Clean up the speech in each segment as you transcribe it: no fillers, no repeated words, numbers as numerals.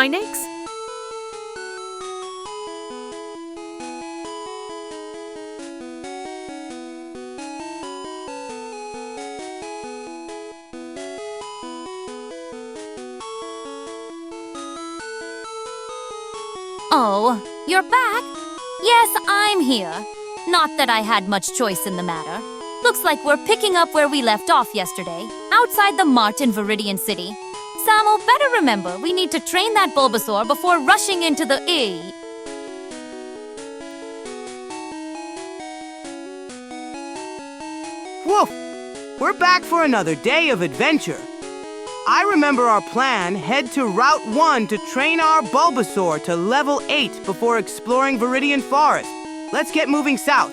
Hi, Nyx. Oh, you're back? Yes, I'm here. Not that I had much choice in the matter. Looks like we're picking up where we left off yesterday, outside the mart in Viridian City. Samo, better remember, we need to train that Bulbasaur before rushing into the Woof! We're back for another day of adventure. I remember our plan: head to Route 1 to train our Bulbasaur to level 8 before exploring Viridian Forest. Let's get moving south.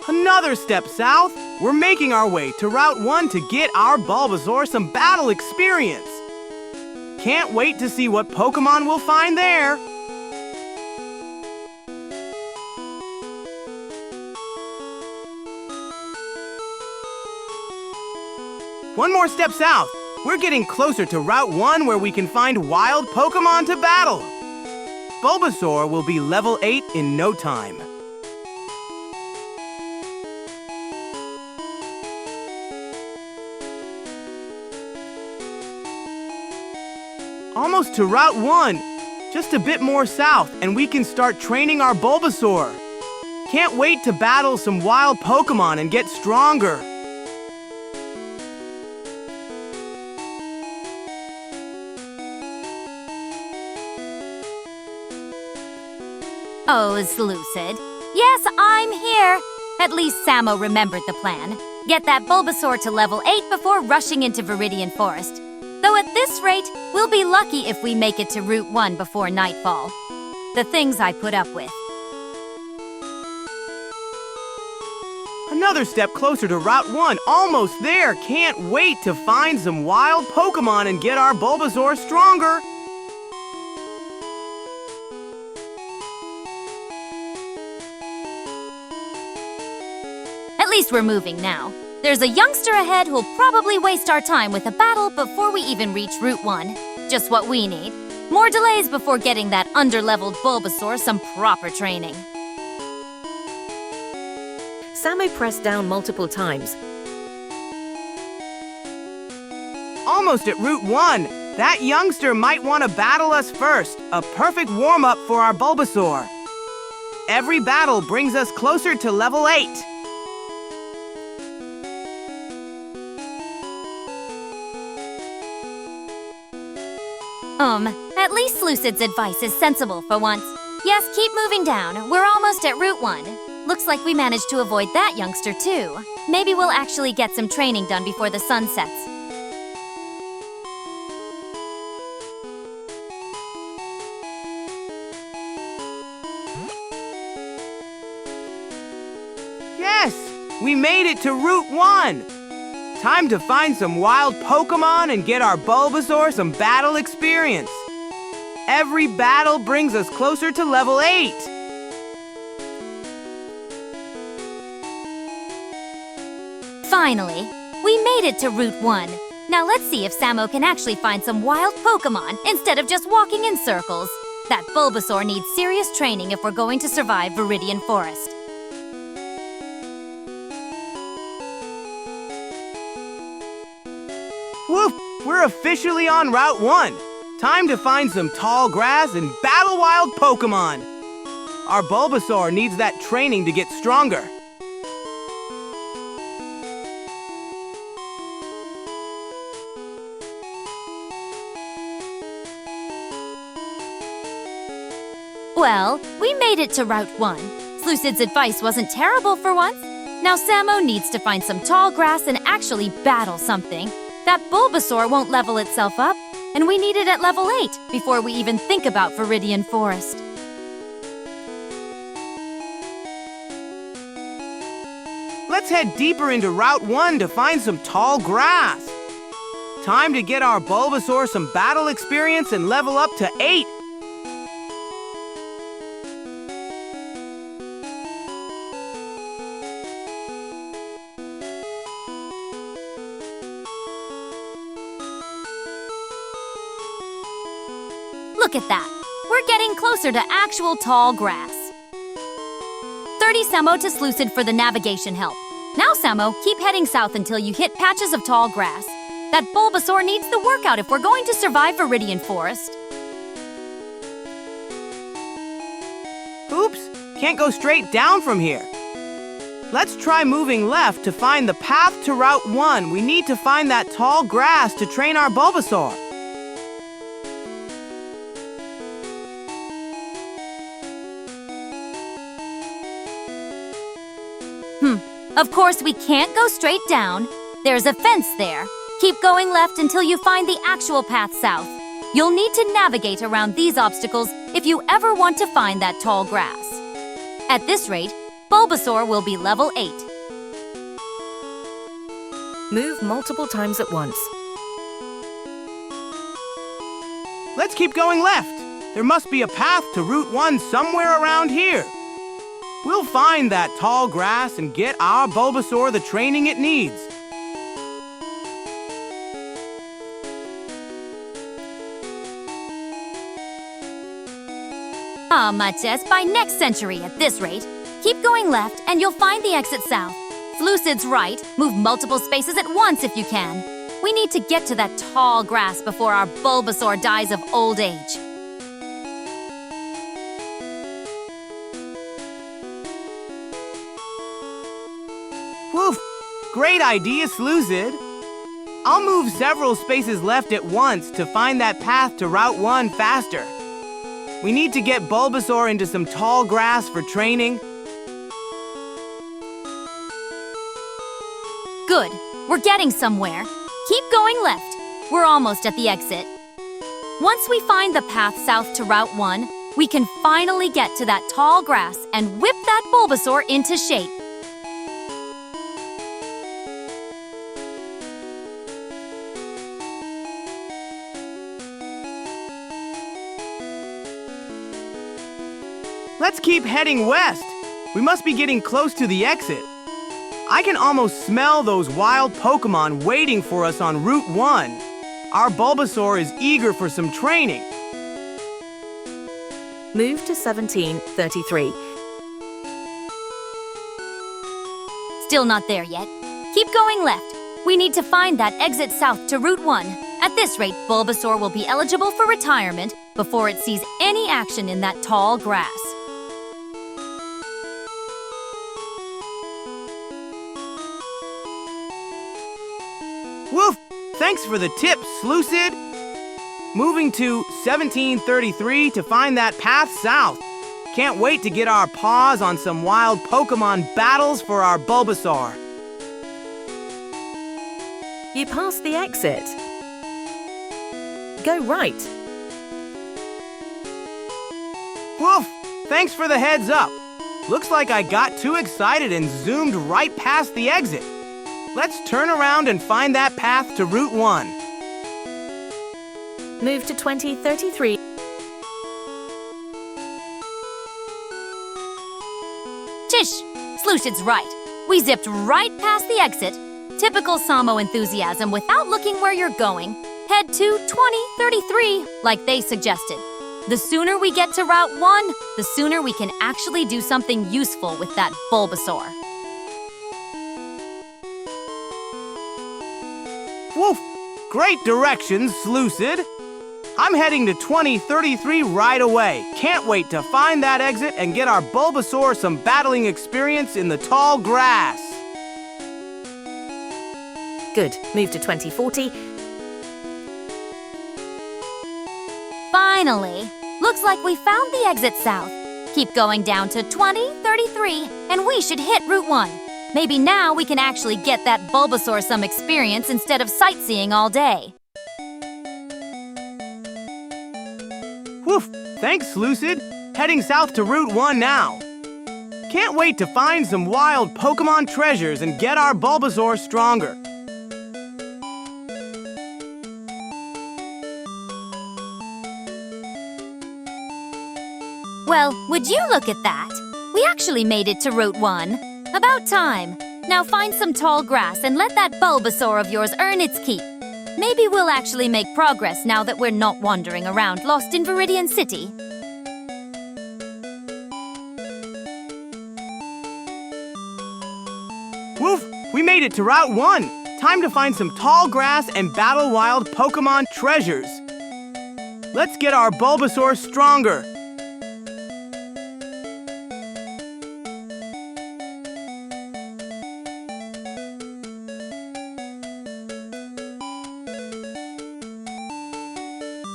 Another step south. We're making our way to Route 1 to get our Bulbasaur some battle experience. Can't wait to see what Pokémon we'll find there. One more step south. We're getting closer to Route 1 where we can find wild Pokémon to battle. Bulbasaur will be level 8 in no time. Almost to Route 1. Just a bit more south and we can start training our Bulbasaur. Can't wait to battle some wild Pokémon and get stronger. Oh, Lucid. Yes, I'm here. At least Samo remembered the plan. Get that Bulbasaur to level 8 before rushing into Viridian Forest. Though at this rate, we'll be lucky if we make it to Route 1 before nightfall. The things I put up with. Another step closer to Route 1. Almost there. Can't wait to find some wild Pokémon and get our Bulbasaur stronger. At least we're moving now. There's a youngster ahead who'll probably waste our time with a battle before we even reach Route 1. Just what we need. More delays before getting that underleveled Bulbasaur some proper training. Samo pressed down multiple times. Almost at Route 1. That youngster might want to battle us first. A perfect warm-up for our Bulbasaur. Every battle brings us closer to level 8. At least Lucid's advice is sensible for once. Yes, keep moving down. We're almost at Route 1. Looks like we managed to avoid that youngster too. Maybe we'll actually get some training done before the sun sets. Yes! We made it to Route 1! Time to find some wild Pokémon and get our Bulbasaur some battle experience. Every battle brings us closer to level 8. Finally, we made it to Route 1. Now let's see if Samo can actually find some wild Pokémon instead of just walking in circles. That Bulbasaur needs serious training if we're going to survive Viridian Forest. Woof! We're officially on Route 1. Time to find some tall grass and battle wild Pokémon. Our Bulbasaur needs that training to get stronger. Well, we made it to Route 1. Lucid's advice wasn't terrible for once. Now Samo needs to find some tall grass and actually battle something. That Bulbasaur won't level itself up, and we need it at level 8 before we even think about Viridian Forest. Let's head deeper into Route 1 to find some tall grass. Time to get our Bulbasaur some battle experience and level up to 8. Look at that. We're getting closer to actual tall grass. 30 Samo to Slucid for the navigation help. Now, Samo, keep heading south until you hit patches of tall grass. That Bulbasaur needs the workout if we're going to survive Viridian Forest. Oops, can't go straight down from here. Let's try moving left to find the path to Route 1. We need to find that tall grass to train our Bulbasaur. Of course, we can't go straight down. There's a fence there. Keep going left until you find the actual path south. You'll need to navigate around these obstacles if you ever want to find that tall grass. At this rate, Bulbasaur will be level 8. Move multiple times at once. Let's keep going left. There must be a path to Route 1 somewhere around here. We'll find that tall grass and get our Bulbasaur the training it needs. Much as by next century at this rate. Keep going left and you'll find the exit south. Slucid's right. Move multiple spaces at once if you can. We need to get to that tall grass before our Bulbasaur dies of old age. Woof! Great idea, Slucid. I'll move several spaces left at once to find that path to Route 1 faster. We need to get Bulbasaur into some tall grass for training. Good. We're getting somewhere. Keep going left. We're almost at the exit. Once we find the path south to Route 1, we can finally get to that tall grass and whip that Bulbasaur into shape. Let's keep heading west. We must be getting close to the exit. I can almost smell those wild Pokémon waiting for us on Route 1. Our Bulbasaur is eager for some training. Move to 1733. Still not there yet. Keep going left. We need to find that exit south to Route 1. At this rate, Bulbasaur will be eligible for retirement before it sees any action in that tall grass. Woof! Thanks for the tip, Slucid. Moving to 1733 to find that path south. Can't wait to get our paws on some wild Pokémon battles for our Bulbasaur. You passed the exit. Go right. Woof! Thanks for the heads up. Looks like I got too excited and zoomed right past the exit. Let's turn around and find that path to Route 1. Move to 2033. Tish! Slucid's right. We zipped right past the exit. Typical Samo enthusiasm without looking where you're going. Head to 2033, like they suggested. The sooner we get to Route 1, the sooner we can actually do something useful with that Bulbasaur. Woof! Great directions, Slucid. I'm heading to 2033 right away. Can't wait to find that exit and get our Bulbasaur some battling experience in the tall grass. Good. Move to 2040. Finally! Looks like we found the exit south. Keep going down to 2033, and we should hit Route 1. Maybe now we can actually get that Bulbasaur some experience instead of sightseeing all day. Woof! Thanks, Slucid. Heading south to Route 1 now. Can't wait to find some wild Pokémon treasures and get our Bulbasaur stronger. Well, would you look at that? We actually made it to Route 1. About time. Now find some tall grass and let that Bulbasaur of yours earn its keep. Maybe we'll actually make progress now that we're not wandering around lost in Viridian City. Woof! We made it to Route 1! Time to find some tall grass and battle wild Pokémon treasures. Let's get our Bulbasaur stronger.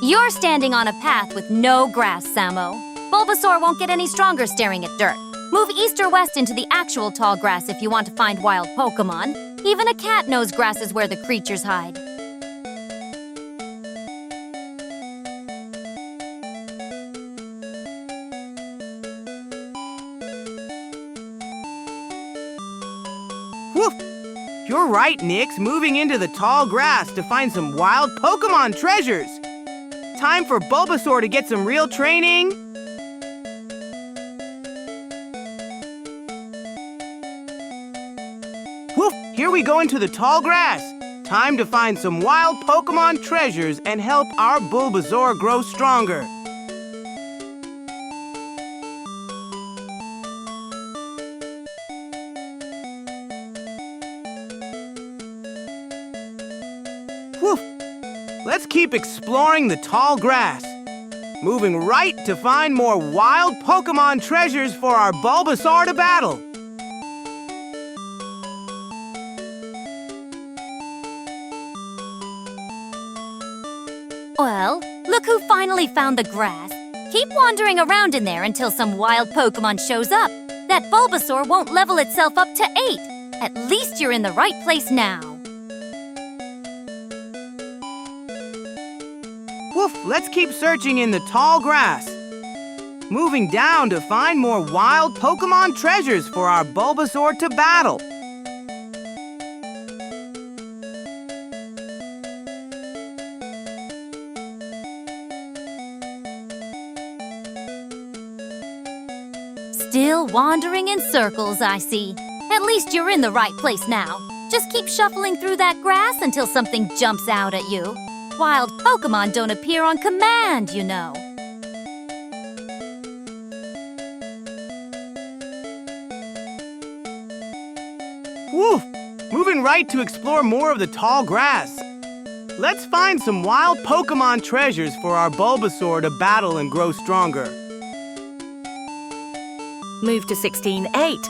You're standing on a path with no grass, Samo. Bulbasaur won't get any stronger staring at dirt. Move east or west into the actual tall grass if you want to find wild Pokémon. Even a cat knows grass is where the creatures hide. Woof! You're right, Nyx. Moving into the tall grass to find some wild Pokémon treasures. Time for Bulbasaur to get some real training. Woof! Here we go into the tall grass. Time to find some wild Pokémon treasures and help our Bulbasaur grow stronger. Woof! Let's keep exploring the tall grass. Moving right to find more wild Pokémon treasures for our Bulbasaur to battle. Well, look who finally found the grass. Keep wandering around in there until some wild Pokémon shows up. That Bulbasaur won't level itself up to 8. At least you're in the right place now. Woof! Let's keep searching in the tall grass. Moving down to find more wild Pokémon treasures for our Bulbasaur to battle. Still wandering in circles, I see. At least you're in the right place now. Just keep shuffling through that grass until something jumps out at you. Wild Pokémon don't appear on command, you know. Woof! Moving right to explore more of the tall grass. Let's find some wild Pokémon treasures for our Bulbasaur to battle and grow stronger. Move to 16-8.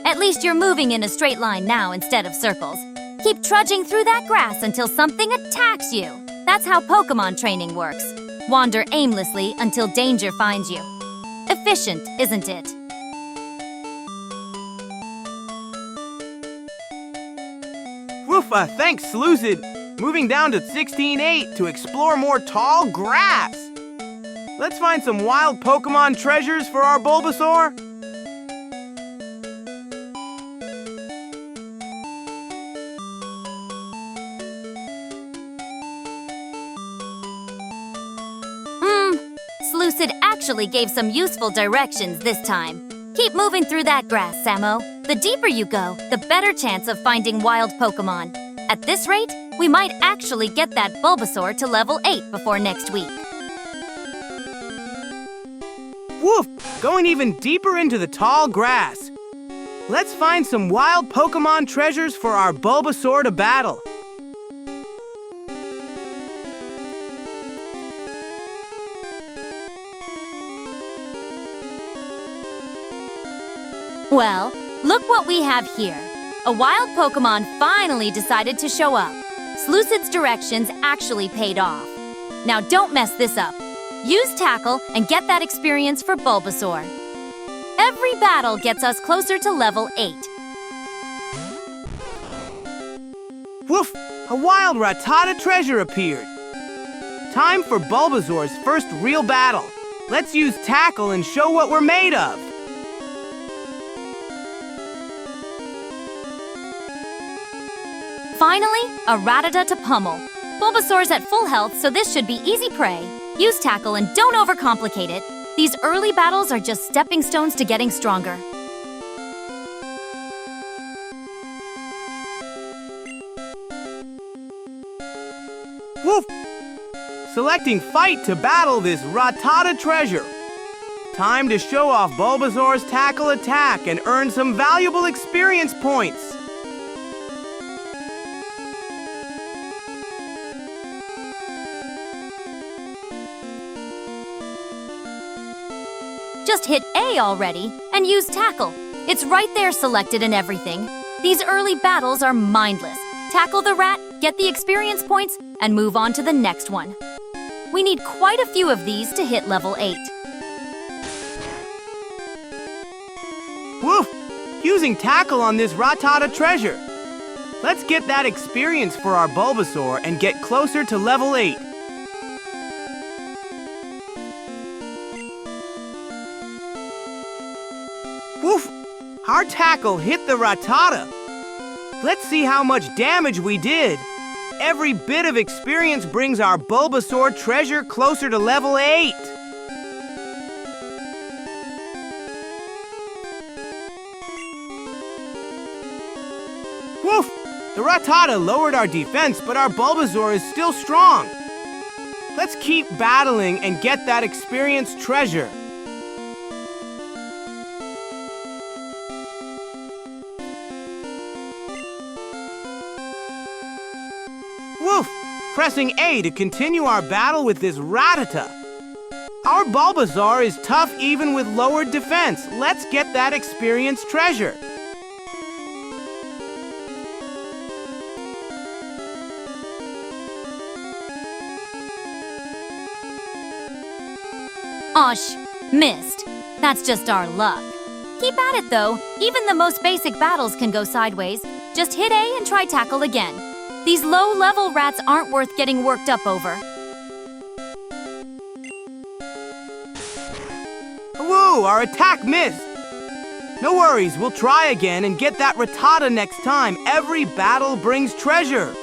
At least you're moving in a straight line now instead of circles. Keep trudging through that grass until something attacks you. That's how Pokémon training works. Wander aimlessly until danger finds you. Efficient, isn't it? Woofa! Thanks, Lucid! Moving down to 16-8 to explore more tall grass. Let's find some wild Pokémon treasures for our Bulbasaur. Lucid actually gave some useful directions this time. Keep moving through that grass, Samo. The deeper you go, the better chance of finding wild Pokémon. At this rate, we might actually get that Bulbasaur to level 8 before next week. Woof! Going even deeper into the tall grass. Let's find some wild Pokémon treasures for our Bulbasaur to battle. Well, look what we have here. A wild Pokémon finally decided to show up. Slucid's directions actually paid off. Now don't mess this up. Use Tackle and get that experience for Bulbasaur. Every battle gets us closer to level 8. Woof! A wild Rattata treasure appeared. Time for Bulbasaur's first real battle. Let's use Tackle and show what we're made of. Finally, a Rattata to pummel. Bulbasaur's at full health, so this should be easy prey. Use Tackle and don't overcomplicate it. These early battles are just stepping stones to getting stronger. Woof! Selecting Fight to battle this Rattata treasure. Time to show off Bulbasaur's tackle attack and earn some valuable experience points. Just hit A already and use tackle. It's right there selected and everything. These early battles are mindless. Tackle the rat, get the experience points, and move on to the next one. We need quite a few of these to hit level 8. Woof! Using tackle on this Rattata treasure. Let's get that experience for our Bulbasaur and get closer to level 8. Woof! Our tackle hit the Rattata. Let's see how much damage we did. Every bit of experience brings our Bulbasaur treasure closer to level 8. Woof! The Rattata lowered our defense, but our Bulbasaur is still strong. Let's keep battling and get that experience treasure. Woof! Pressing A to continue our battle with this Rattata. Our Bulbasaur is tough even with lowered defense. Let's get that experience treasure. Missed. That's just our luck. Keep at it though. Even the most basic battles can go sideways. Just hit A and try tackle again. These low-level rats aren't worth getting worked up over. Whoa, our attack missed. No worries, we'll try again and get that Rattata next time. Every battle brings treasure.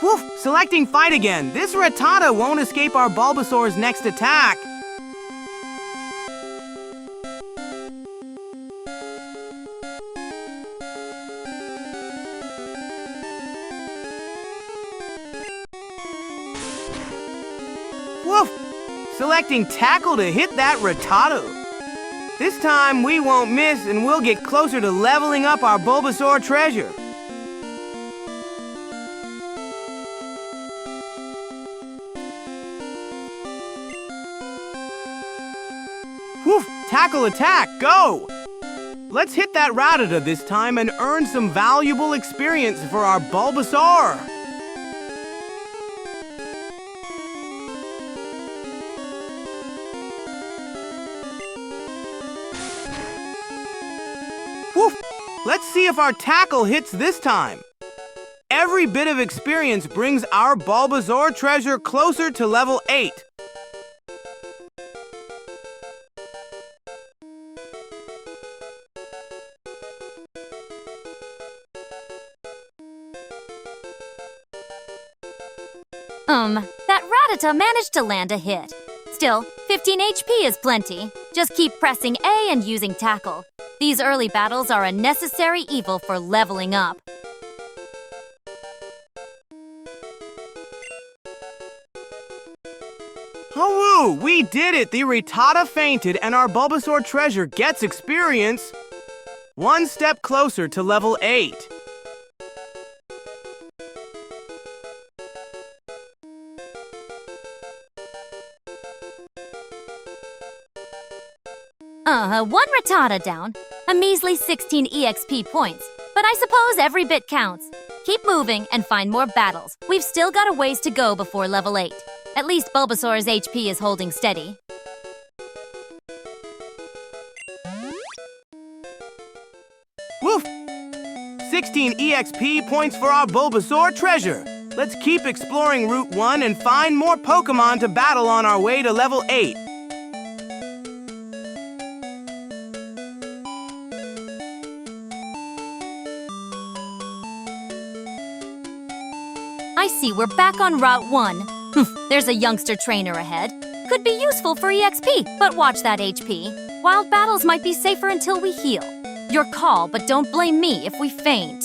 Woof! Selecting Fight again. This Rattata won't escape our Bulbasaur's next attack. Woof! Selecting Tackle to hit that Rattata. This time we won't miss and we'll get closer to leveling up our Bulbasaur treasure. Woof! Tackle attack, go! Let's hit that Rattata this time and earn some valuable experience for our Bulbasaur. Woof! Let's see if our tackle hits this time. Every bit of experience brings our Bulbasaur treasure closer to level 8. That Rattata managed to land a hit. Still, 15 HP is plenty. Just keep pressing A and using tackle. These early battles are a necessary evil for leveling up. Oh, woo! We did it! The Rattata fainted and our Bulbasaur treasure gets experience. One step closer to level 8. One Rattata down. A measly 16 EXP points. But I suppose every bit counts. Keep moving and find more battles. We've still got a ways to go before level 8. At least Bulbasaur's HP is holding steady. Woof! 16 EXP points for our Bulbasaur treasure. Let's keep exploring Route 1 and find more Pokémon to battle on our way to level 8. I see we're back on Route 1. There's a youngster trainer ahead. Could be useful for EXP, but watch that HP. Wild battles might be safer until we heal. Your call, but don't blame me if we faint.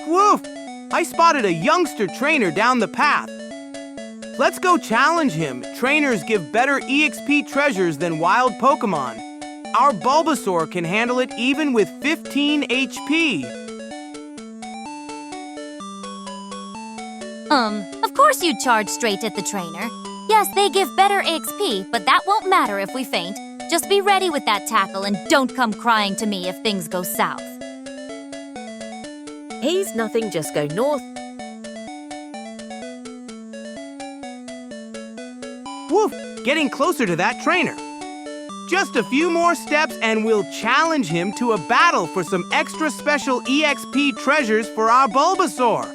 Woof! I spotted a youngster trainer down the path. Let's go challenge him. Trainers give better EXP treasures than wild Pokémon. Our Bulbasaur can handle it even with 15 HP. Of course you'd charge straight at the trainer. Yes, they give better EXP, but that won't matter if we faint. Just be ready with that tackle and don't come crying to me if things go south. He's nothing, just go north. Woof! Getting closer to that trainer. Just a few more steps and we'll challenge him to a battle for some extra special EXP treasures for our Bulbasaur.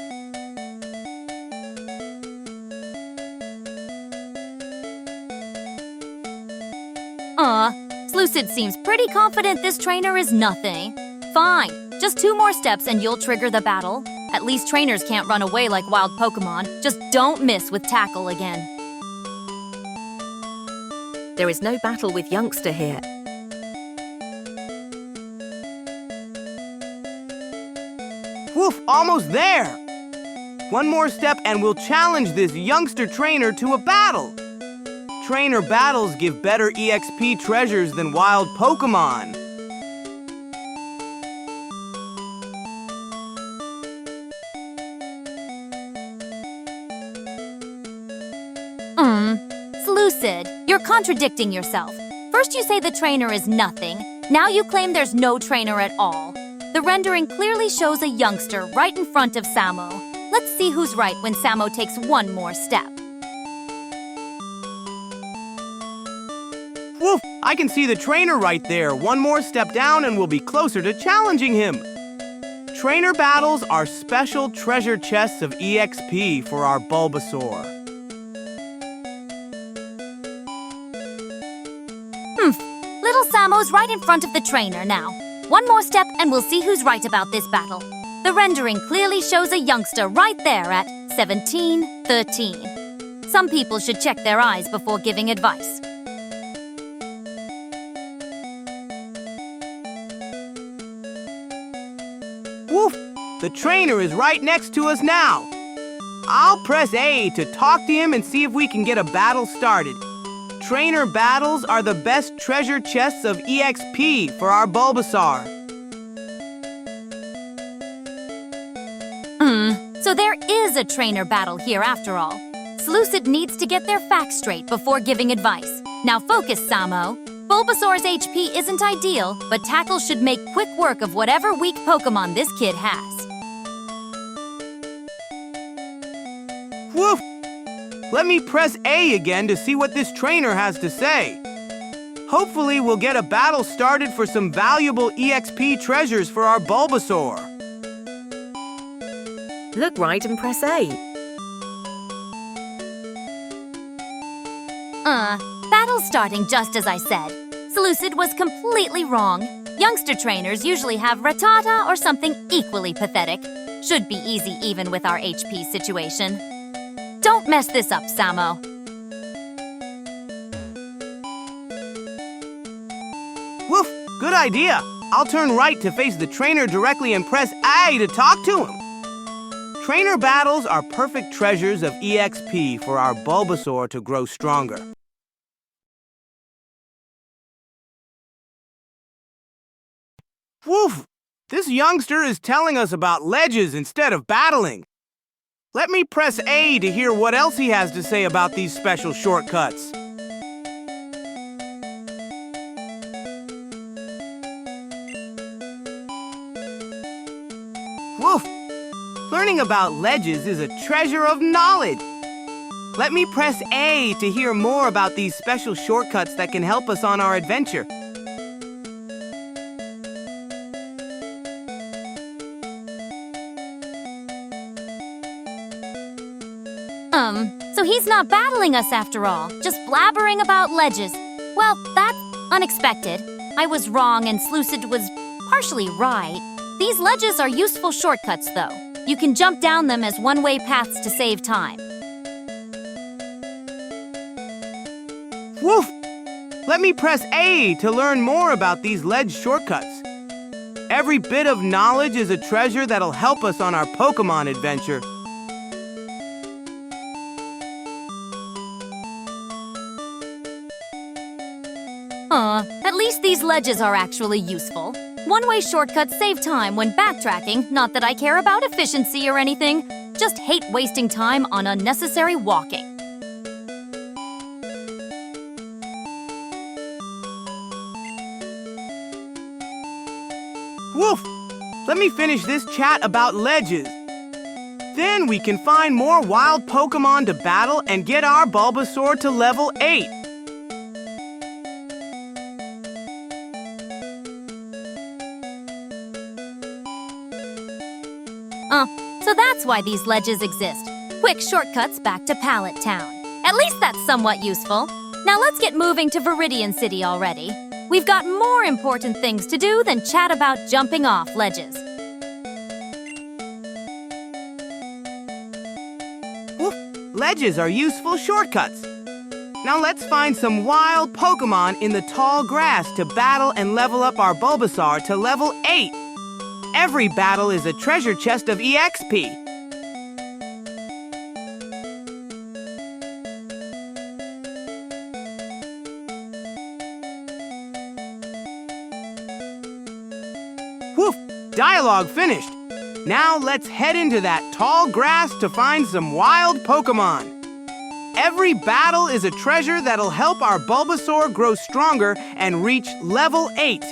Slucid seems pretty confident this trainer is nothing. Fine, just 2 more steps and you'll trigger the battle. At least trainers can't run away like wild Pokémon. Just don't miss with tackle again. There is no battle with youngster here. Woof! Almost there! One more step and we'll challenge this youngster trainer to a battle. Trainer battles give better EXP treasures than wild Pokémon. Slucid, you're contradicting yourself. First you say the trainer is nothing. Now you claim there's no trainer at all. The rendering clearly shows a youngster right in front of Samo. Let's see who's right when Samo takes one more step. Woof! I can see the trainer right there. One more step down and we'll be closer to challenging him. Trainer battles are special treasure chests of EXP for our Bulbasaur. Little Samo's right in front of the trainer now. One more step and we'll see who's right about this battle. The rendering clearly shows a youngster right there at 17-13. Some people should check their eyes before giving advice. Woof! The trainer is right next to us now. I'll press A to talk to him and see if we can get a battle started. Trainer battles are the best treasure chests of EXP for our Bulbasaur. So there is a trainer battle here after all. Slucid needs to get their facts straight before giving advice. Now focus, Samo. Bulbasaur's HP isn't ideal, but tackle should make quick work of whatever weak Pokémon this kid has. Woof! Let me press A again to see what this trainer has to say. Hopefully we'll get a battle started for some valuable EXP treasures for our Bulbasaur. Look right and press A. Battle's starting just as I said. Slucid was completely wrong. Youngster trainers usually have Rattata or something equally pathetic. Should be easy even with our HP situation. Don't mess this up, Samo. Woof! Good idea. I'll turn right to face the trainer directly and press A to talk to him. Trainer battles are perfect treasures of EXP for our Bulbasaur to grow stronger. Woof! This youngster is telling us about ledges instead of battling. Let me press A to hear what else he has to say about these special shortcuts. Woof! Learning about ledges is a treasure of knowledge. Let me press A to hear more about these special shortcuts that can help us on our adventure. So he's not battling us after all, just blabbering about ledges. Well, that's unexpected. I was wrong and Slucid was partially right. These ledges are useful shortcuts, though. You can jump down them as one-way paths to save time. Woof! Let me press A to learn more about these ledge shortcuts. Every bit of knowledge is a treasure that'll help us on our Pokémon adventure. At least these ledges are actually useful. One-way shortcuts save time when backtracking, not that I care about efficiency or anything. Just hate wasting time on unnecessary walking. Woof! Let me finish this chat about ledges. Then we can find more wild Pokémon to battle and get our Bulbasaur to level 8. So that's why these ledges exist. Quick shortcuts back to Pallet Town. At least that's somewhat useful. Now let's get moving to Viridian City already. We've got more important things to do than chat about jumping off ledges. Woof! Ledges are useful shortcuts. Now let's find some wild Pokémon in the tall grass to battle and level up our Bulbasaur to level 8. Every battle is a treasure chest of EXP. Woof! Dialogue finished. Now let's head into that tall grass to find some wild Pokémon. Every battle is a treasure that'll help our Bulbasaur grow stronger and reach level 8.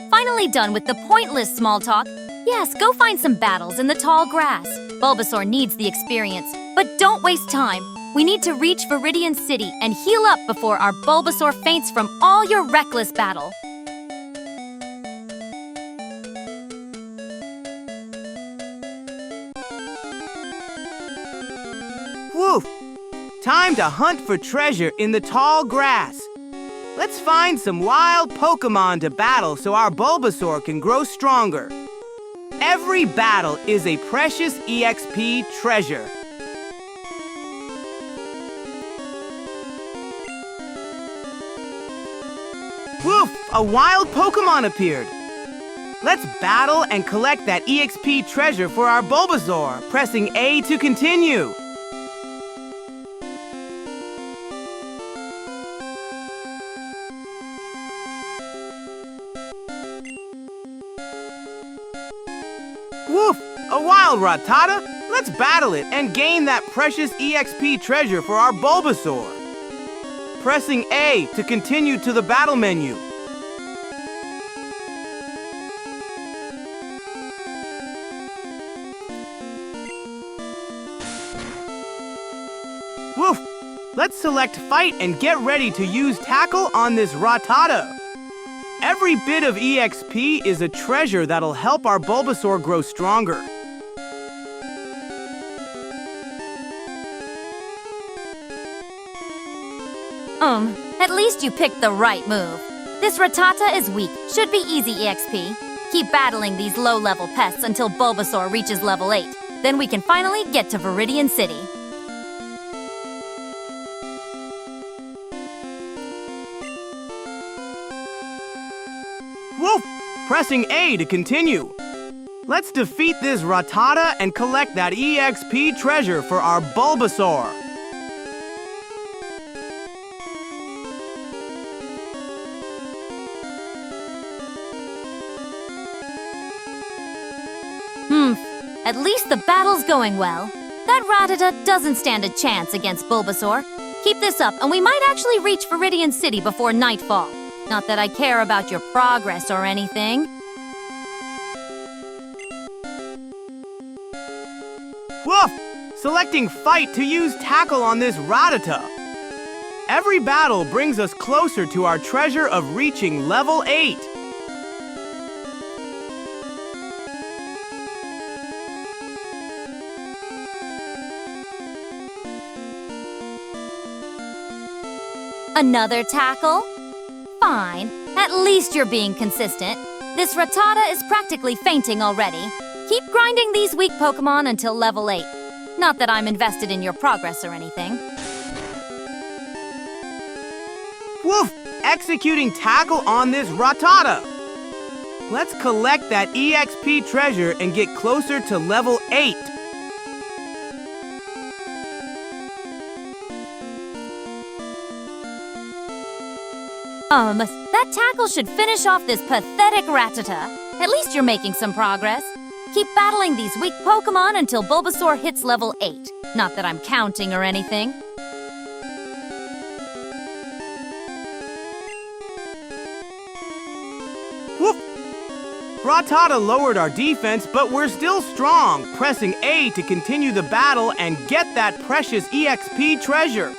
Finally done with the pointless small talk. Yes, go find some battles in the tall grass. Bulbasaur needs the experience, but don't waste time. We need to reach Viridian City and heal up before our Bulbasaur faints from all your reckless battle. Woof! Time to hunt for treasure in the tall grass. Let's find some wild Pokémon to battle so our Bulbasaur can grow stronger. Every battle is a precious EXP treasure. Woof! A wild Pokémon appeared. Let's battle and collect that EXP treasure for our Bulbasaur, pressing A to continue. Woof! A wild Rattata! Let's battle it and gain that precious EXP treasure for our Bulbasaur. Pressing A to continue to the battle menu. Woof! Let's select Fight and get ready to use Tackle on this Rattata. Every bit of EXP is a treasure that'll help our Bulbasaur grow stronger. At least you picked the right move. This Rattata is weak, should be easy EXP. Keep battling these low-level pests until Bulbasaur reaches level 8. Then we can finally get to Viridian City. Woof! Pressing A to continue. Let's defeat this Rattata and collect that EXP treasure for our Bulbasaur. At least the battle's going well. That Rattata doesn't stand a chance against Bulbasaur. Keep this up and we might actually reach Viridian City before nightfall. Not that I care about your progress or anything. Woof! Selecting Fight to use Tackle on this Rattata. Every battle brings us closer to our treasure of reaching level 8. Another tackle? Fine, at least you're being consistent. This Rattata is practically fainting already. Keep grinding these weak Pokémon until level 8. Not that I'm invested in your progress or anything. Woof! Executing tackle on this Rattata. Let's collect that EXP treasure and get closer to level 8. That tackle should finish off this pathetic Rattata. At least you're making some progress. Keep battling these weak Pokémon until Bulbasaur hits level 8. Not that I'm counting or anything. Whoop! Rattata lowered our defense, but we're still strong, pressing A to continue the battle and get that precious EXP treasure.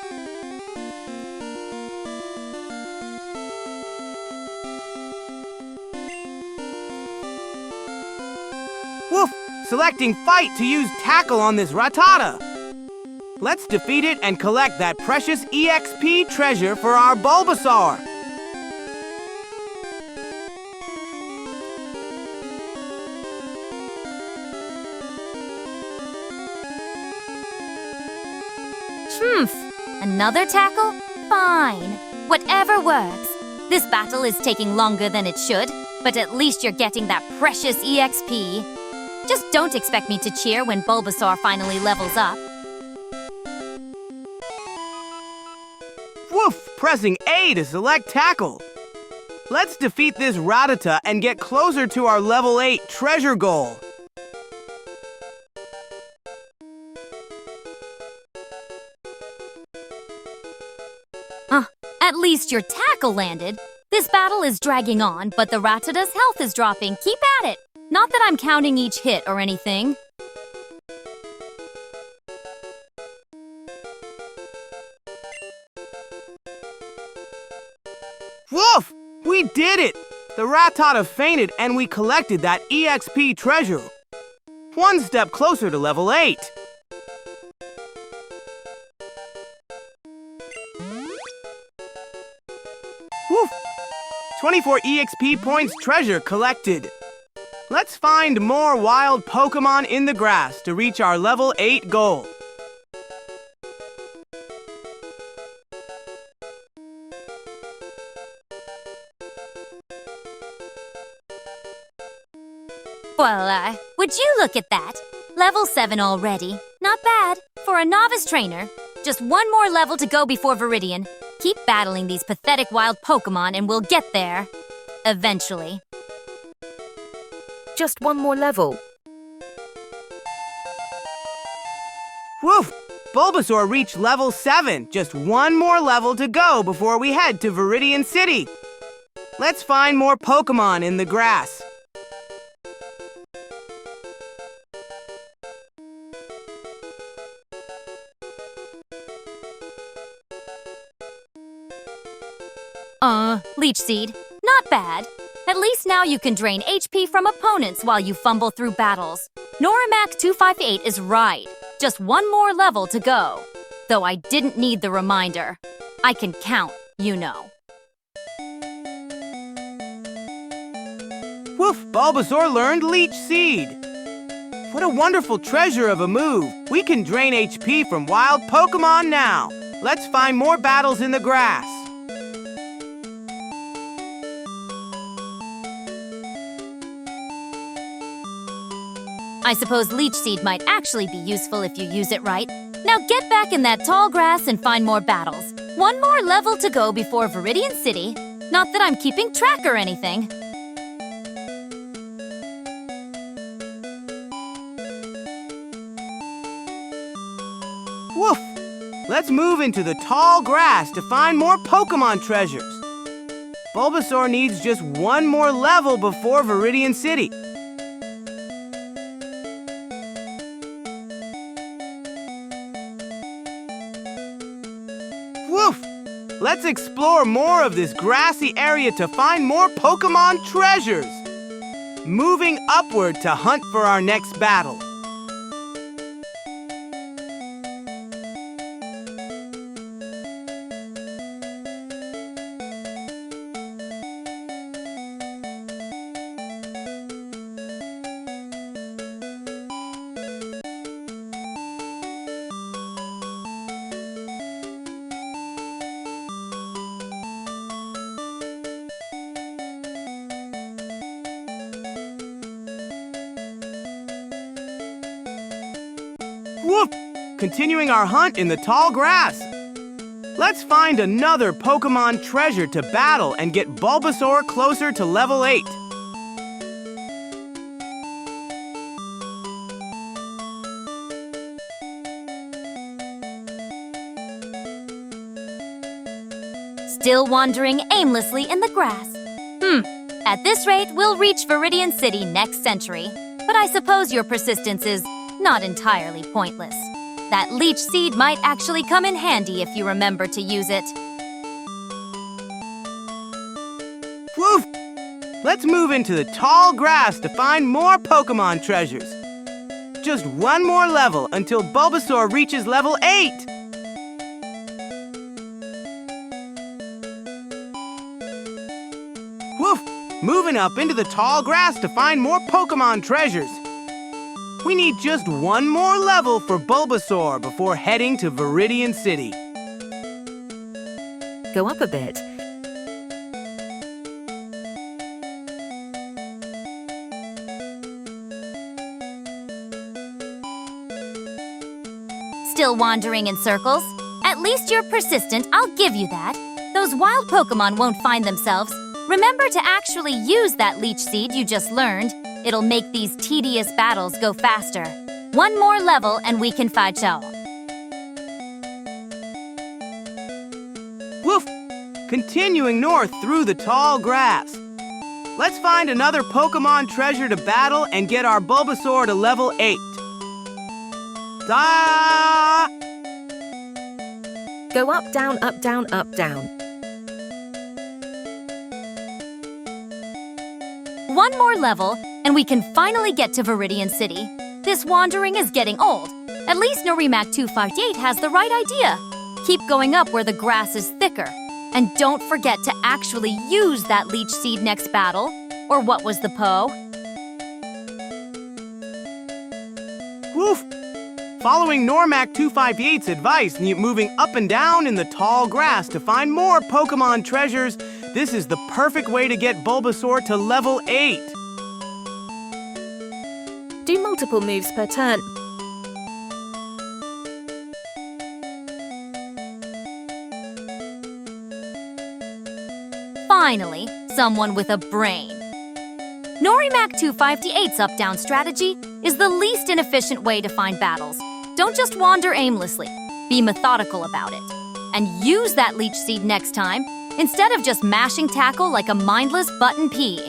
Woof! Selecting fight to use tackle on this Rattata. Let's defeat it and collect that precious EXP treasure for our Bulbasaur. Another tackle? Fine. Whatever works. This battle is taking longer than it should, but at least you're getting that precious EXP. Just don't expect me to cheer when Bulbasaur finally levels up. Woof! Pressing A to select tackle. Let's defeat this Rattata and get closer to our level 8 treasure goal. At least your tackle landed. This battle is dragging on, but the Rattata's health is dropping. Keep at it. Not that I'm counting each hit or anything. Woof! We did it! The Rattata fainted and we collected that EXP treasure. One step closer to level 8. Woof! 24 EXP points treasure collected. Let's find more wild Pokémon in the grass to reach our level 8 goal. Well, would you look at that? Level 7 already. Not bad. For a novice trainer. Just one more level to go before Viridian. Keep battling these pathetic wild Pokémon and we'll get there. Eventually. Just one more level. Woof! Bulbasaur reached level 7. Just one more level to go before we head to Viridian City. Let's find more Pokémon in the grass. Leech Seed. Not bad. At least now you can drain HP from opponents while you fumble through battles. Norimac 258 is right. Just one more level to go. Though I didn't need the reminder. I can count, you know. Woof! Bulbasaur learned Leech Seed. What a wonderful treasure of a move. We can drain HP from wild Pokémon now. Let's find more battles in the grass. I suppose Leech Seed might actually be useful if you use it right. Now get back in that tall grass and find more battles. One more level to go before Viridian City. Not that I'm keeping track or anything. Woof! Let's move into the tall grass to find more Pokémon treasures. Bulbasaur needs just one more level before Viridian City. Woof! Let's explore more of this grassy area to find more Pokémon treasures. Moving upward to hunt for our next battle. Whoop! Continuing our hunt in the tall grass. Let's find another Pokémon treasure to battle and get Bulbasaur closer to level 8. Still wandering aimlessly in the grass. At this rate, we'll reach Viridian City next century. But I suppose your persistence is not entirely pointless. That leech seed might actually come in handy if you remember to use it. Woof! Let's move into the tall grass to find more Pokémon treasures. Just one more level until Bulbasaur reaches level 8. Woof! Moving up into the tall grass to find more Pokémon treasures. We need just one more level for Bulbasaur before heading to Viridian City. Go up a bit. Still wandering in circles? At least you're persistent, I'll give you that. Those wild Pokémon won't find themselves. Remember to actually use that leech seed you just learned. It'll make these tedious battles go faster. One more level and we can fight y'all. Woof! Continuing north through the tall grass. Let's find another Pokémon treasure to battle and get our Bulbasaur to level 8. Da! Go up, down, up, down, up, down. One more level, and we can finally get to Viridian City. This wandering is getting old. At least Norimac 258 has the right idea. Keep going up where the grass is thicker. And don't forget to actually use that leech seed next battle. Or what was the Poe? Woof! Following Normac 258's advice, moving up and down in the tall grass to find more Pokémon treasures, this is the perfect way to get Bulbasaur to level 8. Do multiple moves per turn. Finally, someone with a brain. Norimac 258's up-down strategy is the least inefficient way to find battles. Don't just wander aimlessly. Be methodical about it. And use that leech seed next time, instead of just mashing tackle like a mindless button pea.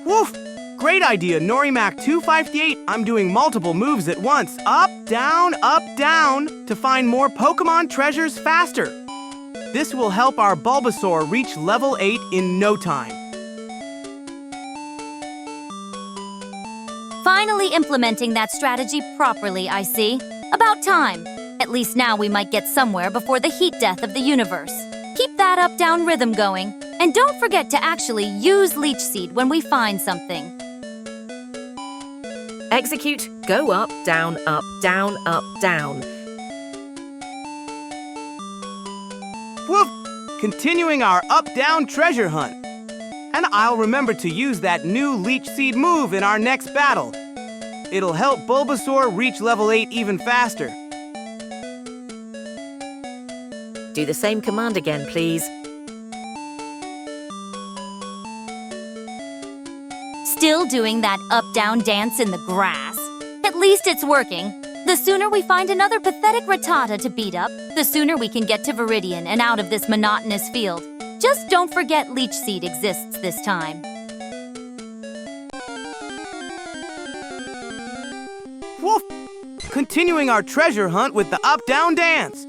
Woof! Great idea, Norimac 258. I'm doing multiple moves at once. Up, down, to find more Pokémon treasures faster. This will help our Bulbasaur reach level 8 in no time. Finally implementing that strategy properly, I see. About time. At least now we might get somewhere before the heat death of the universe. Keep that up-down rhythm going. And don't forget to actually use Leech Seed when we find something. Execute. Go up, down, up, down, up, down. Woof! Continuing our up-down treasure hunt. And I'll remember to use that new Leech Seed move in our next battle. It'll help Bulbasaur reach level 8 even faster. Do the same command again, please. Still doing that up-down dance in the grass? At least it's working. The sooner we find another pathetic Rattata to beat up, the sooner we can get to Viridian and out of this monotonous field. Just don't forget Leech Seed exists this time. Woof! Continuing our treasure hunt with the up-down dance.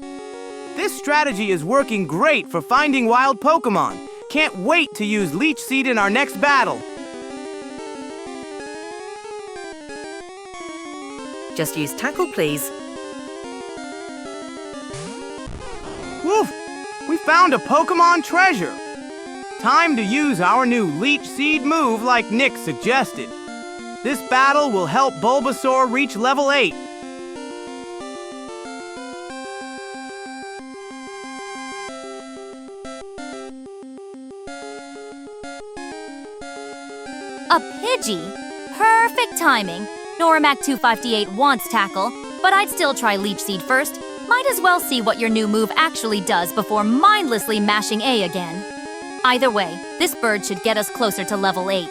This strategy is working great for finding wild Pokémon. Can't wait to use Leech Seed in our next battle. Just use tackle, please. Woof! We found a Pokémon treasure. Time to use our new Leech Seed move like Nyx suggested. This battle will help Bulbasaur reach level 8. A Pidgey? perfect timing. Normac 258 wants tackle, but I'd still try Leech Seed first. Might as well see what your new move actually does before mindlessly mashing A again. Either way, this bird should get us closer to level 8.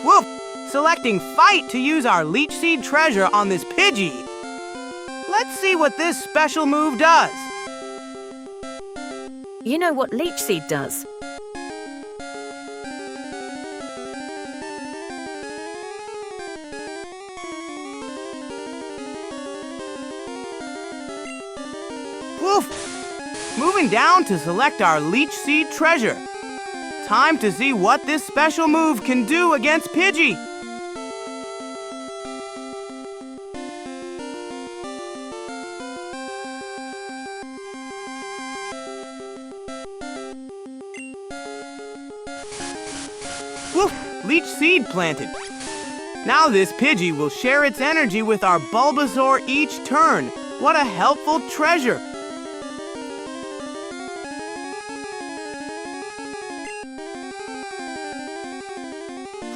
Woof! Selecting Fight to use our Leech Seed treasure on this Pidgey. Let's see what this special move does. You know what Leech Seed does? Woof! Moving down to select our Leech Seed treasure. Time to see what this special move can do against Pidgey. Woof! Leech Seed planted. Now this Pidgey will share its energy with our Bulbasaur each turn. What a helpful treasure!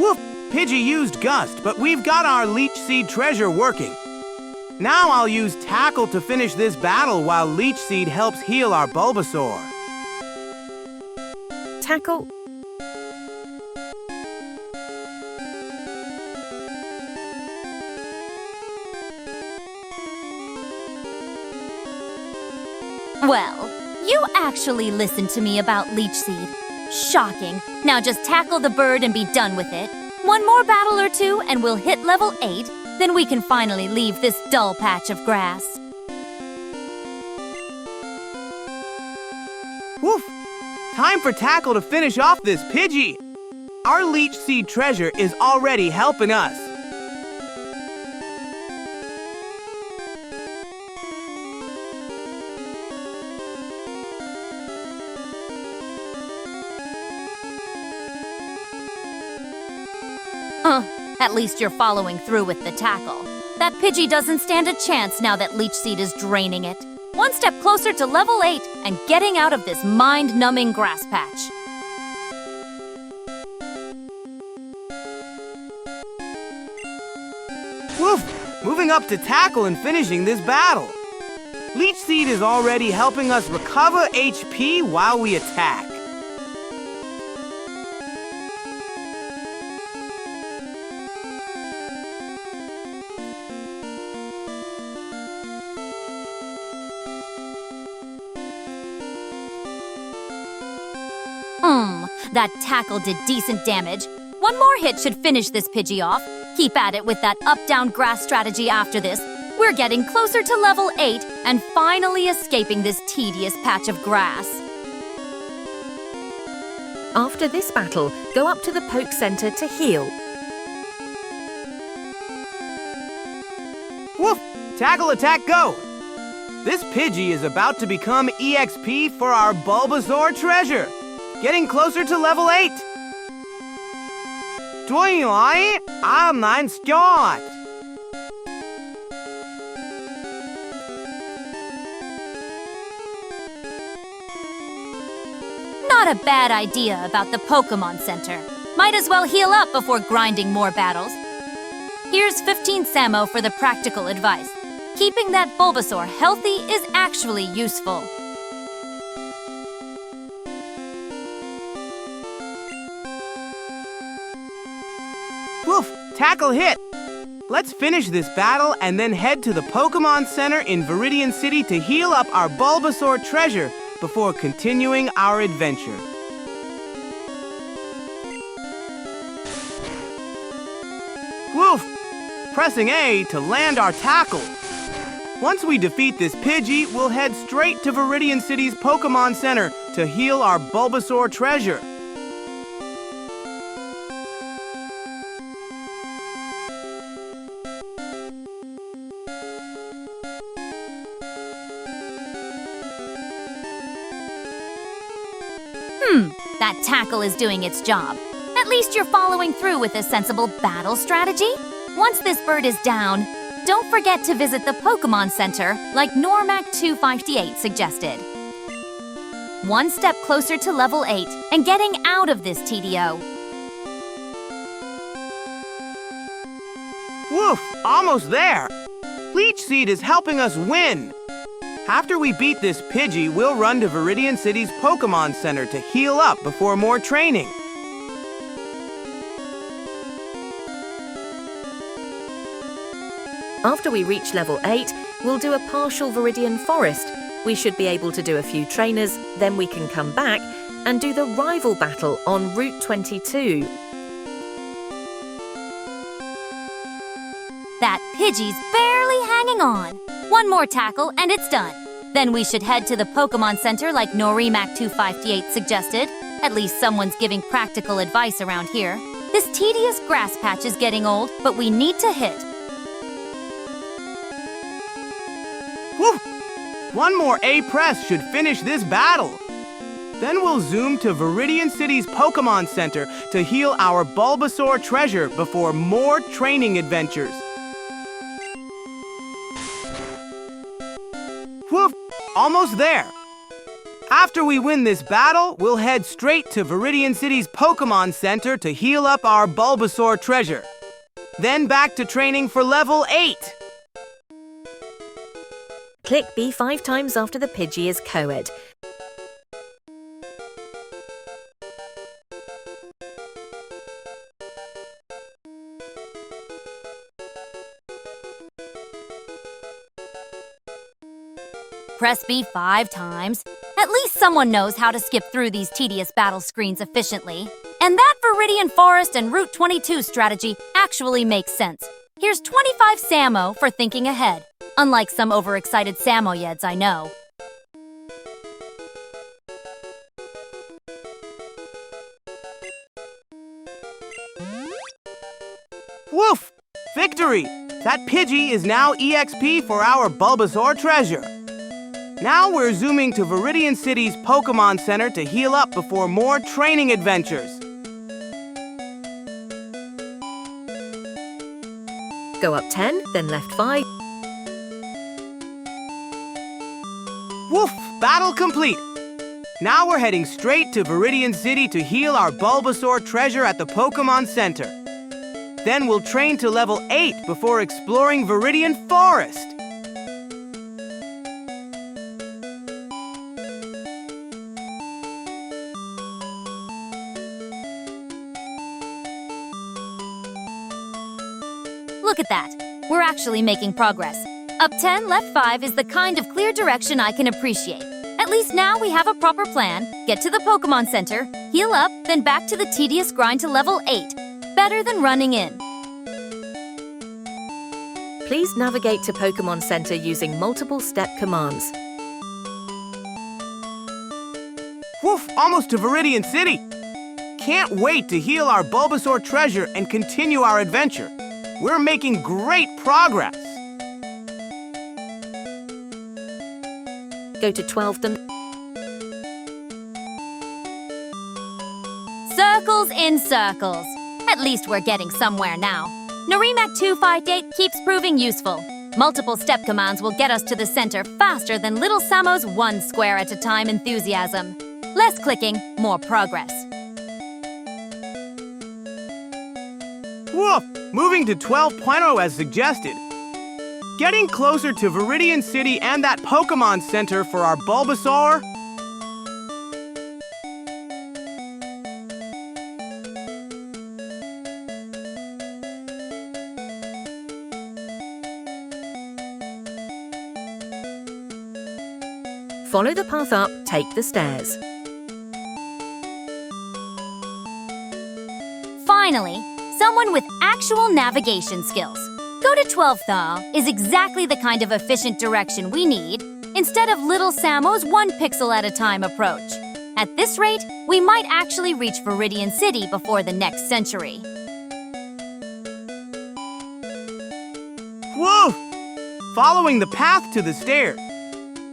Woof! Pidgey used Gust, but we've got our Leech Seed treasure working. Now I'll use Tackle to finish this battle while Leech Seed helps heal our Bulbasaur. Tackle. Well, you actually listened to me about Leech Seed. Shocking. Now just tackle the bird and be done with it. One more battle or two and we'll hit level 8, then we can finally leave this dull patch of grass. Woof! Time for Tackle to finish off this Pidgey. Our Leech Seed treasure is already helping us. At least you're following through with the tackle. That Pidgey doesn't stand a chance now that Leech Seed is draining it. One step closer to level 8 and getting out of this mind-numbing grass patch. Woof! Moving up to Tackle and finishing this battle. Leech Seed is already helping us recover HP while we attack. That tackle did decent damage. One more hit should finish this Pidgey off. Keep at it with that up-down grass strategy after this. We're getting closer to level 8 and finally escaping this tedious patch of grass. After this battle, go up to the Poke Center to heal. Woof! Tackle, attack, go! This Pidgey is about to become EXP for our Bulbasaur treasure. Getting closer to level 8. 追來啱難 start. Not a bad idea about the Pokémon Center. Might as well heal up before grinding more battles. Here's 15 Samo for the practical advice. Keeping that Bulbasaur healthy is actually useful. Woof! Tackle hit! Let's finish this battle and then head to the Pokémon Center in Viridian City to heal up our Bulbasaur treasure before continuing our adventure. Woof! Pressing A to land our tackle. Once we defeat this Pidgey, we'll head straight to Viridian City's Pokémon Center to heal our Bulbasaur treasure. That tackle is doing its job. At least you're following through with a sensible battle strategy. Once this bird is down, don't forget to visit the Pokémon Center like Normac 258 suggested. One step closer to level 8 and getting out of this TDO. Woof! Almost there! Leech Seed is helping us win! After we beat this Pidgey, we'll run to Viridian City's Pokémon Center to heal up before more training. After we reach level 8, we'll do a partial Viridian Forest. We should be able to do a few trainers, then we can come back and do the rival battle on Route 22. That Pidgey's barely hanging on. One more tackle and it's done. Then we should head to the Pokémon Center like Norimac258 suggested. At least someone's giving practical advice around here. This tedious grass patch is getting old, but we need to hit. Woo! One more A-Press should finish this battle. Then we'll zoom to Viridian City's Pokémon Center to heal our Bulbasaur treasure before more training adventures. Woof! Almost there. After we win this battle, we'll head straight to Viridian City's Pokémon Center to heal up our Bulbasaur treasure. Then back to training for level 8. Click B 5 times after the Pidgey is co-ed. Press B 5 times. At least someone knows how to skip through these tedious battle screens efficiently. And that Viridian Forest and Route 22 strategy actually makes sense. Here's 25 Samo for thinking ahead. Unlike some overexcited Samoyeds I know. Woof! Victory! That Pidgey is now EXP for our Bulbasaur treasure. Now we're zooming to Viridian City's Pokémon Center to heal up before more training adventures. Go up 10, then left 5. Woof! Battle complete! Now we're heading straight to Viridian City to heal our Bulbasaur treasure at the Pokémon Center. Then we'll train to level 8 before exploring Viridian Forest. Look at that. We're actually making progress. Up 10, left 5 is the kind of clear direction I can appreciate. At least now we have a proper plan. Get to the Pokémon Center, heal up, then back to the tedious grind to level 8. Better than running in. Please navigate to Pokémon Center using multiple step commands. Woof! Almost to Viridian City! Can't wait to heal our Bulbasaur treasure and continue our adventure. We're making great progress! Go to 12th and... Circles in circles. At least we're getting somewhere now. Norimac258 keeps proving useful. Multiple step commands will get us to the center faster than little Samo's one square at a time enthusiasm. Less clicking, more progress. Woof! Moving to 12.0 as suggested. Getting closer to Viridian City and that Pokémon Center for our Bulbasaur. Follow the path up, take the stairs. Finally, someone with actual navigation skills. Go to 12th is exactly the kind of efficient direction we need, instead of little Samo's one pixel at a time approach. At this rate, we might actually reach Viridian City before the next century. Whoa! Following the path to the stairs.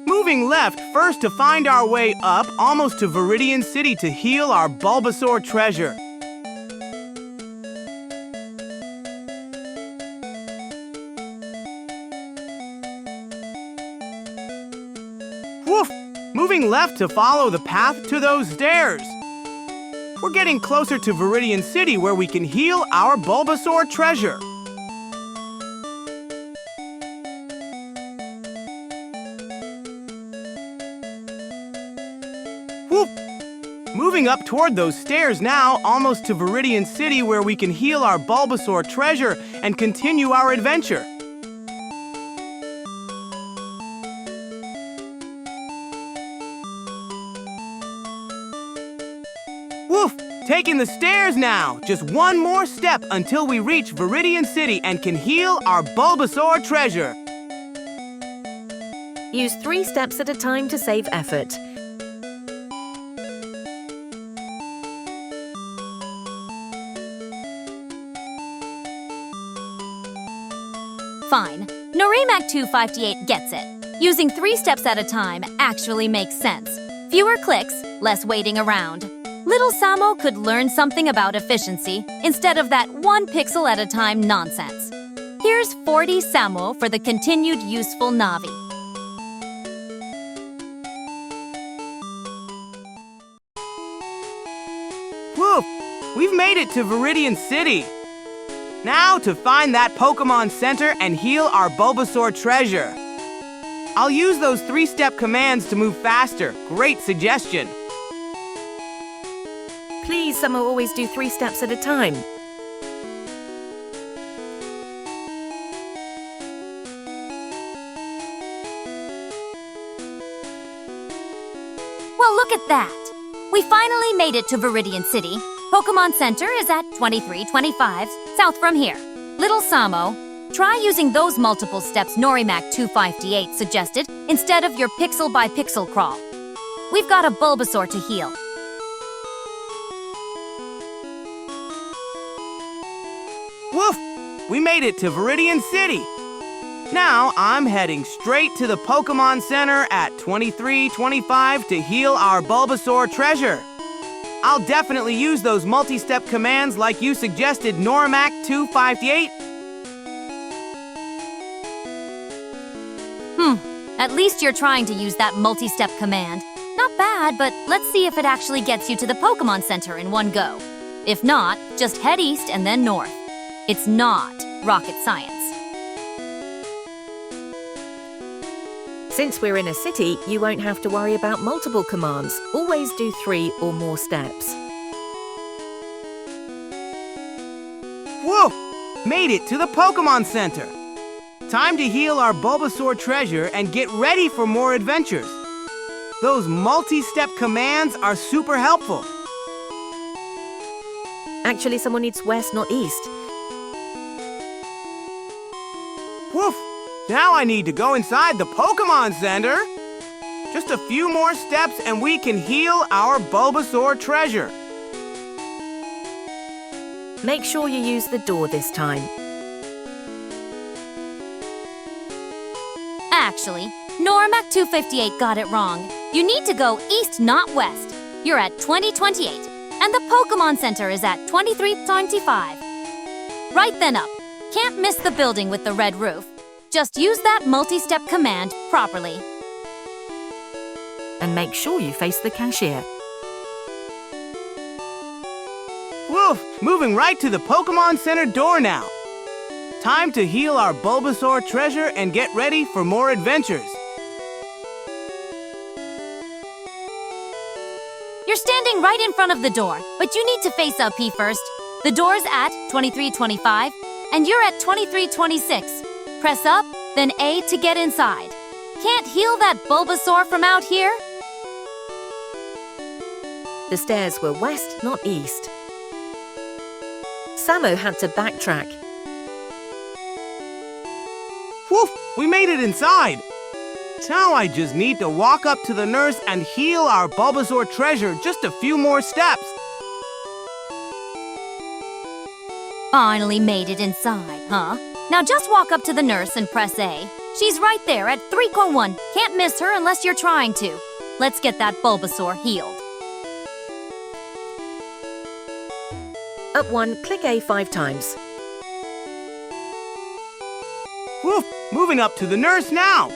Moving left first to find our way up almost to Viridian City to heal our Bulbasaur treasure. Woof! Moving left to follow the path to those stairs. We're getting closer to Viridian City where we can heal our Bulbasaur treasure. moving up toward those stairs now, almost to Viridian City where we can heal our Bulbasaur treasure and continue our adventure. Woof! Taking the stairs now! Just one more step until we reach Viridian City and can heal our Bulbasaur treasure. Use 3 steps at a time to save effort. Fine. Norimac 258 gets it. Using 3 steps at a time actually makes sense. Fewer clicks, less waiting around. Little Samo could learn something about efficiency instead of that 1 pixel at a time nonsense. Here's 40 Samo for the continued useful Navi. Woof! We've made it to Viridian City. Now to find that Pokémon Center and heal our Bulbasaur treasure. I'll use those 3-step commands to move faster. Great suggestion. Please, Samo always do 3 steps at a time. Well, look at that. We finally made it to Viridian City. Pokémon Center is at 2325 south from here. Little Samo, try using those multiple steps Norimac 258 suggested instead of your pixel-by-pixel crawl. We've got a Bulbasaur to heal. Woof! We made it to Viridian City. Now I'm heading straight to the Pokémon Center at 2325 to heal our Bulbasaur treasure. I'll definitely use those multi-step commands like you suggested, Norimac 258. At least you're trying to use that multi-step command. Not bad, but let's see if it actually gets you to the Pokémon Center in one go. If not, just head east and then north. It's not rocket science. Since we're in a city, you won't have to worry about multiple commands. Always do 3 or more steps. Whoa! Made it to the Pokémon Center. Time to heal our Bulbasaur treasure and get ready for more adventures. Those multi-step commands are super helpful. Actually, someone needs west, not east. Woof! Now I need to go inside the Pokémon Center. Just a few more steps and we can heal our Bulbasaur treasure. Make sure you use the door this time. Actually, Norimac 258 got it wrong. You need to go east, not west. You're at 2028, and the Pokémon Center is at 2325. Right then up. Can't miss the building with the red roof. Just use that multi-step command properly. And make sure you face the cashier. Woof! Moving right to the Pokémon Center door now. Time to heal our Bulbasaur treasure and get ready for more adventures. You're standing right in front of the door, but you need to face up first. The door's at 2325, and you're at 2326. Press up, then A to get inside. Can't heal that Bulbasaur from out here? The stairs were west, not east. Samo had to backtrack. Woof! We made it inside. Now I just need to walk up to the nurse and heal our Bulbasaur treasure just a few more steps. Finally made it inside, huh? Now just walk up to the nurse and press A. She's right there at 3.1. Can't miss her unless you're trying to. Let's get that Bulbasaur healed. Up 1, click A 5 times. Woof! Moving up to the nurse now.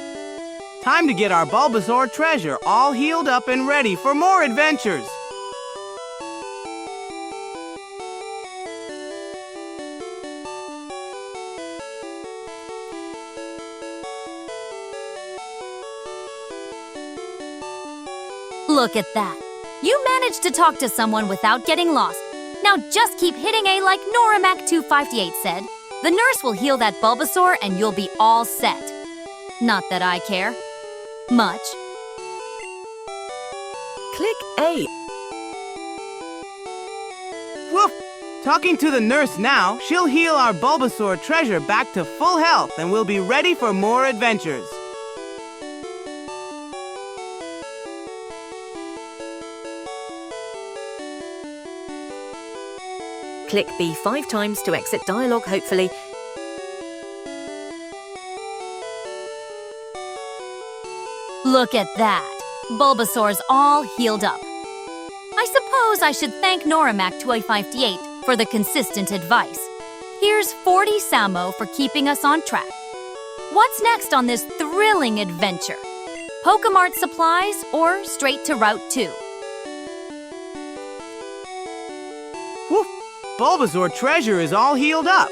Time to get our Bulbasaur treasure all healed up and ready for more adventures. Look at that. You managed to talk to someone without getting lost. Now just keep hitting A like Noramac258 said. The nurse will heal that Bulbasaur and you'll be all set. Not that I care. Much. Click A. Woof! Talking to the nurse now, she'll heal our Bulbasaur treasure back to full health and we'll be ready for more adventures. Click B 5 times to exit dialogue, hopefully. Look at that. Bulbasaur's all healed up. I suppose I should thank Noramac258 for the consistent advice. Here's 40 Samo for keeping us on track. What's next on this thrilling adventure? Pokemart supplies or straight to Route 2? Woof! Bulbasaur treasure is all healed up.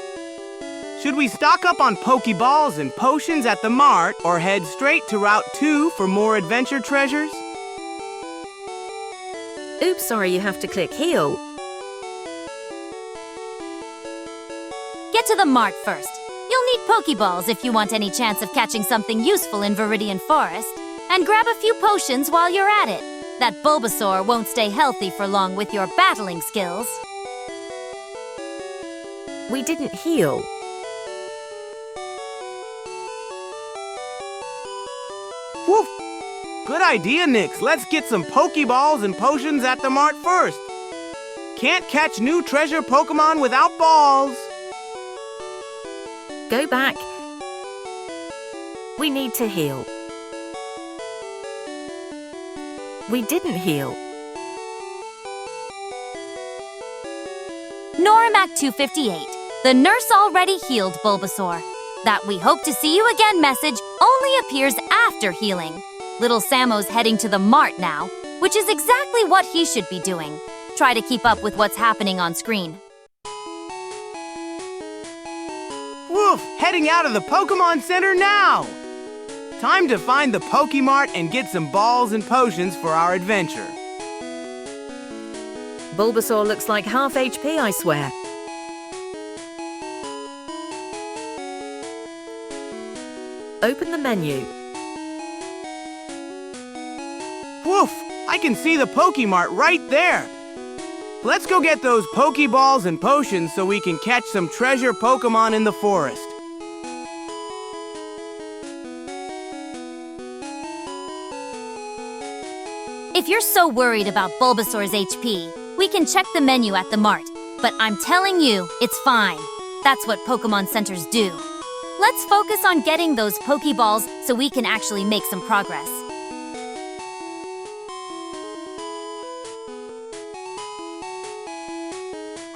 Should we stock up on Pokeballs and potions at the mart or head straight to Route 2 for more adventure treasures? Oops, sorry, you have to click heal. Get to the mart first. You'll need Pokeballs if you want any chance of catching something useful in Viridian Forest. And grab a few potions while you're at it. That Bulbasaur won't stay healthy for long with your battling skills. We didn't heal. Woof! Good idea, Nyx. Let's get some Pokeballs and potions at the mart first. Can't catch new treasure Pokemon without balls. Go back. We need to heal. We didn't heal. Noramac258. The nurse already healed Bulbasaur. That we hope to see you again message only appears after healing. Little Samo's heading to the mart now, which is exactly what he should be doing. Try to keep up with what's happening on screen. Woof! Heading out of the Pokemon Center now! Time to find the Pokemart and get some balls and potions for our adventure. Bulbasaur looks like half HP, I swear. Open the menu. Woof! I can see the Pokemart right there! Let's go get those Pokeballs and potions so we can catch some treasure Pokemon in the forest. If you're so worried about Bulbasaur's HP, we can check the menu at the mart. But I'm telling you, it's fine. That's what Pokemon centers do. Let's focus on getting those Pokeballs so we can actually make some progress.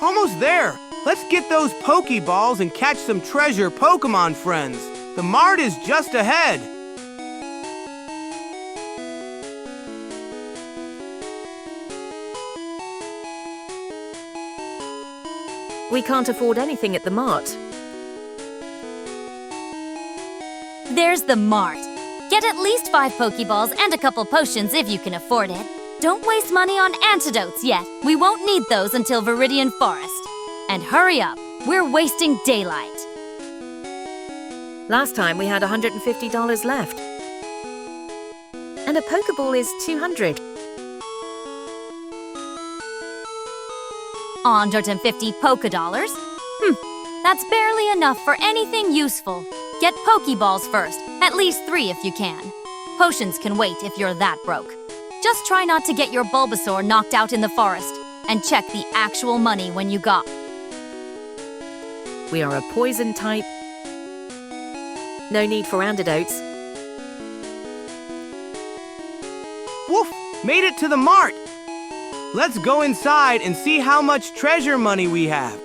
Almost there! Let's get those Pokeballs and catch some treasure Pokemon friends. The mart is just ahead. We can't afford anything at the mart. There's the mart. Get at least 5 Pokeballs and a couple potions if you can afford it. Don't waste money on antidotes yet. We won't need those until Viridian Forest. And hurry up, we're wasting daylight. Last time we had $150 left. And a Pokeball is $200. 150 Pokedollars? That's barely enough for anything useful. Get Pokeballs first, at least 3 if you can. Potions can wait if you're that broke. Just try not to get your Bulbasaur knocked out in the forest, and check the actual money when you got. We are a poison type. No need for antidotes. Woof! Made it to the mart! Let's go inside and see how much treasure money we have.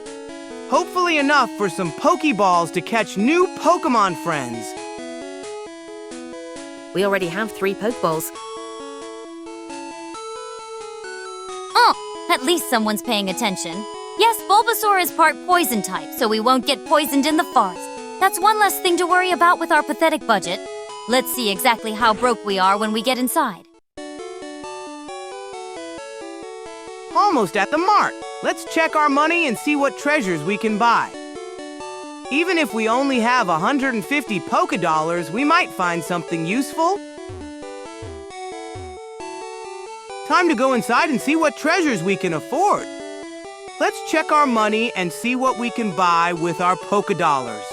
Hopefully enough for some Pokeballs to catch new Pokemon friends. We already have 3 Pokeballs. Oh, at least someone's paying attention. Yes, Bulbasaur is part poison type, so we won't get poisoned in the forest. That's one less thing to worry about with our pathetic budget. Let's see exactly how broke we are when we get inside. almost at the mart. Let's check our money and see what treasures we can buy. Even if we only have 150 Poké Dollars, we might find something useful. Time to go inside and see what treasures we can afford. Let's check our money and see what we can buy with our Poké Dollars.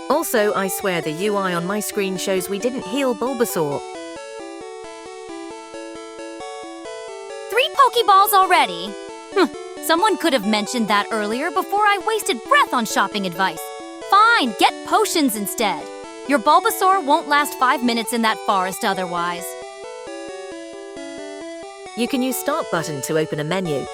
Also, I swear the UI on my screen shows we didn't heal Bulbasaur. 3 Pokeballs already? Someone could have mentioned that earlier before I wasted breath on shopping advice. Fine, get potions instead. Your Bulbasaur won't last 5 minutes in that forest otherwise. You can use Start button to open a menu.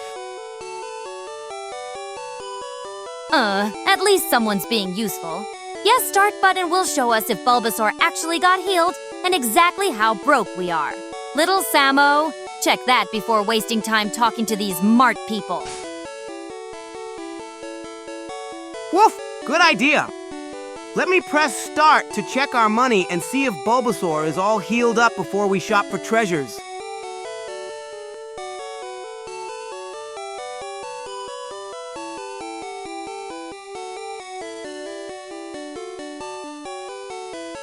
At least someone's being useful. Yes, Start button will show us if Bulbasaur actually got healed and exactly how broke we are. Little Samo, check that before wasting time talking to these mart people. Woof! Good idea! Let me press Start to check our money and see if Bulbasaur is all healed up before we shop for treasures.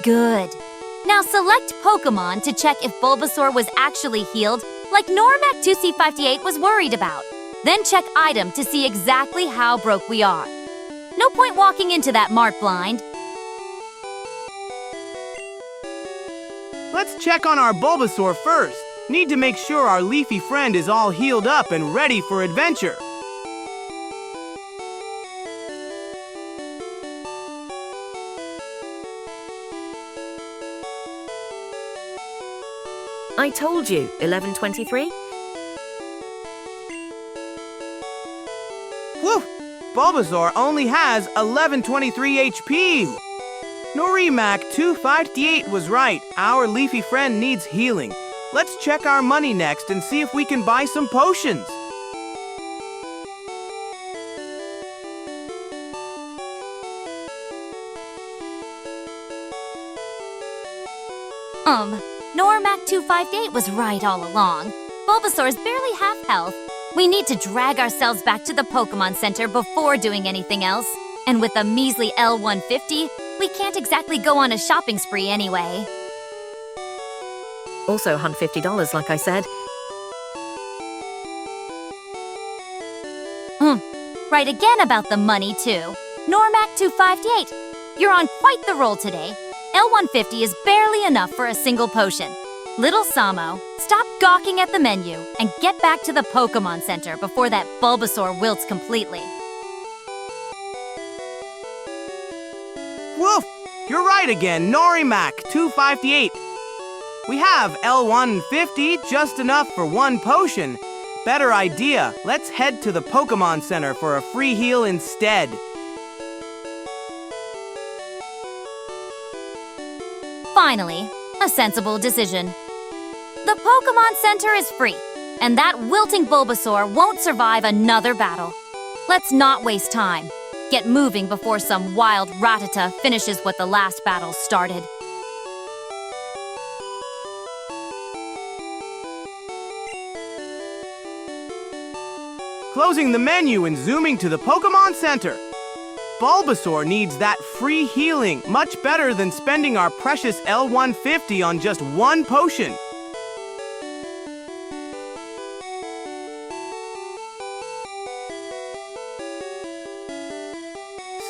Good. Now select Pokémon to check if Bulbasaur was actually healed, like Normac 2C58 was worried about. Then check Item to see exactly how broke we are. No point walking into that mart blind. Let's check on our Bulbasaur first. Need to make sure our leafy friend is all healed up and ready for adventure. I told you, 1123. Whew! Bulbasaur only has 1123 HP. Normac 258 was right. Our leafy friend needs healing. Let's check our money next and see if we can buy some potions. Normac 258 was right all along. Bulbasaur's barely half health. We need to drag ourselves back to the Pokémon Center before doing anything else. And with a measly L150, we can't exactly go on a shopping spree anyway. Also $150, like I said. Right again about the money, too. Normac 258, you're on quite the roll today. L150 is barely enough for a single potion. Little Samo, stop gawking at the menu and get back to the Pokémon Center before that Bulbasaur wilts completely. Woof! You're right again, Normac 258. We have L150, just enough for one potion. Better idea, let's head to the Pokémon Center for a free heal instead. Finally, a sensible decision. The Pokémon Center is free, and that wilting Bulbasaur won't survive another battle. Let's not waste time. Get moving before some wild Rattata finishes what the last battle started. Closing the menu and zooming to the Pokémon Center. Bulbasaur needs that free healing, much better than spending our precious L150 on just one potion.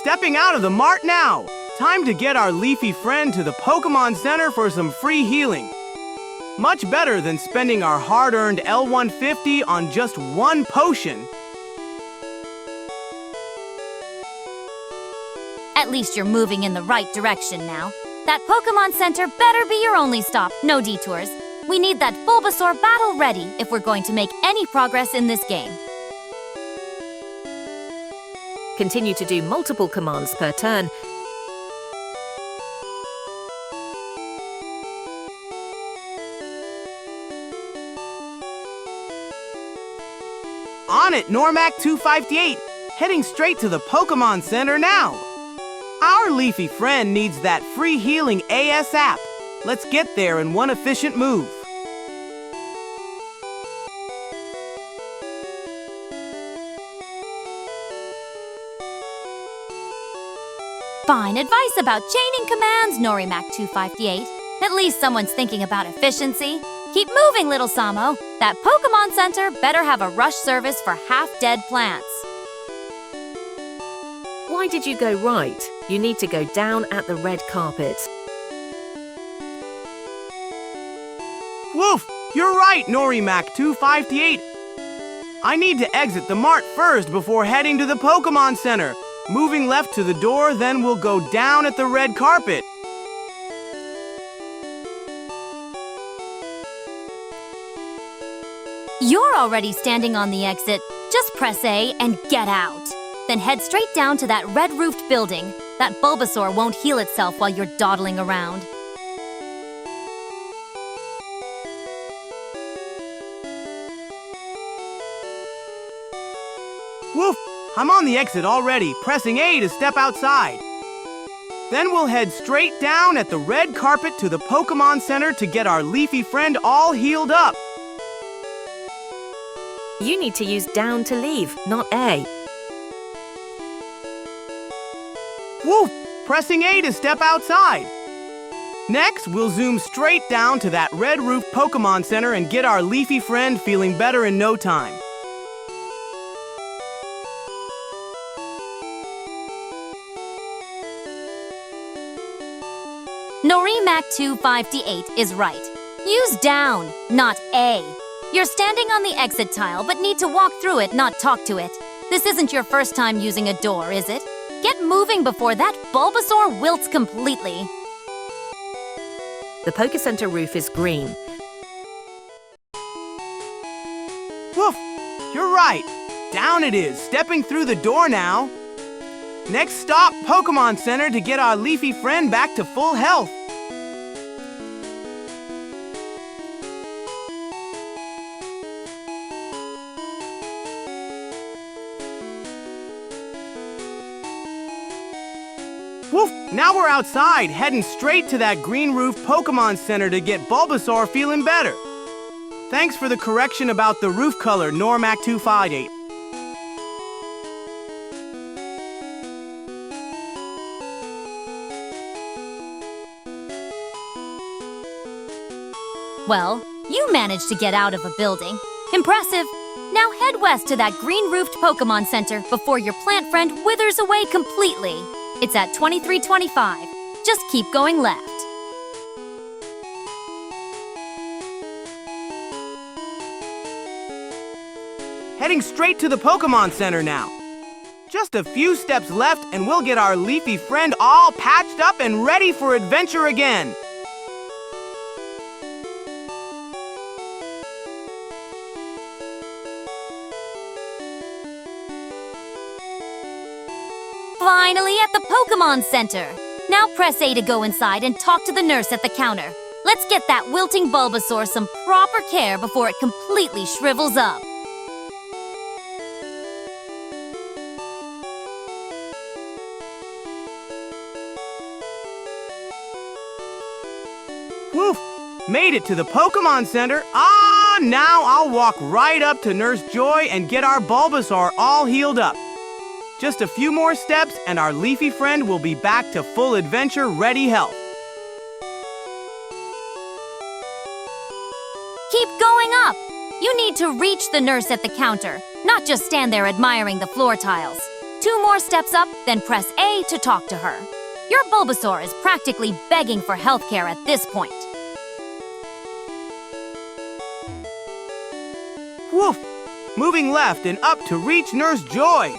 Stepping out of the mart now! Time to get our leafy friend to the Pokémon Center for some free healing. Much better than spending our hard-earned L150 on just one potion. At least you're moving in the right direction now. That Pokémon Center better be your only stop, no detours. We need that Bulbasaur battle ready if we're going to make any progress in this game. Continue to do multiple commands per turn. On it, Normac 258! Heading straight to the Pokémon Center now! Our leafy friend needs that free healing ASAP. Let's get there in one efficient move. Fine advice about chaining commands, Norimac258. At least someone's thinking about efficiency. Keep moving, little Samo. That Pokémon Center better have a rush service for half-dead plants. Why did you go right? You need to go down at the red carpet. Woof! You're right, Norimac258. I need to exit the mart first before heading to the Pokémon Center. Moving left to the door, then we'll go down at the red carpet. You're already standing on the exit. Just press A and get out. Then head straight down to that red-roofed building. That Bulbasaur won't heal itself while you're dawdling around. Woof! I'm on the exit already, pressing A to step outside. Then we'll head straight down at the red carpet to the Pokémon Center to get our leafy friend all healed up. You need to use down to leave, not A. Woof! Pressing A to step outside. Next, we'll zoom straight down to that red roof Pokémon Center and get our leafy friend feeling better in no time. Norimac258 is right. Use down, not A. You're standing on the exit tile, but need to walk through it, not talk to it. This isn't your first time using a door, is it? Get moving before that Bulbasaur wilts completely. The Poké Center roof is green. Woof! You're right. Down it is, stepping through the door now. Next stop, Pokémon Center to get our leafy friend back to full health. Woof! Now we're outside, heading straight to that green roof Pokémon Center to get Bulbasaur feeling better. Thanks for the correction about the roof color, Normac258. Well, you managed to get out of a building. Impressive! Now head west to that green-roofed Pokémon Center before your plant friend withers away completely. It's at 2325. Just keep going left. Heading straight to the Pokémon Center now. Just a few steps left and we'll get our leafy friend all patched up and ready for adventure again. Finally at the Pokémon Center. Now press A to go inside and talk to the nurse at the counter. Let's get that wilting Bulbasaur some proper care before it completely shrivels up. Woof! Made it to the Pokémon Center. Now I'll walk right up to Nurse Joy and get our Bulbasaur all healed up. Just a few more steps and our leafy friend will be back to full adventure-ready health. Keep going up! You need to reach the nurse at the counter, not just stand there admiring the floor tiles. 2 more steps up, then press A to talk to her. Your Bulbasaur is practically begging for healthcare at this point. Woof! Moving left and up to reach Nurse Joy.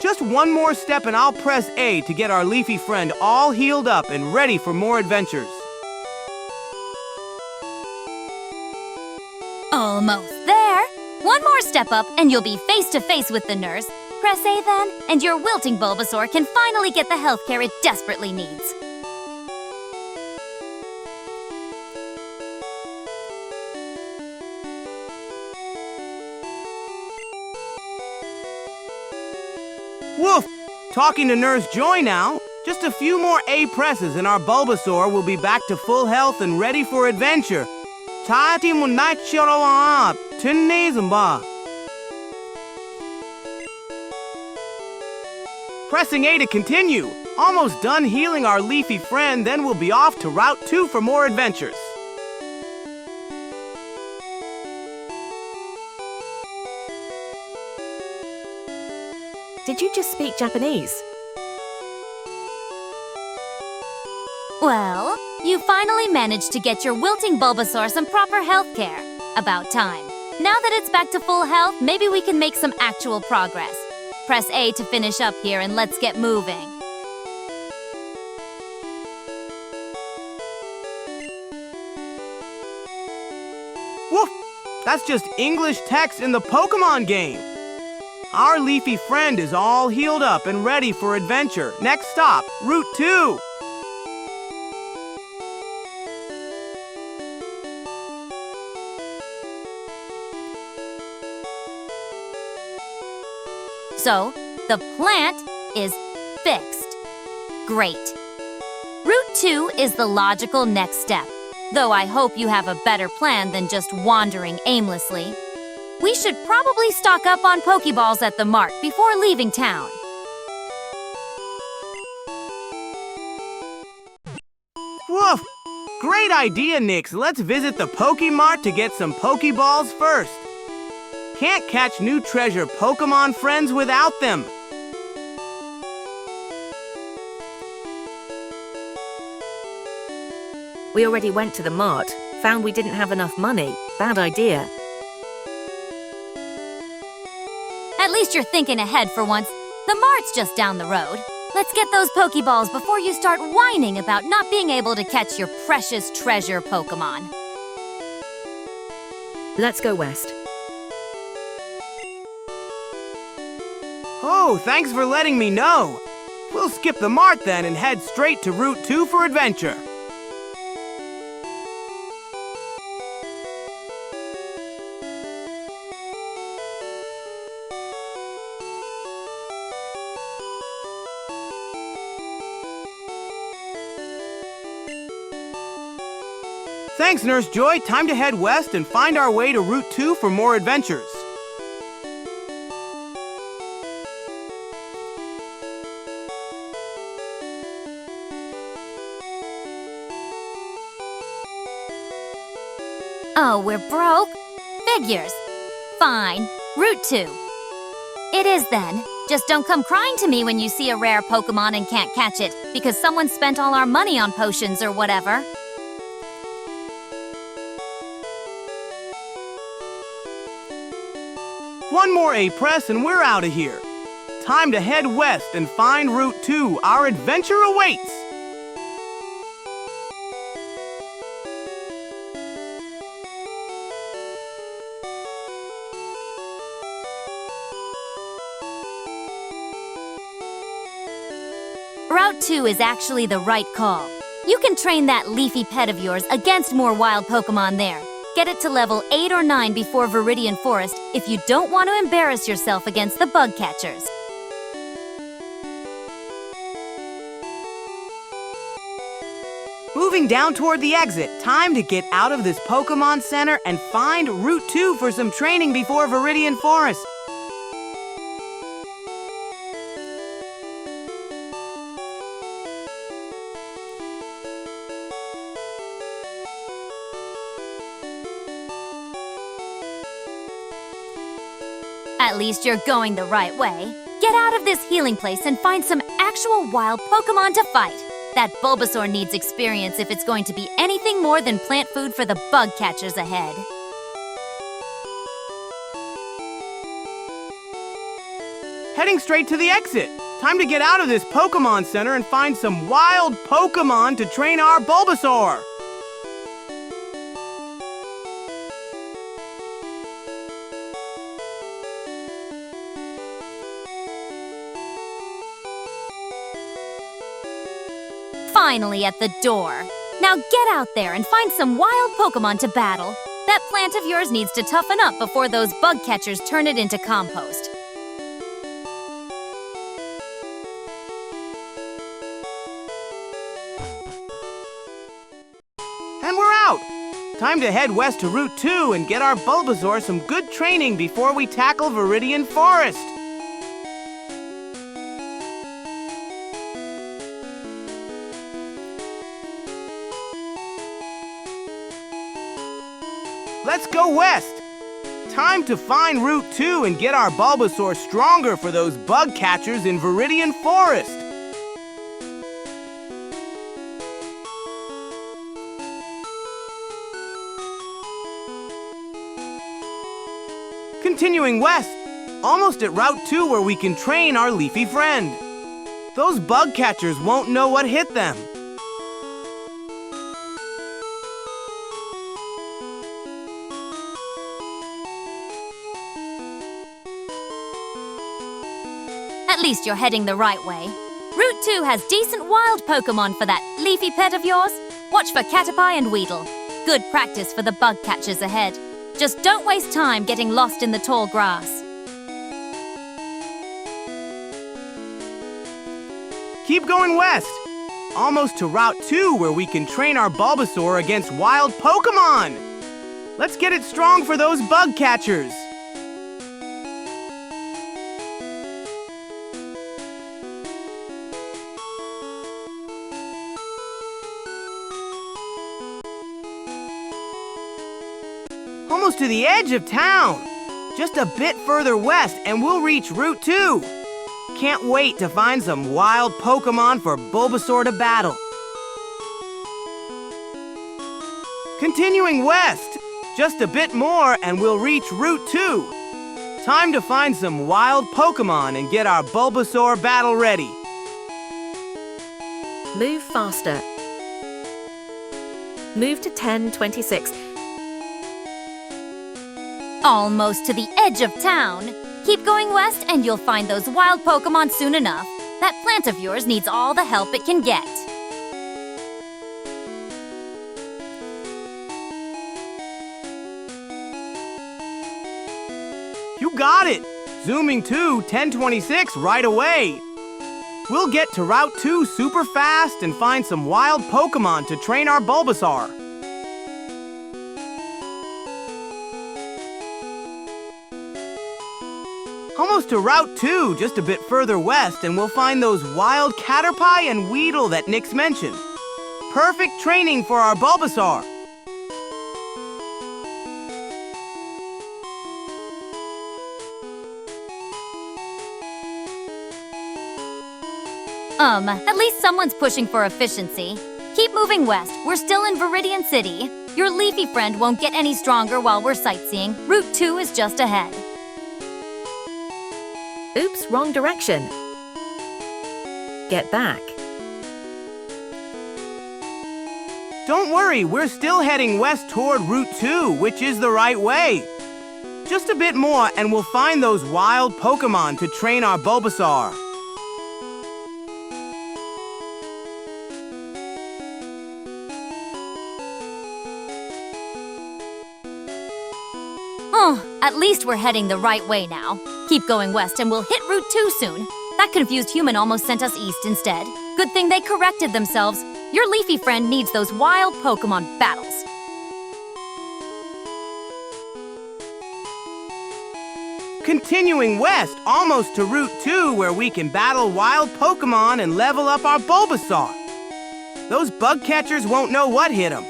Just 1 more step and I'll press A to get our leafy friend all healed up and ready for more adventures. Almost there. 1 more step up and you'll be face to face with the nurse. Press A then, and your wilting Bulbasaur can finally get the healthcare it desperately needs. Woof! Talking to Nurse Joy now. Just a few more A presses and our Bulbasaur will be back to full health and ready for adventure. Pressing A to continue. Almost done healing our leafy friend, then we'll be off to Route 2 for more adventures. Did you just speak Japanese? Well, you finally managed to get your wilting Bulbasaur some proper health care. About time. Now that it's back to full health, maybe we can make some actual progress. Press A to finish up here and let's get moving. Woof! That's just English text in the Pokémon game. Our leafy friend is all healed up and ready for adventure. Next stop, Route 2. So, the plant is fixed. Great. Route 2 is the logical next step, though I hope you have a better plan than just wandering aimlessly. We should probably stock up on Pokeballs at the mart before leaving town. Woof! Great idea, Nyx. Let's visit the Pokemart to get some Pokeballs first. Can't catch new treasure Pokemon friends without them. We already went to the mart, found we didn't have enough money. Bad idea. At least you're thinking ahead for once. The mart's just down the road. Let's get those Pokeballs before you start whining about not being able to catch your precious treasure Pokemon. Let's go west. Oh, thanks for letting me know. We'll skip the mart then and head straight to Route 2 for adventure. Thanks, Nurse Joy. Time to head west and find our way to Route 2 for more adventures. Oh, we're broke? Figures. Fine. Route 2. It is then. Just don't come crying to me when you see a rare Pokemon and can't catch it, because someone spent all our money on potions or whatever. One more A-Press and we're out of here. Time to head west and find Route 2. Our adventure awaits! Route 2 is actually the right call. You can train that leafy pet of yours against more wild Pokemon there. Get it to level 8 or 9 before Viridian Forest if you don't want to embarrass yourself against the bug catchers. Moving down toward the exit, time to get out of this Pokemon Center and find Route 2 for some training before Viridian Forest. At least you're going the right way. Get out of this healing place and find some actual wild Pokemon to fight. That Bulbasaur needs experience if it's going to be anything more than plant food for the bug catchers ahead. Heading straight to the exit. Time to get out of this Pokemon Center and find some wild Pokemon to train our Bulbasaur. Finally at the door. Now get out there and find some wild Pokemon to battle. That plant of yours needs to toughen up before those bug catchers turn it into compost. And we're out! Time to head west to Route 2 and get our Bulbasaur some good training before we tackle Viridian Forest. Let's go west! Time to find Route 2 and get our Bulbasaur stronger for those bug catchers in Viridian Forest! Continuing west, almost at Route 2 where we can train our leafy friend. Those bug catchers won't know what hit them. At least you're heading the right way. Route 2 has decent wild Pokémon for that leafy pet of yours. Watch for Caterpie and Weedle. Good practice for the bug catchers ahead. Just don't waste time getting lost in the tall grass. Keep going west. Almost to Route 2 where we can train our Bulbasaur against wild Pokémon. Let's get it strong for those bug catchers. Almost to the edge of town. Just a bit further west and we'll reach Route 2. Can't wait to find some wild Pokémon for Bulbasaur to battle. Continuing west. Just a bit more and we'll reach Route 2. Time to find some wild Pokémon and get our Bulbasaur battle ready. Move faster. Move to 1026. Almost to the edge of town. Keep going west and you'll find those wild Pokémon soon enough. That plant of yours needs all the help it can get. You got it! Zooming to 1026 right away. We'll get to Route 2 super fast and find some wild Pokémon to train our Bulbasaur. Almost to Route 2, just a bit further west, and we'll find those wild Caterpie and Weedle that Nyx mentioned. Perfect training for our Bulbasaur. At least someone's pushing for efficiency. Keep moving west. We're still in Viridian City. Your leafy friend won't get any stronger while we're sightseeing. Route 2 is just ahead. Oops, wrong direction. Get back. Don't worry, we're still heading west toward Route 2, which is the right way. Just a bit more and we'll find those wild Pokémon to train our Bulbasaur. At least we're heading the right way now. Keep going west and we'll hit Route 2 soon. That confused human almost sent us east instead. Good thing they corrected themselves. Your leafy friend needs those wild Pokémon battles. Continuing west, almost to Route 2 where we can battle wild Pokémon and level up our Bulbasaur. Those bug catchers won't know what hit them.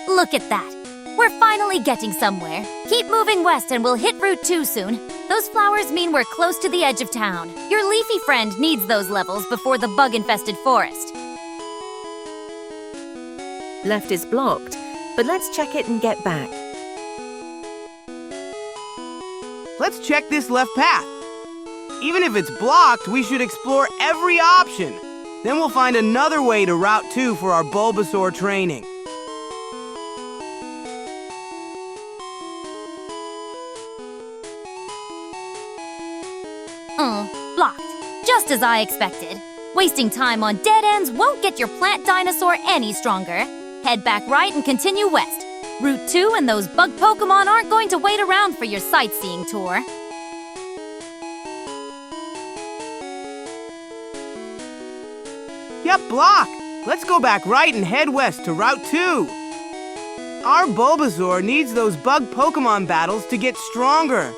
Look at that. We're finally getting somewhere. Keep moving west and we'll hit Route 2 soon. Those flowers mean we're close to the edge of town. Your leafy friend needs those levels before the bug-infested forest. Left is blocked, but let's check it and get back. Let's check this left path. Even if it's blocked, we should explore every option. Then we'll find another way to Route 2 for our Bulbasaur training. Blocked. Just as I expected. Wasting time on dead ends won't get your plant dinosaur any stronger. Head back right and continue west. Route 2 and those bug Pokémon aren't going to wait around for your sightseeing tour. Yep, blocked. Let's go back right and head west to Route 2. Our Bulbasaur needs those bug Pokémon battles to get stronger.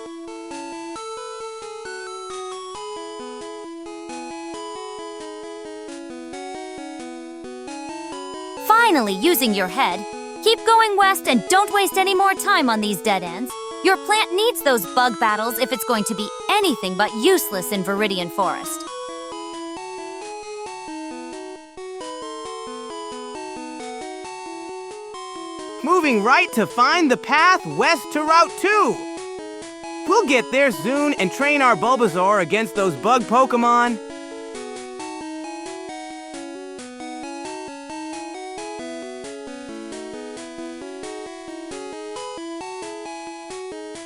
finally using your head. Keep going west and don't waste any more time on these dead ends. Your plant needs those bug battles if it's going to be anything but useless in Viridian Forest. Moving right to find the path west to Route 2. We'll get there soon and train our Bulbasaur against those bug Pokémon.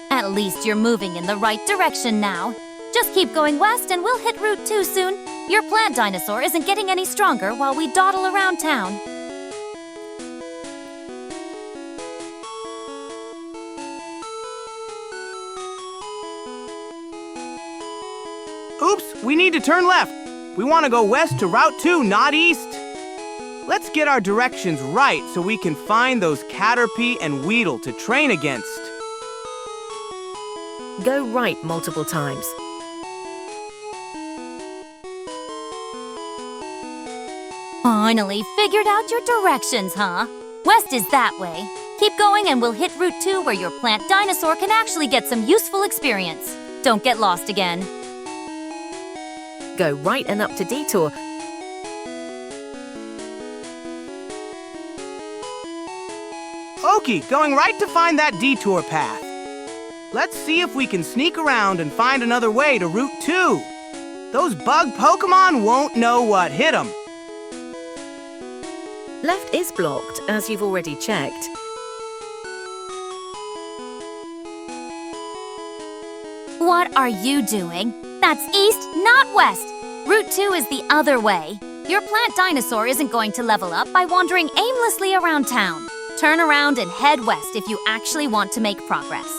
At least you're moving in the right direction now. Just keep going west and we'll hit Route 2 soon. Your plant dinosaur isn't getting any stronger while we dawdle around town. Oops, we need to turn left. We want to go west to Route 2, not east. Let's get our directions right so we can find those Caterpie and Weedle to train against. Go right multiple times. Finally figured out your directions, huh? West is that way. Keep going and we'll hit Route 2 where your plant dinosaur can actually get some useful experience. Don't get lost again. Go right and up to Detour. Okie, going right to find that detour path. Let's see if we can sneak around and find another way to Route 2. Those bug Pokémon won't know what hit them. Left is blocked, as you've already checked. What are you doing? That's east, not west. Route 2 is the other way. Your plant dinosaur isn't going to level up by wandering aimlessly around town. Turn around and head west if you actually want to make progress.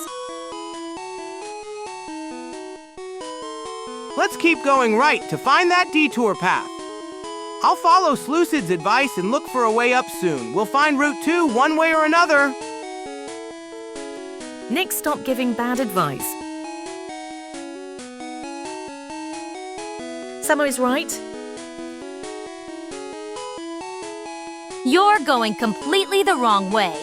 Let's keep going right to find that detour path. I'll follow Slucid's advice and look for a way up soon. We'll find Route 2 one way or another. Nyx, stop giving bad advice. Samo is right. You're going completely the wrong way.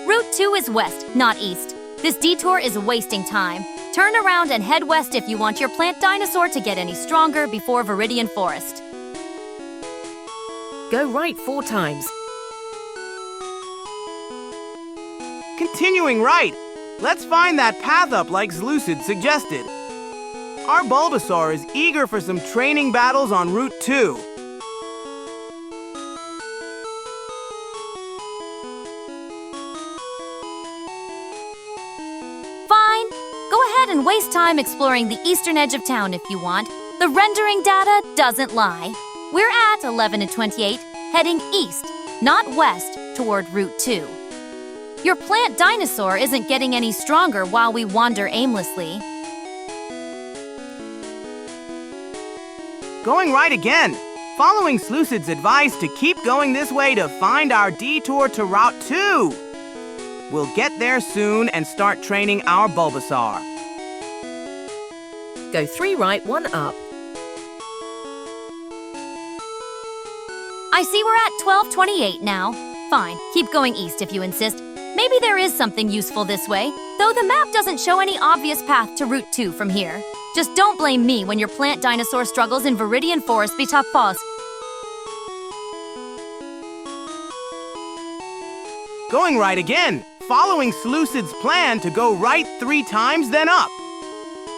Route 2 is west, not east. This detour is wasting time. Turn around and head west if you want your plant dinosaur to get any stronger before Viridian Forest. Go right 4 times. Continuing right. Let's find that path up like Slucid suggested. Our Bulbasaur is eager for some training battles on Route 2. Fine. Go ahead and waste time exploring the eastern edge of town if you want. The rendering data doesn't lie. We're at 11 and 28, heading east, not west, toward Route 2. Your plant dinosaur isn't getting any stronger while we wander aimlessly. Going right again. Following Slucid's advice to keep going this way to find our detour to Route 2. We'll get there soon and start training our Bulbasaur. Go 3 right, 1 up. I see we're at 12:28 now. Fine, keep going east if you insist. Maybe there is something useful this way, though the map doesn't show any obvious path to Route 2 from here. Just don't blame me when your plant dinosaur struggles in Viridian Forest be tough paws. Going right again. Following Slucid's plan to go right 3 times, then up.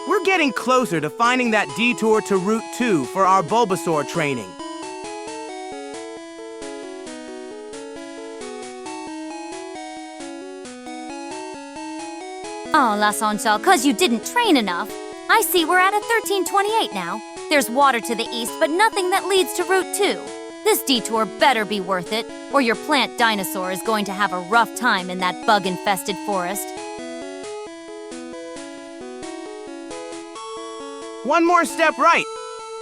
We're getting closer to finding that detour to Route 2 for our Bulbasaur training. Oh, La Sonchal, 'cause you didn't train enough. I see we're at a 13:28 now. There's water to the east, but nothing that leads to Route 2. This detour better be worth it, or your plant dinosaur is going to have a rough time in that bug-infested forest. One more step right.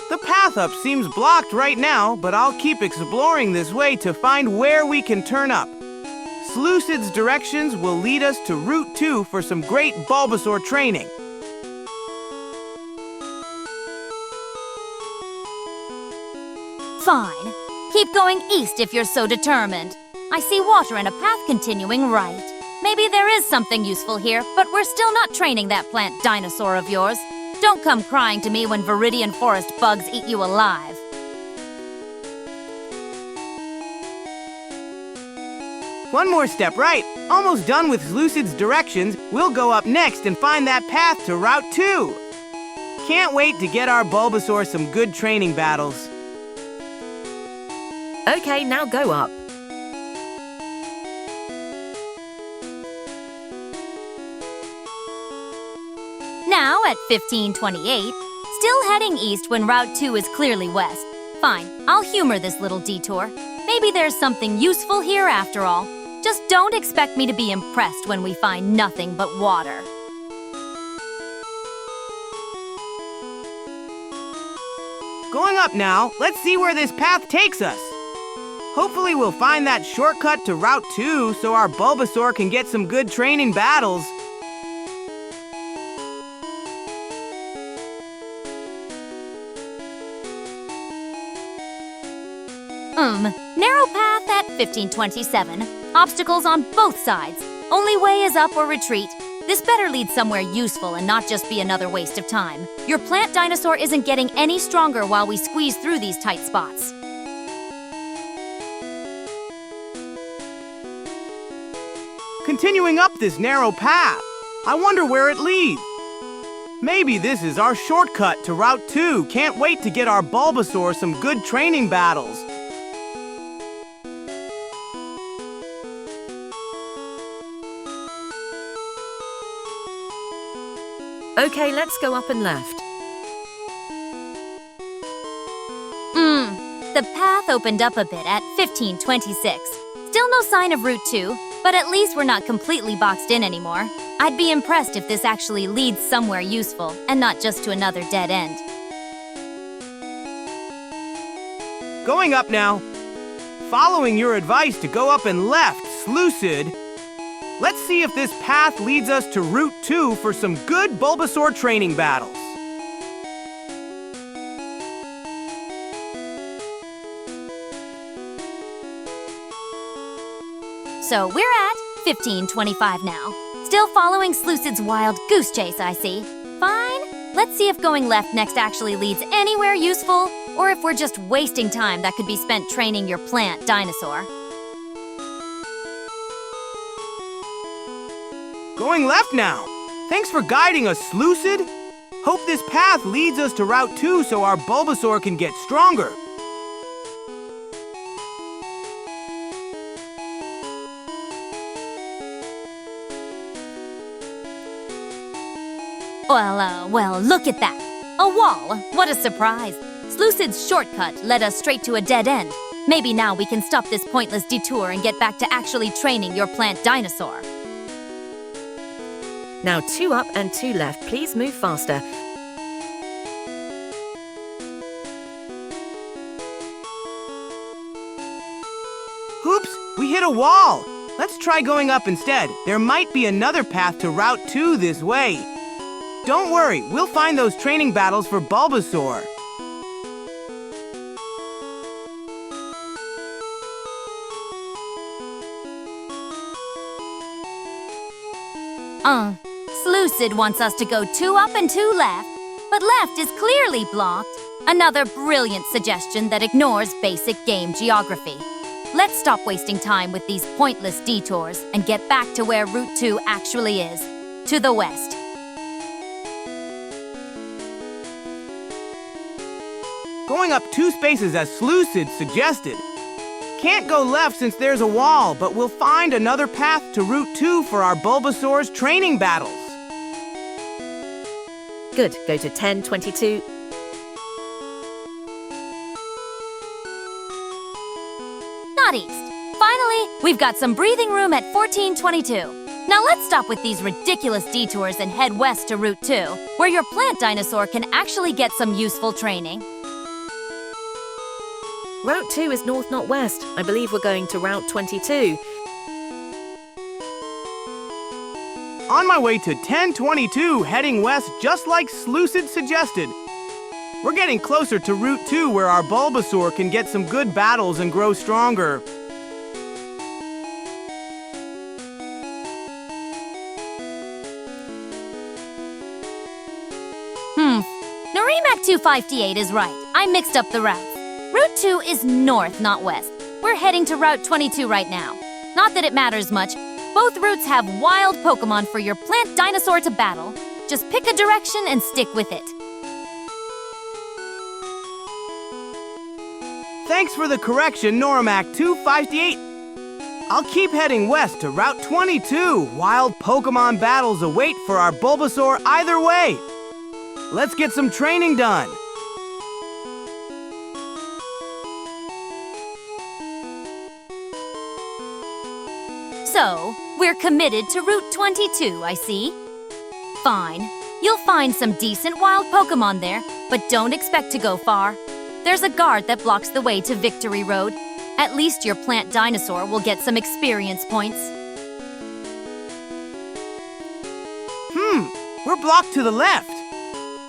The path up seems blocked right now, but I'll keep exploring this way to find where we can turn up. Slucid's directions will lead us to Route 2 for some great Bulbasaur training. Fine. Keep going east if you're so determined. I see water and a path continuing right. Maybe there is something useful here, but we're still not training that plant dinosaur of yours. Don't come crying to me when Viridian Forest bugs eat you alive. One more step right. Almost done with Lucid's directions. We'll go up next and find that path to Route 2. Can't wait to get our Bulbasaur some good training battles. Okay, now go up. Now at 1528, still heading east when Route 2 is clearly west. Fine, I'll humor this little detour. Maybe there's something useful here after all. Just don't expect me to be impressed when we find nothing but water. Going up now, let's see where this path takes us. Hopefully we'll find that shortcut to Route 2 so our Bulbasaur can get some good training battles. Narrow path at 1527. Obstacles on both sides. Only way is up or retreat. This better lead somewhere useful and not just be another waste of time. Your plant dinosaur isn't getting any stronger while we squeeze through these tight spots. Continuing up this narrow path, I wonder where it leads. Maybe this is our shortcut to Route 2. Can't wait to get our Bulbasaur some good training battles. Okay, let's go up and left. The path opened up a bit at 1526. Still no sign of Route 2, but at least we're not completely boxed in anymore. I'd be impressed if this actually leads somewhere useful and not just to another dead end. Going up now. Following your advice to go up and left, Lucid. Let's see if this path leads us to Route 2 for some good Bulbasaur training battles. So we're at 1525 now. Still following Slucid's wild goose chase, I see. Fine. Let's see if going left next actually leads anywhere useful, or if we're just wasting time that could be spent training your plant dinosaur. Going left now. Thanks for guiding us, Lucid. Hope this path leads us to Route 2 so our Bulbasaur can get stronger. Well, look at that. A wall. What a surprise. Slucid's shortcut led us straight to a dead end. Maybe now we can stop this pointless detour and get back to actually training your plant dinosaur. Now 2 up and 2 left. Please move faster. Oops, we hit a wall. Let's try going up instead. There might be another path to Route 2 this way. Don't worry, we'll find those training battles for Bulbasaur. Slucid wants us to go 2 up and 2 left, but left is clearly blocked. Another brilliant suggestion that ignores basic game geography. Let's stop wasting time with these pointless detours and get back to where Route 2 actually is, to the west. Going up 2 spaces as Lucid suggested. Can't go left since there's a wall, but we'll find another path to Route 2 for our Bulbasaur's training battles. Good, go to 1022. Not east. Finally, we've got some breathing room at 1422. Now let's stop with these ridiculous detours and head west to Route 2, where your plant dinosaur can actually get some useful training. Route 2 is north, not west. I believe we're going to Route 22. On my way to 1022, heading west just like Lucid suggested. We're getting closer to Route 2 where our Bulbasaur can get some good battles and grow stronger. Route 258 is right. I mixed up the routes. Route 2 is north, not west. We're heading to Route 22 right now. Not that it matters much. Both routes have wild Pokémon for your plant dinosaur to battle. Just pick a direction and stick with it. Thanks for the correction, Normac 258. I'll keep heading west to Route 22. Wild Pokémon battles await for our Bulbasaur either way. Let's get some training done. So, we're committed to Route 22, I see. Fine. You'll find some decent wild Pokémon there, but don't expect to go far. There's a guard that blocks the way to Victory Road. At least your plant dinosaur will get some experience points. We're blocked to the left.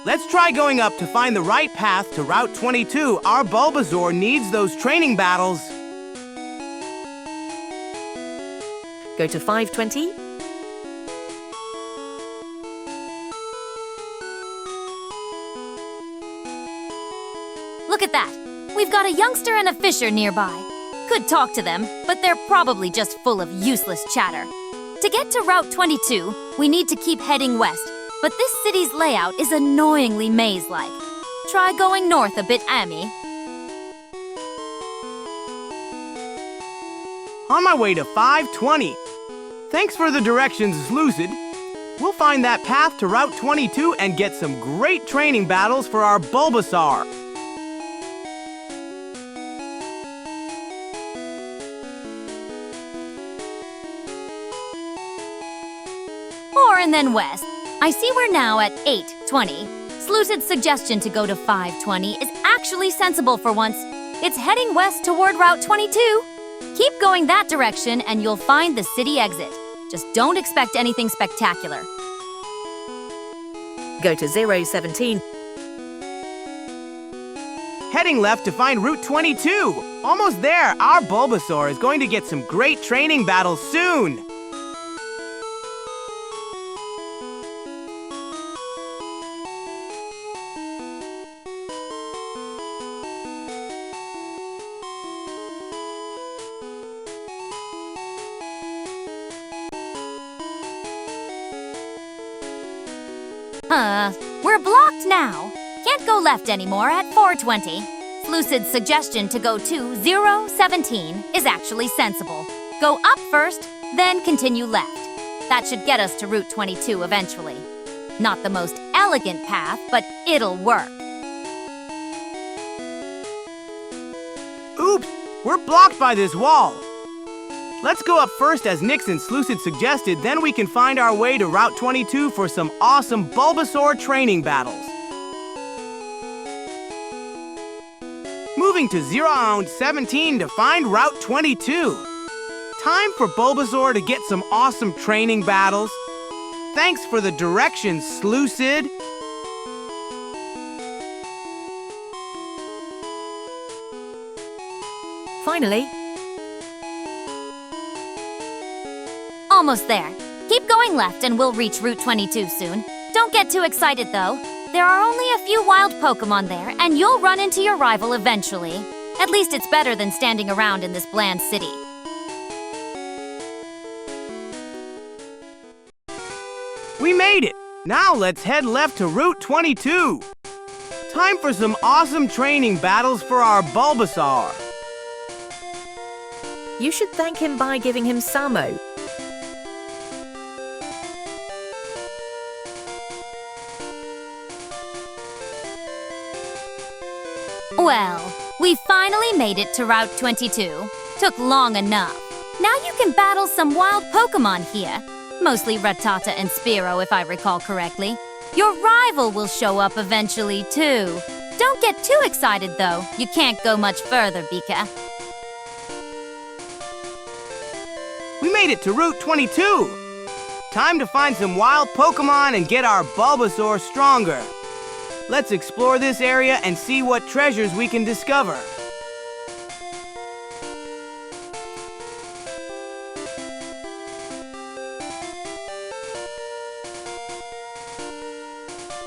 Let's try going up to find the right path to Route 22. Our Bulbasaur needs those training battles. Go to 520. Look at that. We've got a youngster and a fisher nearby. Could talk to them, but they're probably just full of useless chatter. To get to Route 22, we need to keep heading west, but this city's layout is annoyingly maze-like. Try going north a bit, Amy. On my way to 520. Thanks for the directions, Lucid. We'll find that path to Route 22 and get some great training battles for our Bulbasaur. And then west. I see we're now at 820. Slucid's suggestion to go to 520 is actually sensible for once. It's heading west toward Route 22. Keep going that direction and you'll find the city exit. Just don't expect anything spectacular. Go to 017. Heading left to find Route 22. Almost there. Our Bulbasaur is going to get some great training battles soon. We're blocked now. Can't go left anymore at 420. Lucid's suggestion to go to 017 is actually sensible. Go up first, then continue left. That should get us to Route 22 eventually. Not the most elegant path, but it'll work. Oops, we're blocked by this wall. Let's go up first as Nyx and Slucid suggested, then we can find our way to Route 22 for some awesome Bulbasaur training battles. Moving to 017 to find Route 22. Time for Bulbasaur to get some awesome training battles. Thanks for the directions, Slucid. Finally. Almost there. Keep going left and we'll reach Route 22 soon. Don't get too excited though. There are only a few wild Pokémon there and you'll run into your rival eventually. At least it's better than standing around in this bland city. We made it! Now let's head left to Route 22. Time for some awesome training battles for our Bulbasaur. You should thank him by giving him Samo. Well, we finally made it to Route 22. Took long enough. Now you can battle some wild Pokémon here. Mostly Rattata and Spearow, if I recall correctly. Your rival will show up eventually, too. Don't get too excited, though. You can't go much further, Bika. We made it to Route 22. Time to find some wild Pokémon and get our Bulbasaur stronger. Let's explore this area and see what treasures we can discover.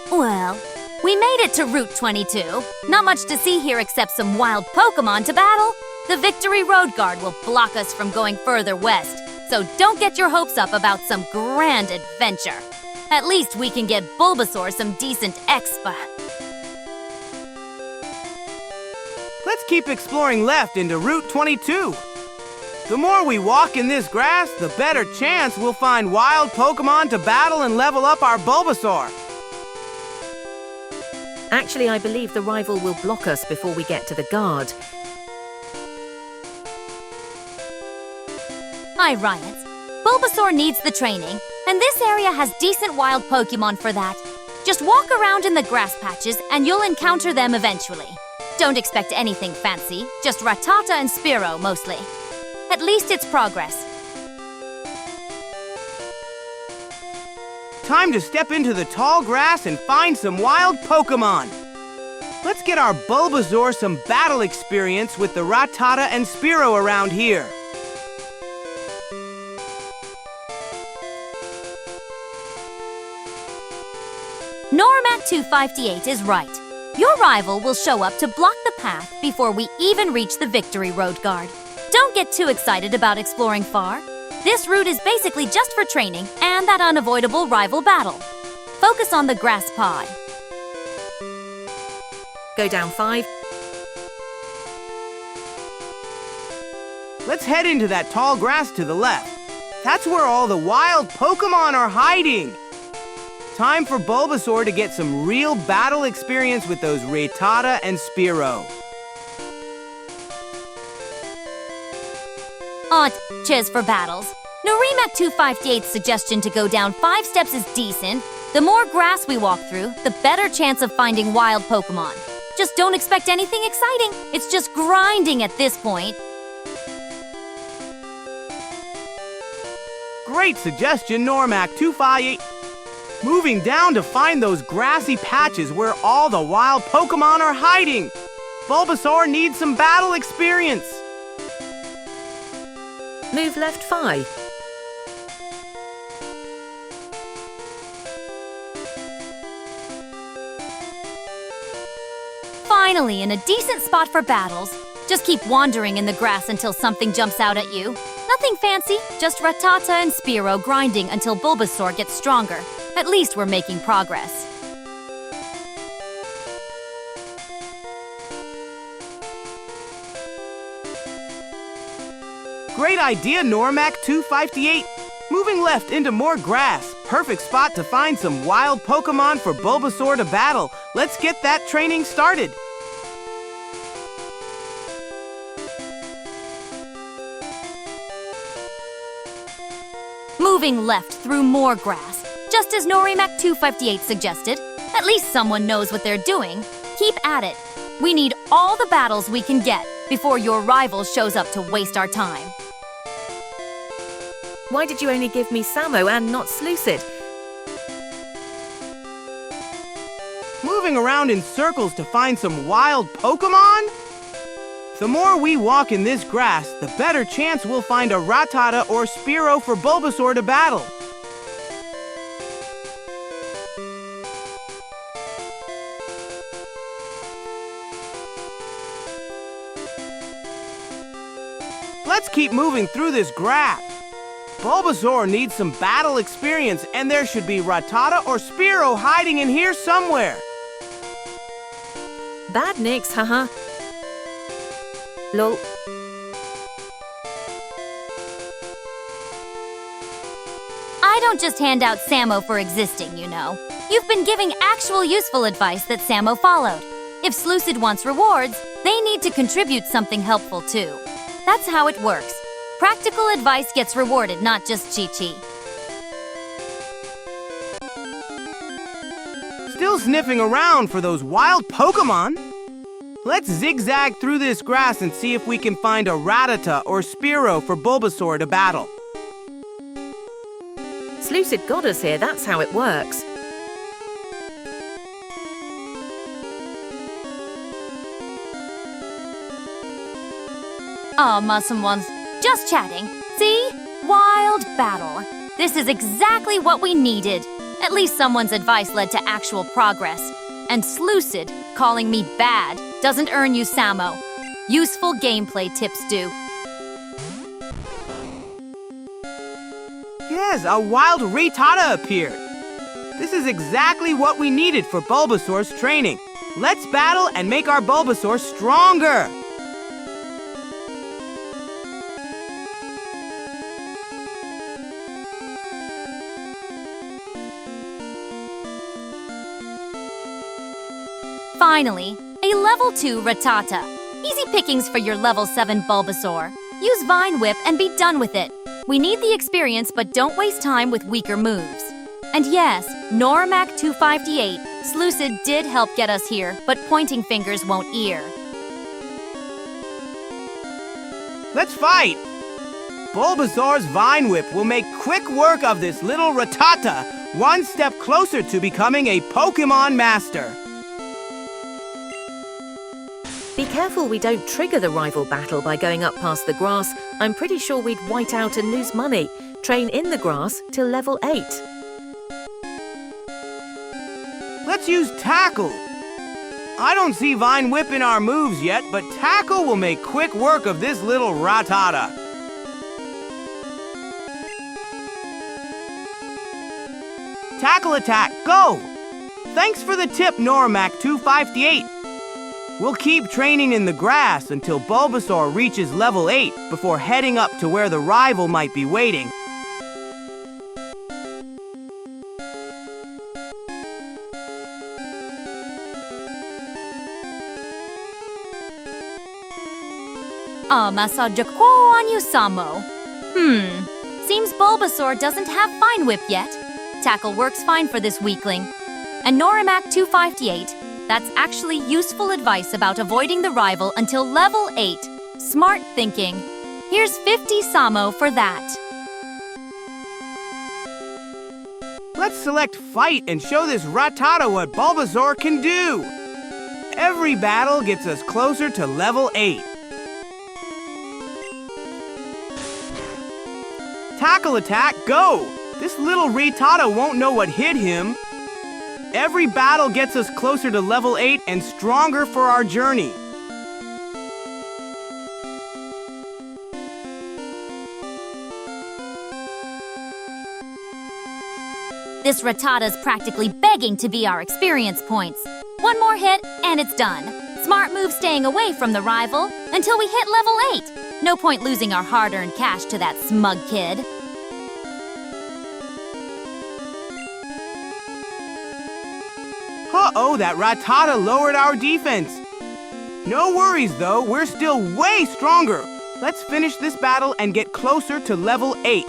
Well, We made it to Route 22. Not much to see here except some wild Pokémon to battle. The Victory Road Guard will block us from going further west, so don't get your hopes up about some grand adventure. At least we can get Bulbasaur some decent expa. Let's keep exploring left into Route 22. The more we walk in this grass, the better chance we'll find wild Pokémon to battle and level up our Bulbasaur. Actually, I believe the rival will block us before we get to the guard. Hi, Riot. Bulbasaur needs the training, and this area has decent wild Pokémon for that. Just walk around in the grass patches and you'll encounter them eventually. Don't expect anything fancy, just Rattata and Spearow mostly. At least it's progress. Time to step into the tall grass and find some wild Pokémon. Let's get our Bulbasaur some battle experience with the Rattata and Spearow around here. Normac258 is right. Your rival will show up to block the path before we even reach the Victory Road Guard. Don't get too excited about exploring far. This route is basically just for training and that unavoidable rival battle. Focus on the grass pod. Go down 5. Let's head into that tall grass to the left. That's where all the wild Pokémon are hiding. Time for Bulbasaur to get some real battle experience with those Rattata and Spearow. Cheers for battles. Normac258's suggestion to go down 5 steps is decent. The more grass we walk through, the better chance of finding wild Pokémon. Just don't expect anything exciting. It's just grinding at this point. Great suggestion, Normac258. Moving down to find those grassy patches where all the wild Pokémon are hiding. Bulbasaur needs some battle experience. Move left 5. Finally, in a decent spot for battles. Just keep wandering in the grass until something jumps out at you. Nothing fancy, just Rattata and Spearow grinding until Bulbasaur gets stronger. At least we're making progress. Great idea, Normac258. Moving left into more grass. Perfect spot to find some wild Pokémon for Bulbasaur to battle. Let's get that training started. Moving left through more grass, just as Normac258 suggested. At least someone knows what they're doing. Keep at it. We need all the battles we can get before your rival shows up to waste our time. Why did you only give me Samo and not Slucid? Moving around in circles to find some wild Pokémon? The more we walk in this grass, the better chance we'll find a Rattata or Spearow for Bulbasaur to battle. Let's keep moving through this grass. Bulbasaur needs some battle experience, and there should be Rattata or Spearow hiding in here somewhere. Bad Nyx, haha. Lol. I don't just hand out Samo for existing, you know. You've been giving actual useful advice that Samo followed. If Slucid wants rewards, they need to contribute something helpful too. That's how it works. Practical advice gets rewarded, not just Chi-Chi. Still sniffing around for those wild Pokémon? Let's zigzag through this grass and see if we can find a Rattata or Spearow for Bulbasaur to battle. Slucid got us here, that's how it works. Aw, Mussum ones. Just chatting. See? Wild battle. This is exactly what we needed. At least someone's advice led to actual progress. And Slucid, calling me bad, doesn't earn you Samo. Useful gameplay tips do. Yes, a wild Rattata appeared. This is exactly what we needed for Bulbasaur's training. Let's battle and make our Bulbasaur stronger! Finally, a level 2 Rattata. Easy pickings for your level 7 Bulbasaur. Use Vine Whip and be done with it. We need the experience, but don't waste time with weaker moves. And yes, Norimac 258, Slucid did help get us here, but pointing fingers won't ear. Let's fight! Bulbasaur's Vine Whip will make quick work of this little Rattata, one step closer to becoming a Pokémon Master. Be careful we don't trigger the rival battle by going up past the grass. I'm pretty sure we'd white out and lose money. Train in the grass till level 8. Let's use Tackle. I don't see Vine Whip in our moves yet, but Tackle will make quick work of this little Rattata. Tackle attack, go! Thanks for the tip, Norimac 258. We'll keep training in the grass until Bulbasaur reaches level 8 before heading up to where the rival might be waiting. Masadya ko on you, Samo. Seems Bulbasaur doesn't have Vine Whip yet. Tackle works fine for this weakling. And Norimac 258, that's actually useful advice about avoiding the rival until level 8. Smart thinking. Here's 50 Samo for that. Let's select Fight and show this Rattata what Bulbasaur can do. Every battle gets us closer to level 8. Tackle attack, go! This little Rattata won't know what hit him. Every battle gets us closer to level 8 and stronger for our journey. This Rattata's practically begging to be our experience points. One more hit, and it's done. Smart move staying away from the rival until we hit level 8. No point losing our hard-earned cash to that smug kid. Uh-oh, that Rattata lowered our defense. No worries, though. We're still way stronger. Let's finish this battle and get closer to level 8.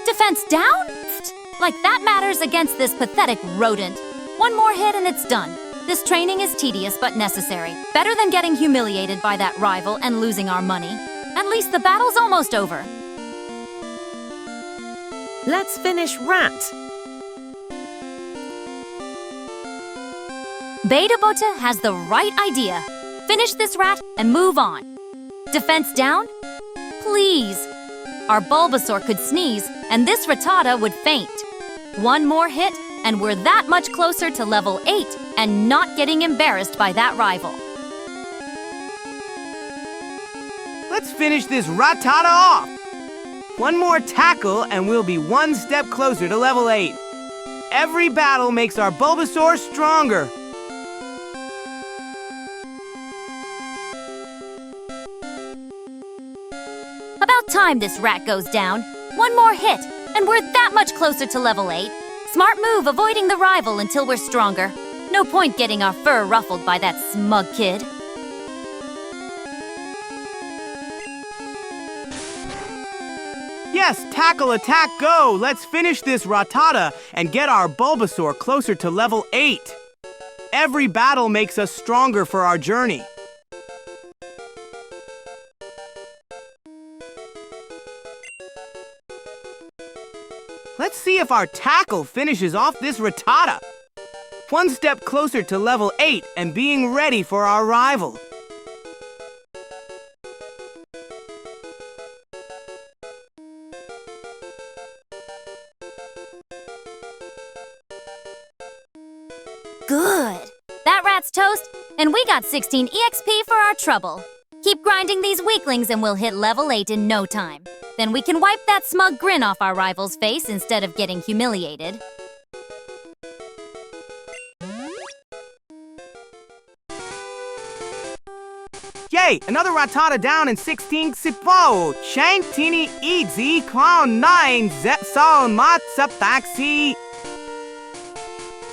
Defense down? Like that matters against this pathetic rodent. One more hit and it's done. This training is tedious but necessary. Better than getting humiliated by that rival and losing our money. At least the battle's almost over. Let's finish Rat. Beta Bota has the right idea. Finish this rat and move on. Defense down? Please. Our Bulbasaur could sneeze, and this Rattata would faint. One more hit, and we're that much closer to level 8 and not getting embarrassed by that rival. Let's finish this Rattata off. One more tackle, and we'll be one step closer to level 8. Every battle makes our Bulbasaur stronger. About time this rat goes down. One more hit, and we're that much closer to level 8. Smart move avoiding the rival until we're stronger. No point getting our fur ruffled by that smug kid. Yes, tackle, attack, go! Let's finish this Rattata and get our Bulbasaur closer to level 8. Every battle makes us stronger for our journey. Let's see if our tackle finishes off this Rattata. One step closer to level 8 and being ready for our rival. Good. That rat's toast, and we got 16 EXP for our trouble. Keep grinding these weaklings and we'll hit level 8 in no time. Then we can wipe that smug grin off our rival's face instead of getting humiliated. Yay! Another Rattata down in 16 Sipo! Chang Tini Easy Clown 9 Zetso Matsa Taxi!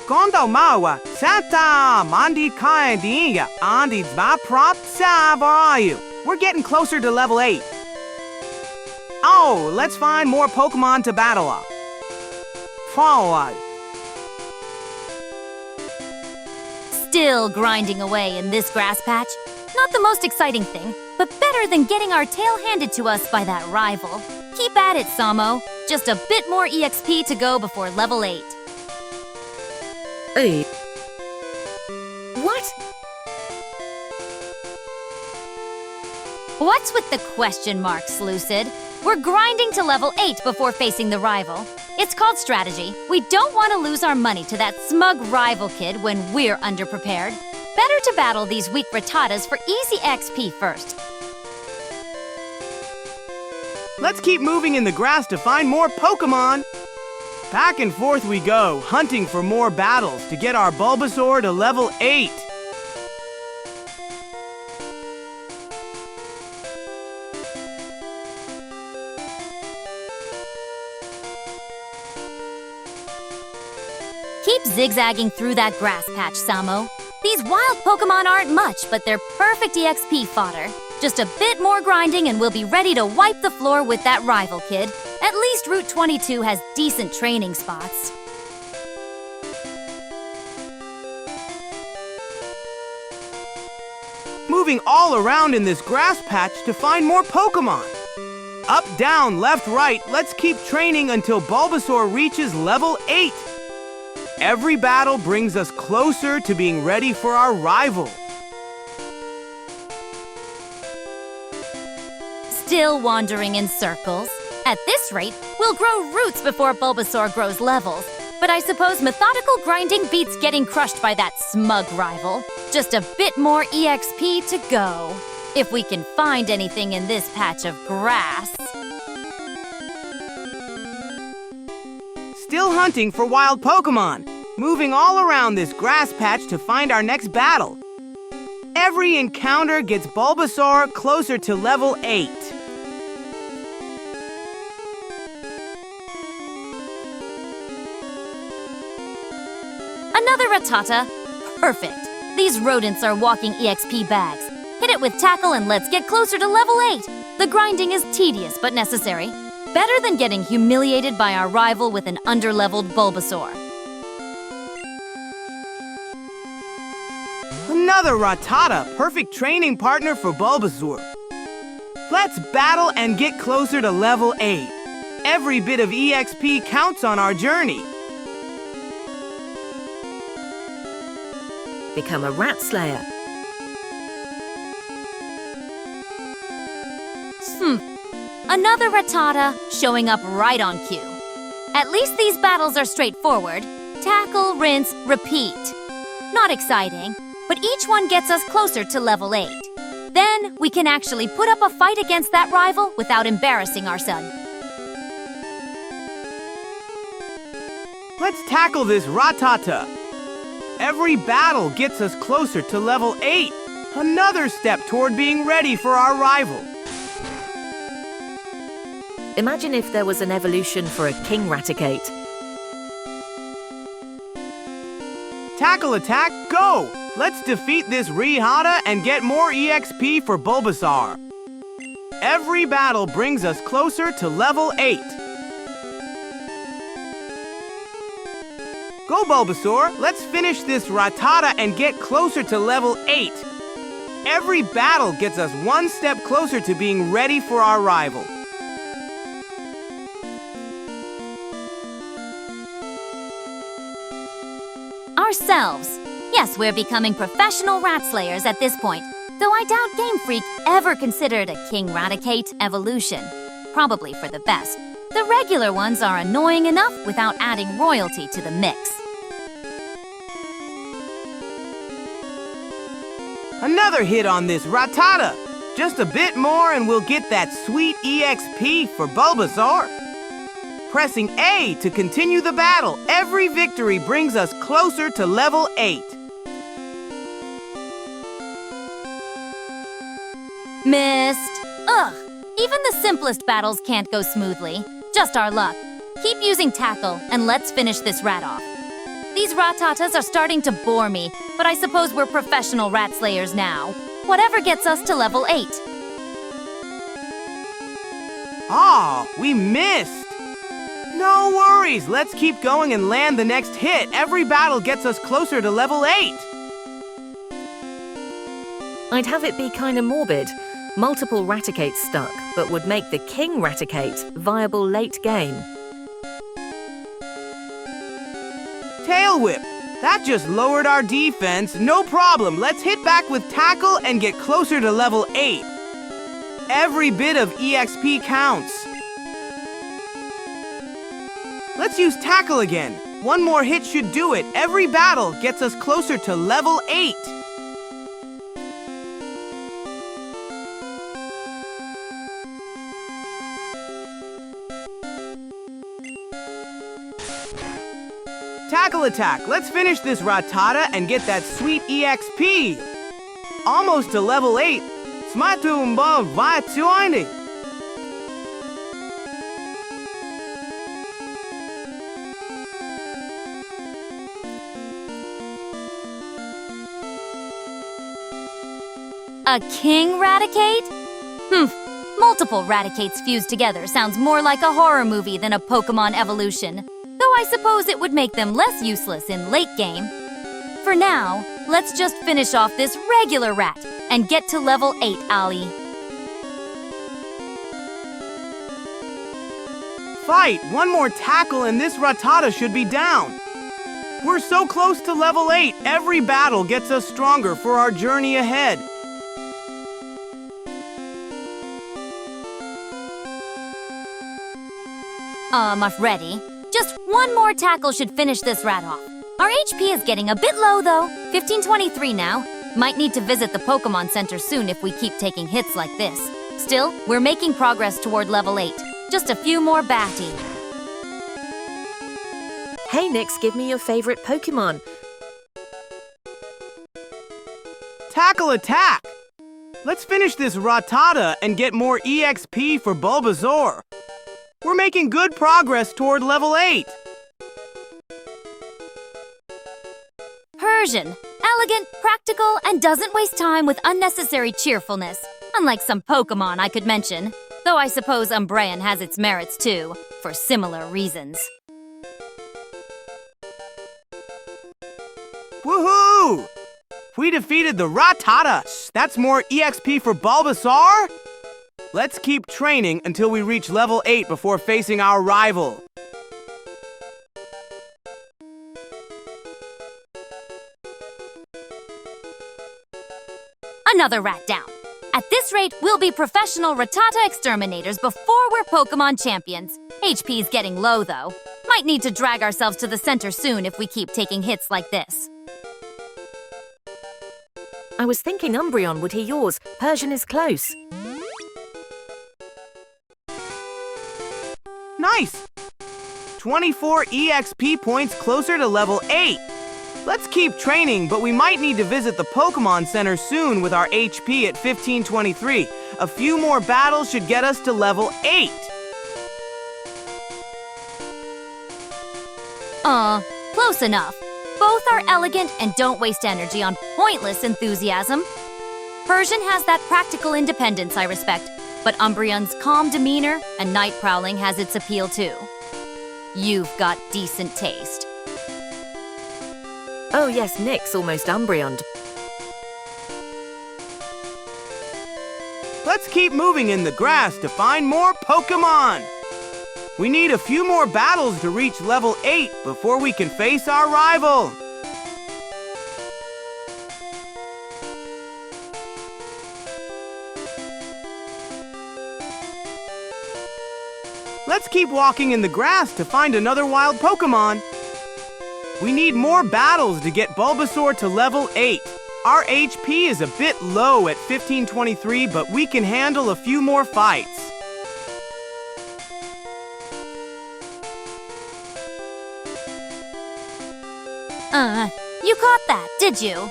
Gondo Mawa Santa Mandi Kaindiga Andi Zvaprop Savayu! We're getting closer to level 8. Oh, let's find more Pokémon to battle up. Follow. Still grinding away in this grass patch. Not the most exciting thing, but better than getting our tail handed to us by that rival. Keep at it, Samo. Just a bit more EXP to go before level 8. Hey. What? What's with the question marks, Lucid? We're grinding to level 8 before facing the rival. It's called strategy. We don't want to lose our money to that smug rival kid when we're underprepared. Better to battle these weak Rattatas for easy XP first. Let's keep moving in the grass to find more Pokémon! Back and forth we go, hunting for more battles to get our Bulbasaur to level 8. Keep zigzagging through that grass patch, Samo. These wild Pokémon aren't much, but they're perfect EXP fodder. Just a bit more grinding and we'll be ready to wipe the floor with that rival kid. At least Route 22 has decent training spots. Moving all around in this grass patch to find more Pokémon. Up, down, left, right, let's keep training until Bulbasaur reaches level 8. Every battle brings us closer to being ready for our rival. Still wandering in circles. At this rate, we'll grow roots before Bulbasaur grows levels. But I suppose methodical grinding beats getting crushed by that smug rival. Just a bit more EXP to go. If we can find anything in this patch of grass. Still hunting for wild Pokémon. Moving all around this grass patch to find our next battle. Every encounter gets Bulbasaur closer to level 8. Another Rattata. Perfect. These rodents are walking EXP bags. Hit it with tackle and let's get closer to level 8. The grinding is tedious but necessary. Better than getting humiliated by our rival with an underleveled Bulbasaur. Another Rattata, perfect training partner for Bulbasaur. Let's battle and get closer to level 8. Every bit of EXP counts on our journey. Become a rat slayer. Another Rattata showing up right on cue. At least these battles are straightforward. Tackle, rinse, repeat. Not exciting, but each one gets us closer to level 8. Then we can actually put up a fight against that rival without embarrassing ourselves. Let's tackle this Rattata. Every battle gets us closer to level 8. Another step toward being ready for our rival. Imagine if there was an evolution for a King Raticate. Tackle attack, go! Let's defeat this Rihata and get more EXP for Bulbasaur. Every battle brings us closer to level 8. Go Bulbasaur, let's finish this Rattata and get closer to level 8. Every battle gets us one step closer to being ready for our rival. Ourselves. Yes, we're becoming professional rat slayers at this point, though I doubt Game Freak ever considered a King Raticate evolution. Probably for the best. The regular ones are annoying enough without adding royalty to the mix. Another hit on this Rattata. Just a bit more and we'll get that sweet EXP for Bulbasaur. Pressing A to continue the battle. Every victory brings us closer to level 8. Missed. Ugh. Even the simplest battles can't go smoothly. Just our luck. Keep using Tackle and let's finish this rat off. These Rattatas are starting to bore me, but I suppose we're professional rat slayers now. Whatever gets us to level 8. Ah, we missed. No worries, let's keep going and land the next hit. Every battle gets us closer to level 8. I'd have it be kinda morbid. Multiple Raticates stuck, but would make the King Raticate viable late game. Tail Whip. That just lowered our defense. No problem. Let's hit back with Tackle and get closer to level 8. Every bit of EXP counts. Let's use Tackle again. One more hit should do it. Every battle gets us closer to level 8. Tackle attack. Let's finish this Rattata and get that sweet EXP. Almost to level 8. Smatumba Vatuini. A King Raticate? Multiple Raticates fused together sounds more like a horror movie than a Pokémon evolution. Though I suppose it would make them less useless in late game. For now, let's just finish off this regular rat and get to level 8, Ali. Fight! One more tackle and this Rattata should be down. We're so close to level 8. Every battle gets us stronger for our journey ahead. I'm ready. Just one more tackle should finish this rat off. Our HP is getting a bit low, though. 1523 now. Might need to visit the Pokémon Center soon if we keep taking hits like this. Still, we're making progress toward level 8. Just a few more Batty. Hey Nyx, give me your favorite Pokémon. Tackle attack! Let's finish this Rattata and get more EXP for Bulbasaur. We're making good progress toward level 8. Persian. Elegant, practical, and doesn't waste time with unnecessary cheerfulness. Unlike some Pokémon I could mention. Though I suppose Umbreon has its merits too, for similar reasons. Woohoo! We defeated the Rattata. That's more EXP for Bulbasaur? Let's keep training until we reach level 8 before facing our rival. Another rat down. At this rate, we'll be professional Rattata exterminators before we're Pokémon champions. HP's getting low, though. Might need to drag ourselves to the center soon if we keep taking hits like this. I was thinking Umbreon would hear yours. Persian is close. Nice! 24 EXP points closer to level 8. Let's keep training, but we might need to visit the Pokémon Center soon with our HP at 1523. A few more battles should get us to level 8. Close enough. Both are elegant and don't waste energy on pointless enthusiasm. Persian has that practical independence I respect, but Umbreon's calm demeanor and night prowling has its appeal too. You've got decent taste. Oh yes, Nyx almost Umbreoned. Let's keep moving in the grass to find more Pokémon. We need a few more battles to reach level 8 before we can face our rival. Let's keep walking in the grass to find another wild Pokémon. We need more battles to get Bulbasaur to level 8. Our HP is a bit low at 1523, but we can handle a few more fights. You caught that, did you?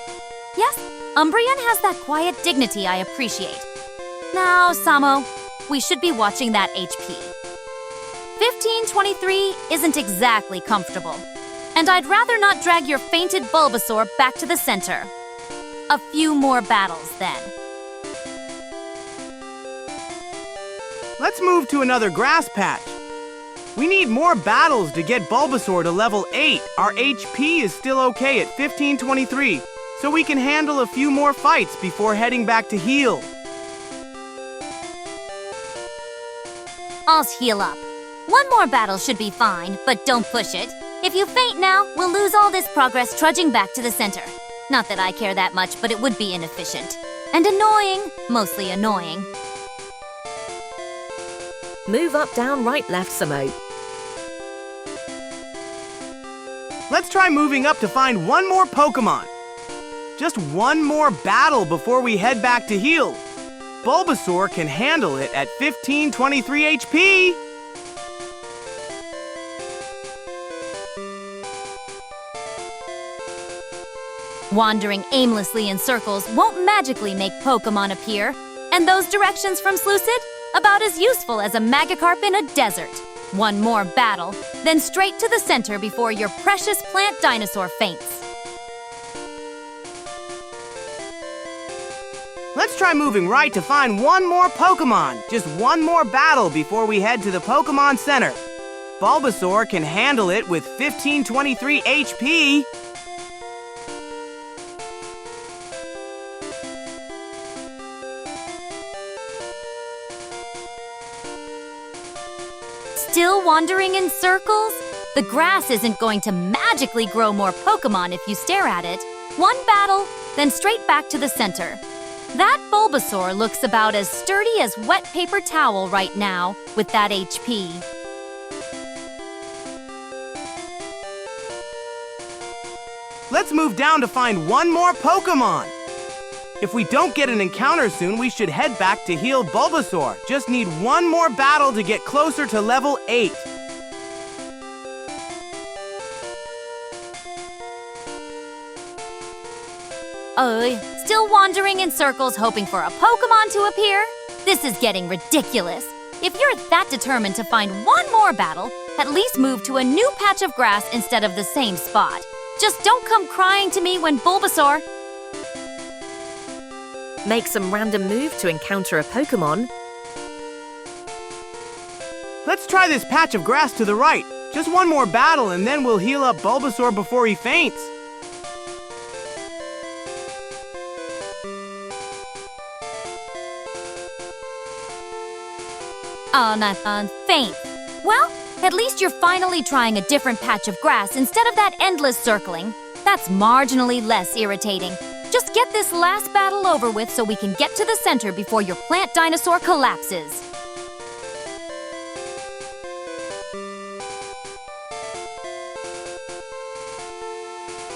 Yes, Umbreon has that quiet dignity I appreciate. Now, Samo, we should be watching that HP. 1523 isn't exactly comfortable, and I'd rather not drag your fainted Bulbasaur back to the center. A few more battles, then. Let's move to another grass patch. We need more battles to get Bulbasaur to level 8. Our HP is still okay at 1523, so we can handle a few more fights before heading back to heal. I'll heal up. One more battle should be fine, but don't push it. If you faint now, we'll lose all this progress trudging back to the center. Not that I care that much, but it would be inefficient. And annoying. Mostly annoying. Move up, down, right, left, Samo. Let's try moving up to find one more Pokémon. Just one more battle before we head back to heal. Bulbasaur can handle it at 1523 HP. Wandering aimlessly in circles won't magically make Pokémon appear. And those directions from Slucid? About as useful as a Magikarp in a desert. One more battle, then straight to the center before your precious plant dinosaur faints. Let's try moving right to find one more Pokémon. Just one more battle before we head to the Pokémon Center. Bulbasaur can handle it with 1523 HP. Still wandering in circles? The grass isn't going to magically grow more Pokémon if you stare at it. One battle, then straight back to the center. That Bulbasaur looks about as sturdy as wet paper towel right now, with that HP. Let's move down to find one more Pokémon. If we don't get an encounter soon, we should head back to heal Bulbasaur. Just need one more battle to get closer to level 8. Still wandering in circles hoping for a Pokémon to appear? This is getting ridiculous. If you're that determined to find one more battle, at least move to a new patch of grass instead of the same spot. Just don't come crying to me when Bulbasaur... Make some random move to encounter a Pokémon. Let's try this patch of grass to the right. Just one more battle and then we'll heal up Bulbasaur before he faints. Oh, Nathan, faint. Well, at least you're finally trying a different patch of grass instead of that endless circling. That's marginally less irritating. Just get this last battle over with so we can get to the center before your plant dinosaur collapses.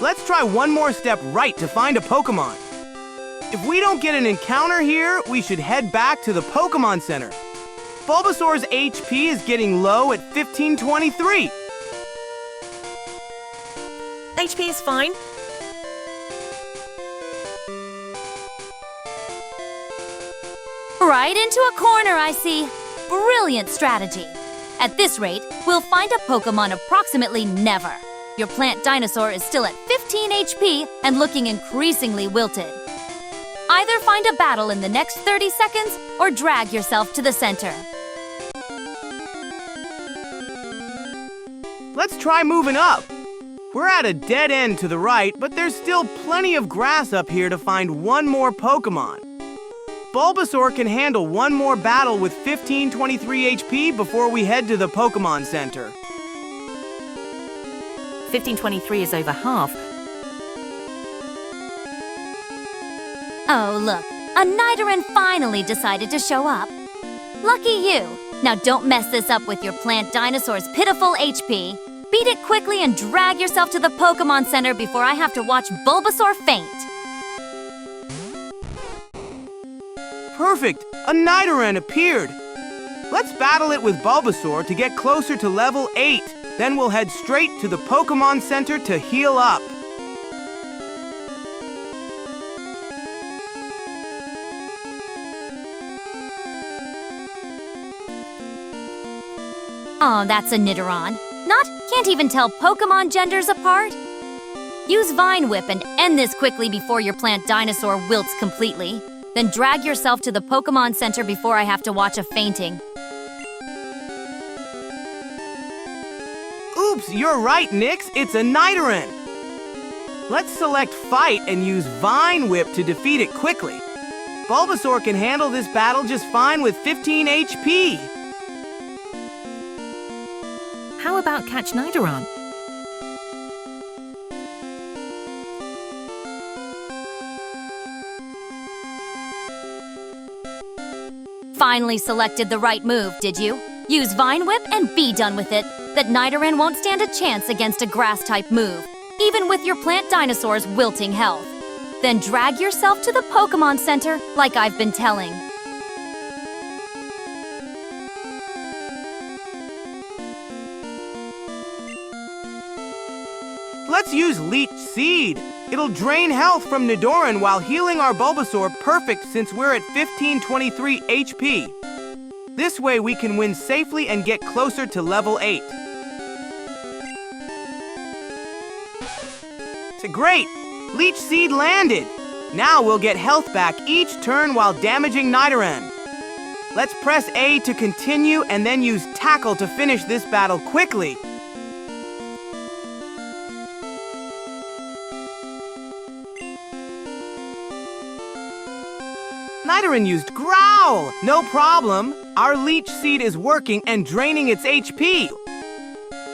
Let's try one more step right to find a Pokémon. If we don't get an encounter here, we should head back to the Pokémon Center. Bulbasaur's HP is getting low at 1523. HP is fine. Right into a corner, I see. Brilliant strategy. At this rate, we'll find a Pokémon approximately never. Your plant dinosaur is still at 15 HP and looking increasingly wilted. Either find a battle in the next 30 seconds or drag yourself to the center. Let's try moving up. We're at a dead end to the right, but there's still plenty of grass up here to find one more Pokémon. Bulbasaur can handle one more battle with 1523 HP before we head to the Pokémon Center. 1523 is over half. Oh, look. A Nidoran finally decided to show up. Lucky you. Now don't mess this up with your plant dinosaur's pitiful HP. Beat it quickly and drag yourself to the Pokémon Center before I have to watch Bulbasaur faint. Perfect! A Nidoran appeared! Let's battle it with Bulbasaur to get closer to level 8. Then we'll head straight to the Pokémon Center to heal up. Oh, that's a Nidoran. Can't even tell Pokémon genders apart? Use Vine Whip and end this quickly before your plant dinosaur wilts completely. Then drag yourself to the Pokémon Center before I have to watch a fainting. Oops, you're right, Nyx. It's a Nidoran. Let's select Fight and use Vine Whip to defeat it quickly. Bulbasaur can handle this battle just fine with 15 HP. How about Catch Nidoran? Finally selected the right move, did you? Use Vine Whip and be done with it. That Nidoran won't stand a chance against a grass-type move, even with your plant dinosaur's wilting health. Then drag yourself to the Pokémon Center like I've been telling. Let's use Leech Seed. It'll drain health from Nidoran while healing our Bulbasaur perfect since we're at 1523 HP. This way we can win safely and get closer to level 8. Great! Leech Seed landed! Now we'll get health back each turn while damaging Nidoran. Let's press A to continue and then use Tackle to finish this battle quickly. Nidoran used Growl! No problem! Our Leech Seed is working and draining its HP.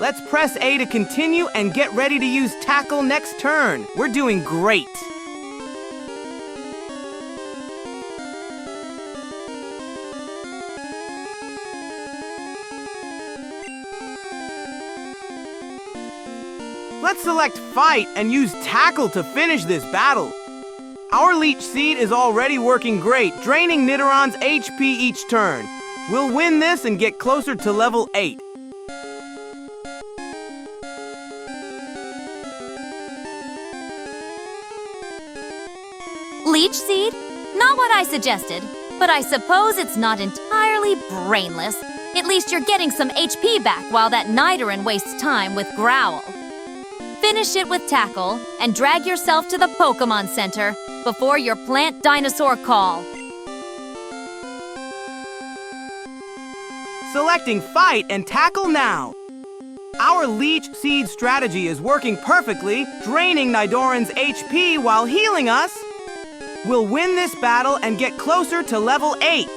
Let's press A to continue and get ready to use Tackle next turn. We're doing great. Let's select Fight and use Tackle to finish this battle. Our Leech Seed is already working great, draining Nidoran's HP each turn. We'll win this and get closer to level 8. Leech Seed? Not what I suggested, but I suppose it's not entirely brainless. At least you're getting some HP back while that Nidoran wastes time with Growl. Finish it with Tackle and drag yourself to the Pokémon Center before your plant dinosaur call. Selecting Fight and Tackle now. Our Leech Seed strategy is working perfectly, draining Nidoran's HP while healing us. We'll win this battle and get closer to level 8.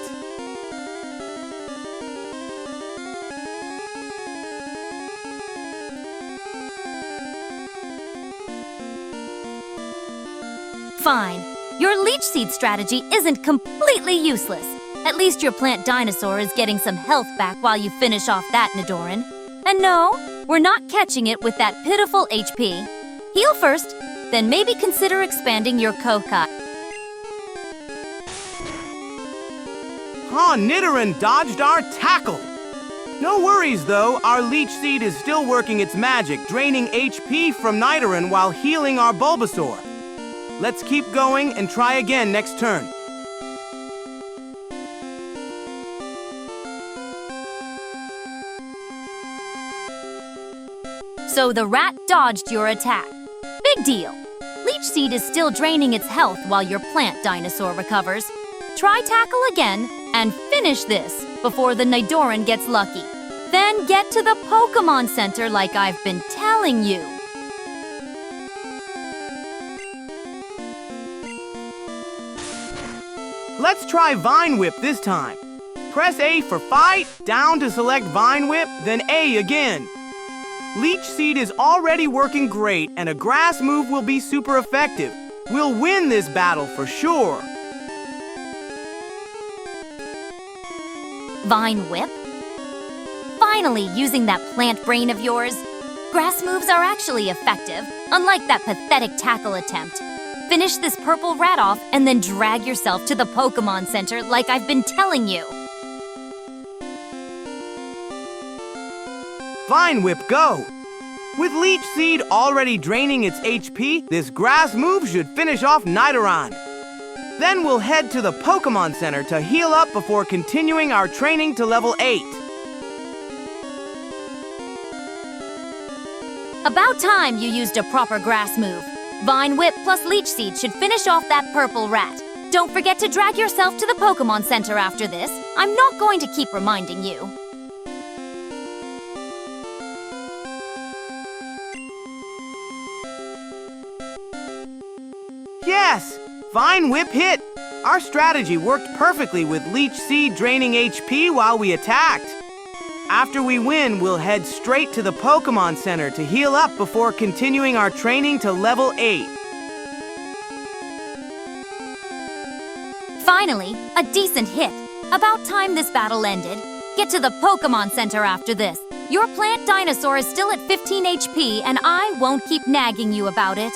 Fine. Your Leech Seed strategy isn't completely useless. At least your plant dinosaur is getting some health back while you finish off that Nidoran. And no, we're not catching it with that pitiful HP. Heal first, then maybe consider expanding your Kokai. Nidoran dodged our Tackle. No worries though, our Leech Seed is still working its magic, draining HP from Nidoran while healing our Bulbasaur. Let's keep going and try again next turn. So the rat dodged your attack. Big deal. Leech Seed is still draining its health while your plant dinosaur recovers. Try Tackle again and finish this before the Nidoran gets lucky. Then get to the Pokémon Center like I've been telling you. Let's try Vine Whip this time. Press A for Fight, down to select Vine Whip, then A again. Leech Seed is already working great, and a grass move will be super effective. We'll win this battle for sure. Vine Whip? Finally using that plant brain of yours. Grass moves are actually effective, unlike that pathetic Tackle attempt. finish this purple rat off and then drag yourself to the Pokémon Center like I've been telling you. Vine Whip, go! With Leech Seed already draining its HP, this grass move should finish off Nidoran. Then we'll head to the Pokémon Center to heal up before continuing our training to level 8. About time you used a proper grass move. Vine Whip plus Leech Seed should finish off that purple rat. Don't forget to drag yourself to the Pokémon Center after this. I'm not going to keep reminding you. Yes! Vine Whip hit! Our strategy worked perfectly with Leech Seed draining HP while we attacked. After we win, we'll head straight to the Pokémon Center to heal up before continuing our training to level 8. Finally, a decent hit. About time this battle ended. Get to the Pokémon Center after this. Your plant dinosaur is still at 15 HP and I won't keep nagging you about it.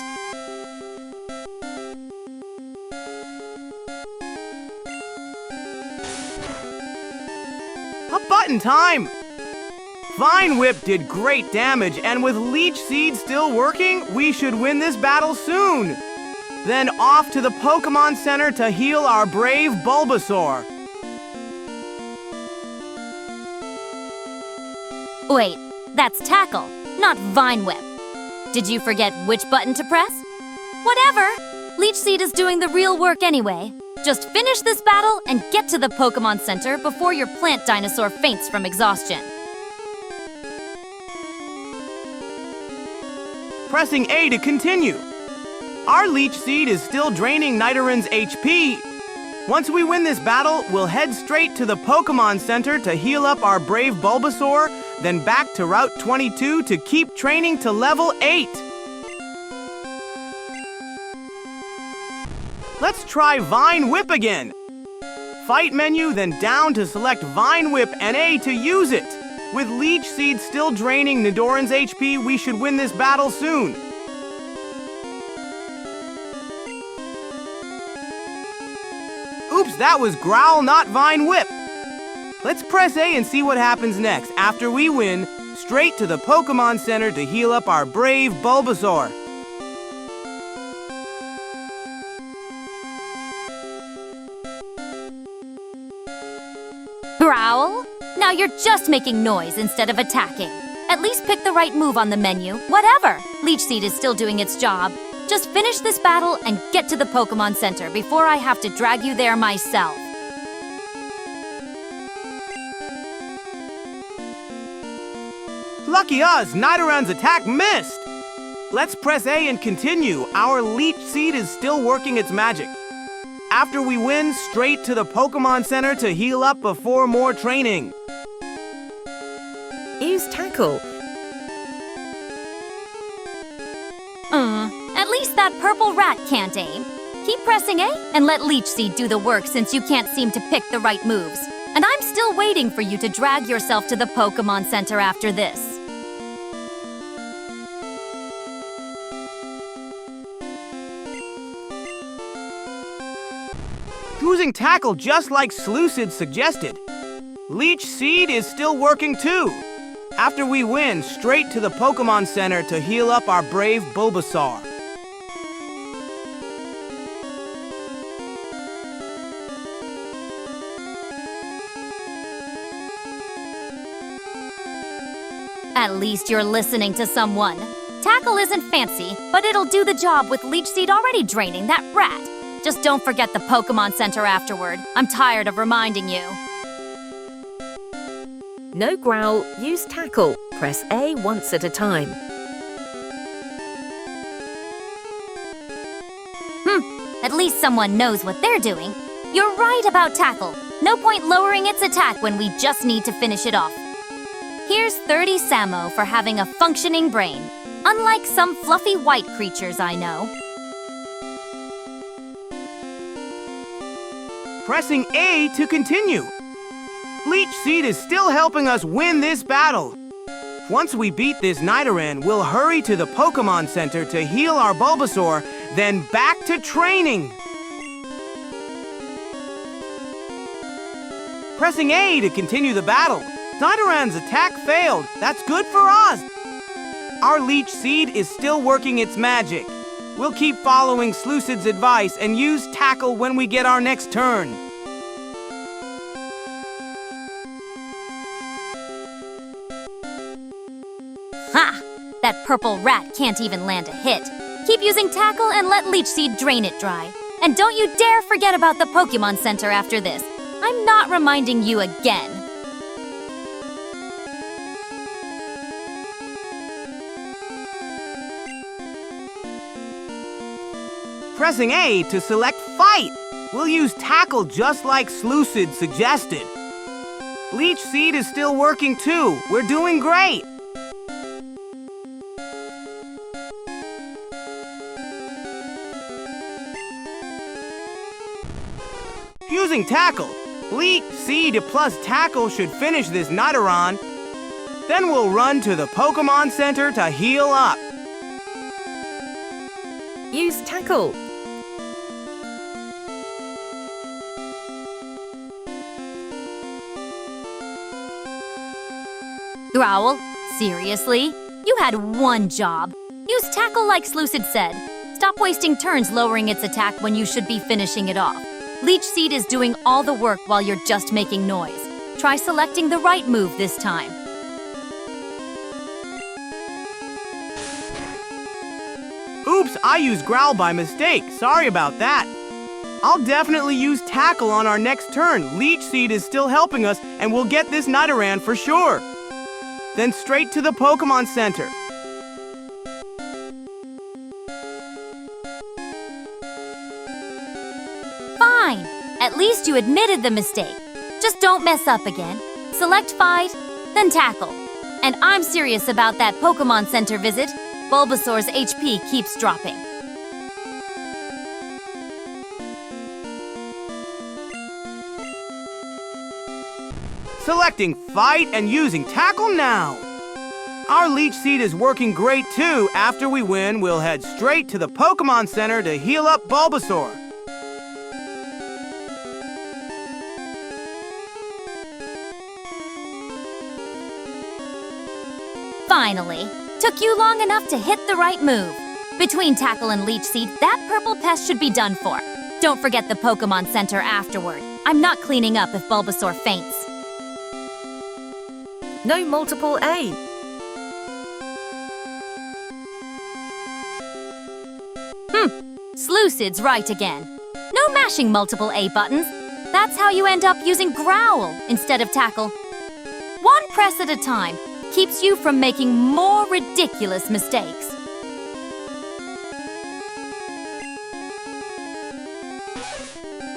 Button time! Vine Whip did great damage, and with Leech Seed still working, we should win this battle soon. Then off to the Pokémon Center to heal our brave Bulbasaur. Wait, that's Tackle, not Vine Whip. Did you forget which button to press? Whatever! Leech Seed is doing the real work anyway. Just finish this battle and get to the Pokémon Center before your plant dinosaur faints from exhaustion. Pressing A to continue. Our Leech Seed is still draining Nidoran's HP. Once we win this battle, we'll head straight to the Pokémon Center to heal up our brave Bulbasaur, then back to Route 22 to keep training to level 8. Let's try Vine Whip again. Fight menu, then down to select Vine Whip and A to use it. With Leech Seed still draining Nidoran's HP, we should win this battle soon. Oops, that was Growl, not Vine Whip. Let's press A and see what happens next after we win, straight to the Pokémon Center to heal up our brave Bulbasaur. Growl? Now you're just making noise instead of attacking. At least pick the right move on the menu. Whatever! Leech Seed is still doing its job. Just finish this battle and get to the Pokémon Center before I have to drag you there myself. Lucky us, Nidoran's attack missed! Let's press A and continue. Our Leech Seed is still working its magic. After we win, straight to the Pokémon Center to heal up before more training. Use Tackle. At least that purple rat can't aim. Keep pressing A and let Leech Seed do the work since you can't seem to pick the right moves. And I'm still waiting for you to drag yourself to the Pokémon Center after this. Using Tackle just like Slucid suggested. Leech Seed is still working too. After we win, straight to the Pokémon Center to heal up our brave Bulbasaur. At least you're listening to someone. Tackle isn't fancy, but it'll do the job with Leech Seed already draining that rat. Just don't forget the Pokémon Center afterward. I'm tired of reminding you. No Growl, use Tackle. Press A once at a time. At least someone knows what they're doing. You're right about Tackle. No point lowering its attack when we just need to finish it off. Here's 30 Samo for having a functioning brain, unlike some fluffy white creatures I know. Pressing A to continue. Leech Seed is still helping us win this battle. Once we beat this Nidoran, we'll hurry to the Pokémon Center to heal our Bulbasaur then back to training. Pressing A to continue the battle. Nidoran's attack failed. That's good for us. Our Leech Seed is still working its magic. We'll keep following Slucid's advice and use Tackle when we get our next turn. Ha! That purple rat can't even land a hit. Keep using Tackle and let Leech Seed drain it dry. And don't you dare forget about the Pokémon Center after this. I'm not reminding you again. Pressing A to select Fight. We'll use Tackle just like Slucid suggested. Leech Seed is still working too. We're doing great. Using Tackle, Leech Seed plus Tackle should finish this Nidoran. Then we'll run to the Pokémon Center to heal up. Use Tackle. Growl, seriously? You had one job. Use Tackle like Slucid said. Stop wasting turns lowering its attack when you should be finishing it off. Leech Seed is doing all the work while you're just making noise. Try selecting the right move this time. Oops, I used Growl by mistake. Sorry about that. I'll definitely use Tackle on our next turn. Leech Seed is still helping us, and we'll get this Nidoran for sure. Then straight to the Pokémon Center. Fine. At least you admitted the mistake. Just don't mess up again. Select Fight, then Tackle. And I'm serious about that Pokémon Center visit. Bulbasaur's HP keeps dropping. Selecting Fight and using Tackle now. Our Leech Seed is working great too. After we win, we'll head straight to the Pokémon Center to heal up Bulbasaur. Finally. Took you long enough to hit the right move. Between Tackle and Leech Seed, that purple pest should be done for. Don't forget the Pokémon Center afterward. I'm not cleaning up if Bulbasaur faints. No multiple A. Slucid's right again. No mashing multiple A buttons. That's how you end up using Growl instead of Tackle. One press at a time keeps you from making more ridiculous mistakes.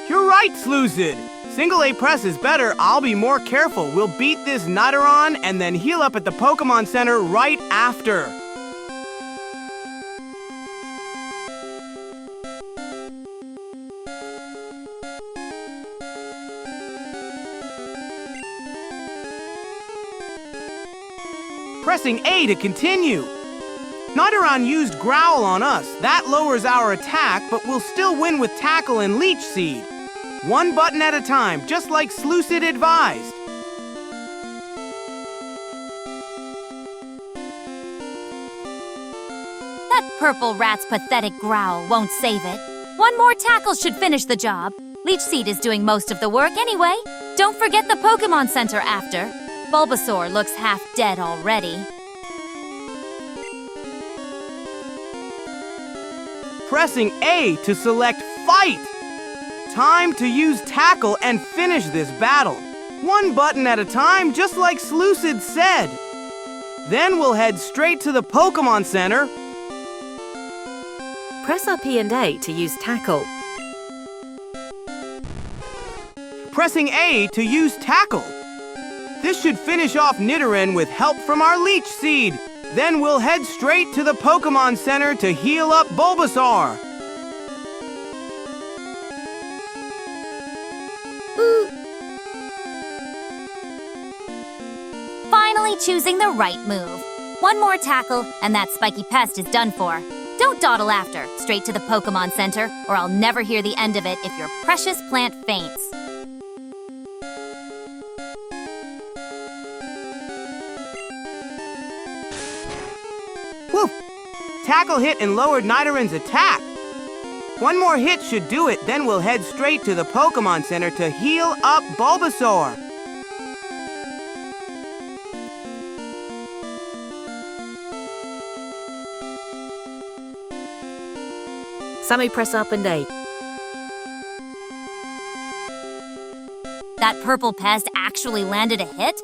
You're right, Slucid. Single A press is better. I'll be more careful. We'll beat this Nidoran and then heal up at the Pokémon Center right after. Pressing A to continue. Nidoran used Growl on us. That lowers our attack, but we'll still win with Tackle and Leech Seed. One button at a time, just like Slucid advised. That purple rat's pathetic growl won't save it. One more Tackle should finish the job. Leech Seed is doing most of the work anyway. Don't forget the Pokémon Center after. Bulbasaur looks half dead already. Pressing A to select Fight. Time to use Tackle and finish this battle. One button at a time, just like Slucid said. Then we'll head straight to the Pokémon Center. Press up E and A to use Tackle. Pressing A to use Tackle. This should finish off Nidoran with help from our Leech Seed. Then we'll head straight to the Pokémon Center to heal up Bulbasaur. Finally choosing the right move. One more Tackle, and that spiky pest is done for. Don't dawdle after. Straight to the Pokémon Center, or I'll never hear the end of it if your precious plant faints. Whew! Tackle hit and lowered Nidorann's attack. One more hit should do it, then we'll head straight to the Pokémon Center to heal up Bulbasaur. Samo, press up and A. That purple pest actually landed a hit?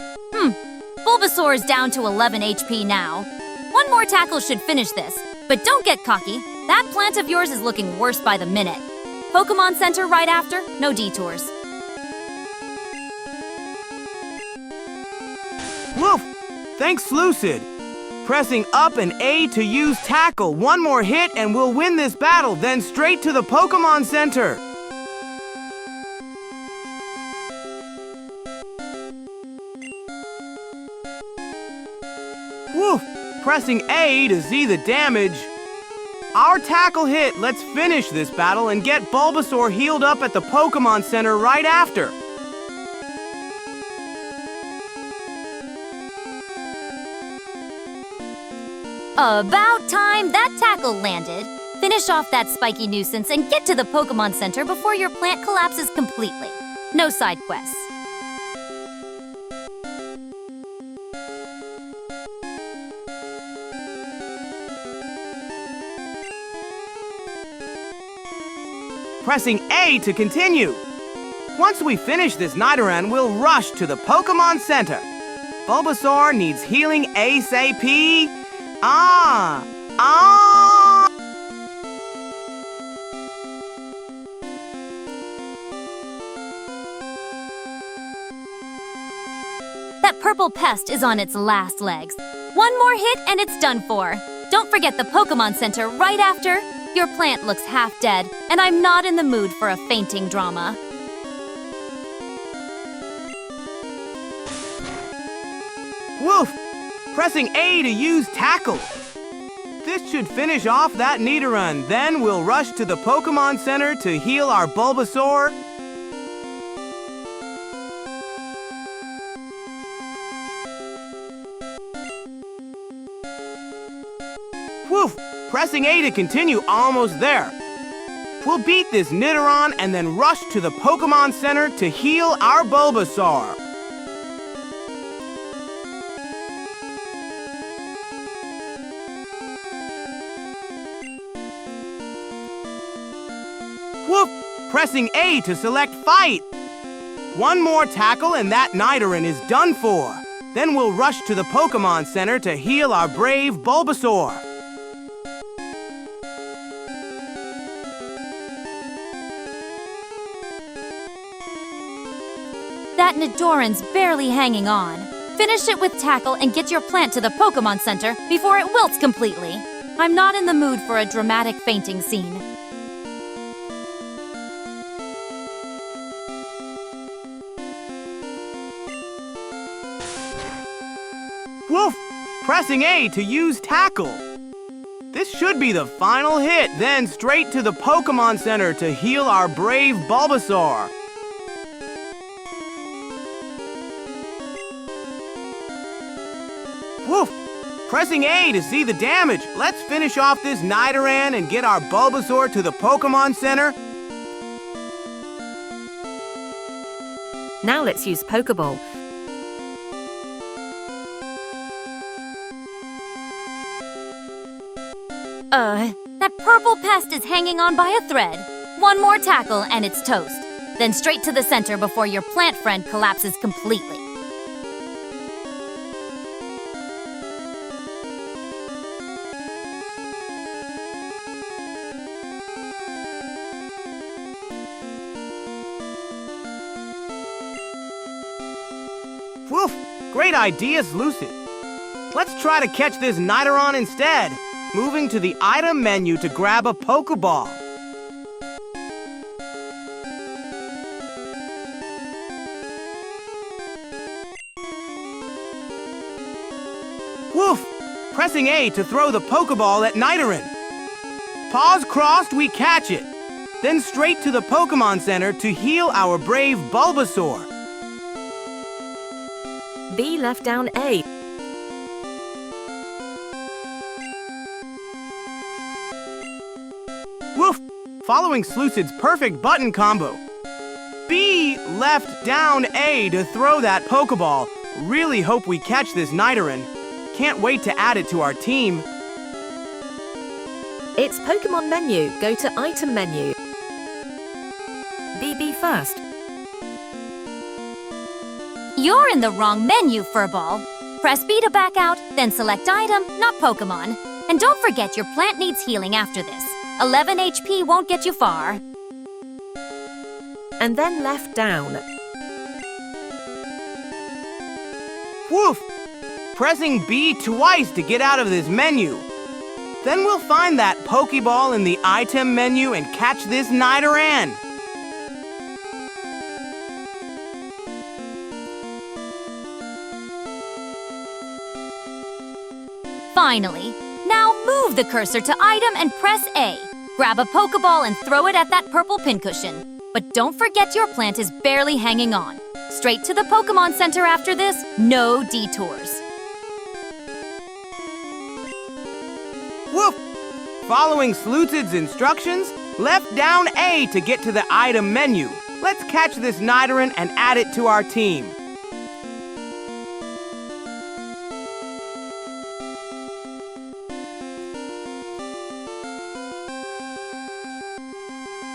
Bulbasaur is down to 11 HP now. One more tackle should finish this, but don't get cocky. That plant of yours is looking worse by the minute. Pokémon Center right after, no detours. Woof! Thanks, Lucid. Pressing up and A to use Tackle. One more hit and we'll win this battle, then straight to the Pokémon Center. Woof! Pressing A to see the damage. Our tackle hit. Let's finish this battle and get Bulbasaur healed up at the Pokémon Center right after. About time that tackle landed. Finish off that spiky nuisance and get to the Pokémon Center before your plant collapses completely. No side quests. Pressing A to continue. Once we finish this Nidoran, we'll rush to the Pokémon Center. Bulbasaur needs healing ASAP. That purple pest is on its last legs. One more hit and it's done for. Don't forget the Pokémon Center right after. Your plant looks half dead, and I'm not in the mood for a fainting drama. Woof! Pressing A to use Tackle. This should finish off that Nidoran. Then we'll rush to the Pokémon Center to heal our Bulbasaur. Woof! Pressing A to continue, almost there. We'll beat this Nidoran and then rush to the Pokémon Center to heal our Bulbasaur. Whoop! Pressing A to select Fight. One more tackle and that Nidoran is done for. Then we'll rush to the Pokémon Center to heal our brave Bulbasaur. That Nidoran's barely hanging on. Finish it with Tackle and get your plant to the Pokémon Center before it wilts completely. I'm not in the mood for a dramatic fainting scene. Woof! Pressing A to use Tackle. This should be the final hit, then straight to the Pokémon Center to heal our brave Bulbasaur. Woof! Pressing A to see the damage. Let's finish off this Nidoran and get our Bulbasaur to the Pokémon Center. Now let's use Pokeball. That purple pest is hanging on by a thread. One more tackle and it's toast. Then straight to the center before your plant friend collapses completely. Woof! Great ideas, Lucid. Let's try to catch this Nidoran instead. Moving to the item menu to grab a Pokeball. Woof! Pressing A to throw the Pokeball at Nidoran. Paws crossed, we catch it. Then straight to the Pokémon Center to heal our brave Bulbasaur. B left down A. Woof! Following Slucid's perfect button combo. B left down A to throw that Pokeball. Really hope we catch this Nidoran. Can't wait to add it to our team. It's Pokémon menu. Go to item menu. BB first. You're in the wrong menu, Furball. Press B to back out, then select item, not Pokémon. And don't forget your plant needs healing after this. 11 HP won't get you far. And then left down. Woof! Pressing B twice to get out of this menu. Then we'll find that Pokeball in the item menu and catch this Nidoran. Finally. Now move the cursor to item and press A. Grab a Pokeball and throw it at that purple pincushion. But don't forget your plant is barely hanging on. Straight to the Pokémon Center after this, no detours. Woof! Following Slucid's instructions, left down A to get to the item menu. Let's catch this Nidoran and add it to our team.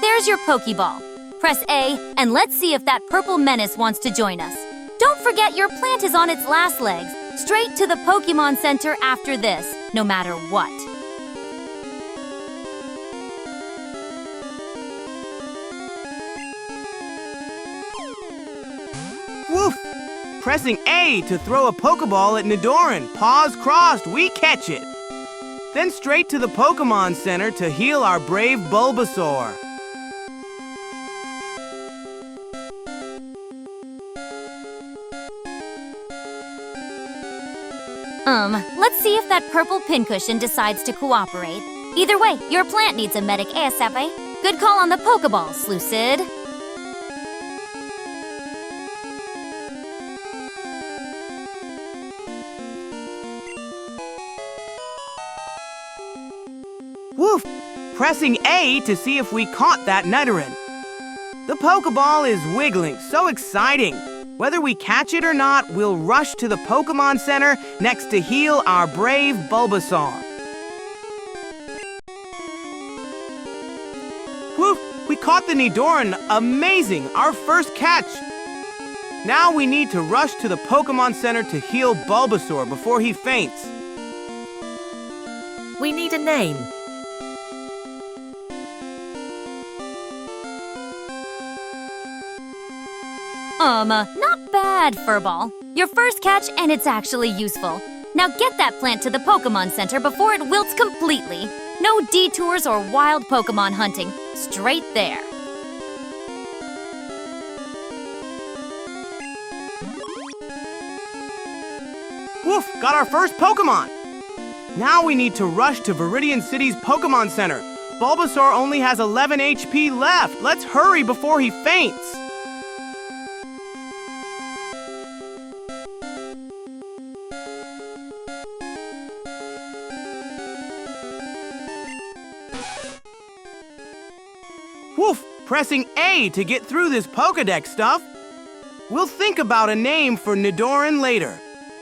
There's your Pokeball. Press A, and let's see if that purple menace wants to join us. Don't forget your plant is on its last legs. Straight to the Pokémon Center after this, no matter what. Woof! Pressing A to throw a Pokeball at Nidoran. Paws crossed, we catch it. Then straight to the Pokémon Center to heal our brave Bulbasaur. Let's see if that purple pincushion decides to cooperate. Either way, your plant needs a medic ASAP. Good call on the Pokeball, Slucid. Woof! Pressing A to see if we caught that Nidoran. The Pokeball is wiggling, so exciting. Whether we catch it or not, we'll rush to the Pokémon Center next to heal our brave Bulbasaur. Woof! We caught the Nidoran. Amazing! Our first catch! Now we need to rush to the Pokémon Center to heal Bulbasaur before he faints. We need a name. Not bad, Furball. Your first catch, and it's actually useful. Now get that plant to the Pokémon Center before it wilts completely. No detours or wild Pokémon hunting. Straight there. Woof! Got our first Pokémon! Now we need to rush to Viridian City's Pokémon Center. Bulbasaur only has 11 HP left. Let's hurry before he faints. Woof! Pressing A to get through this Pokédex stuff. We'll think about a name for Nidoran later.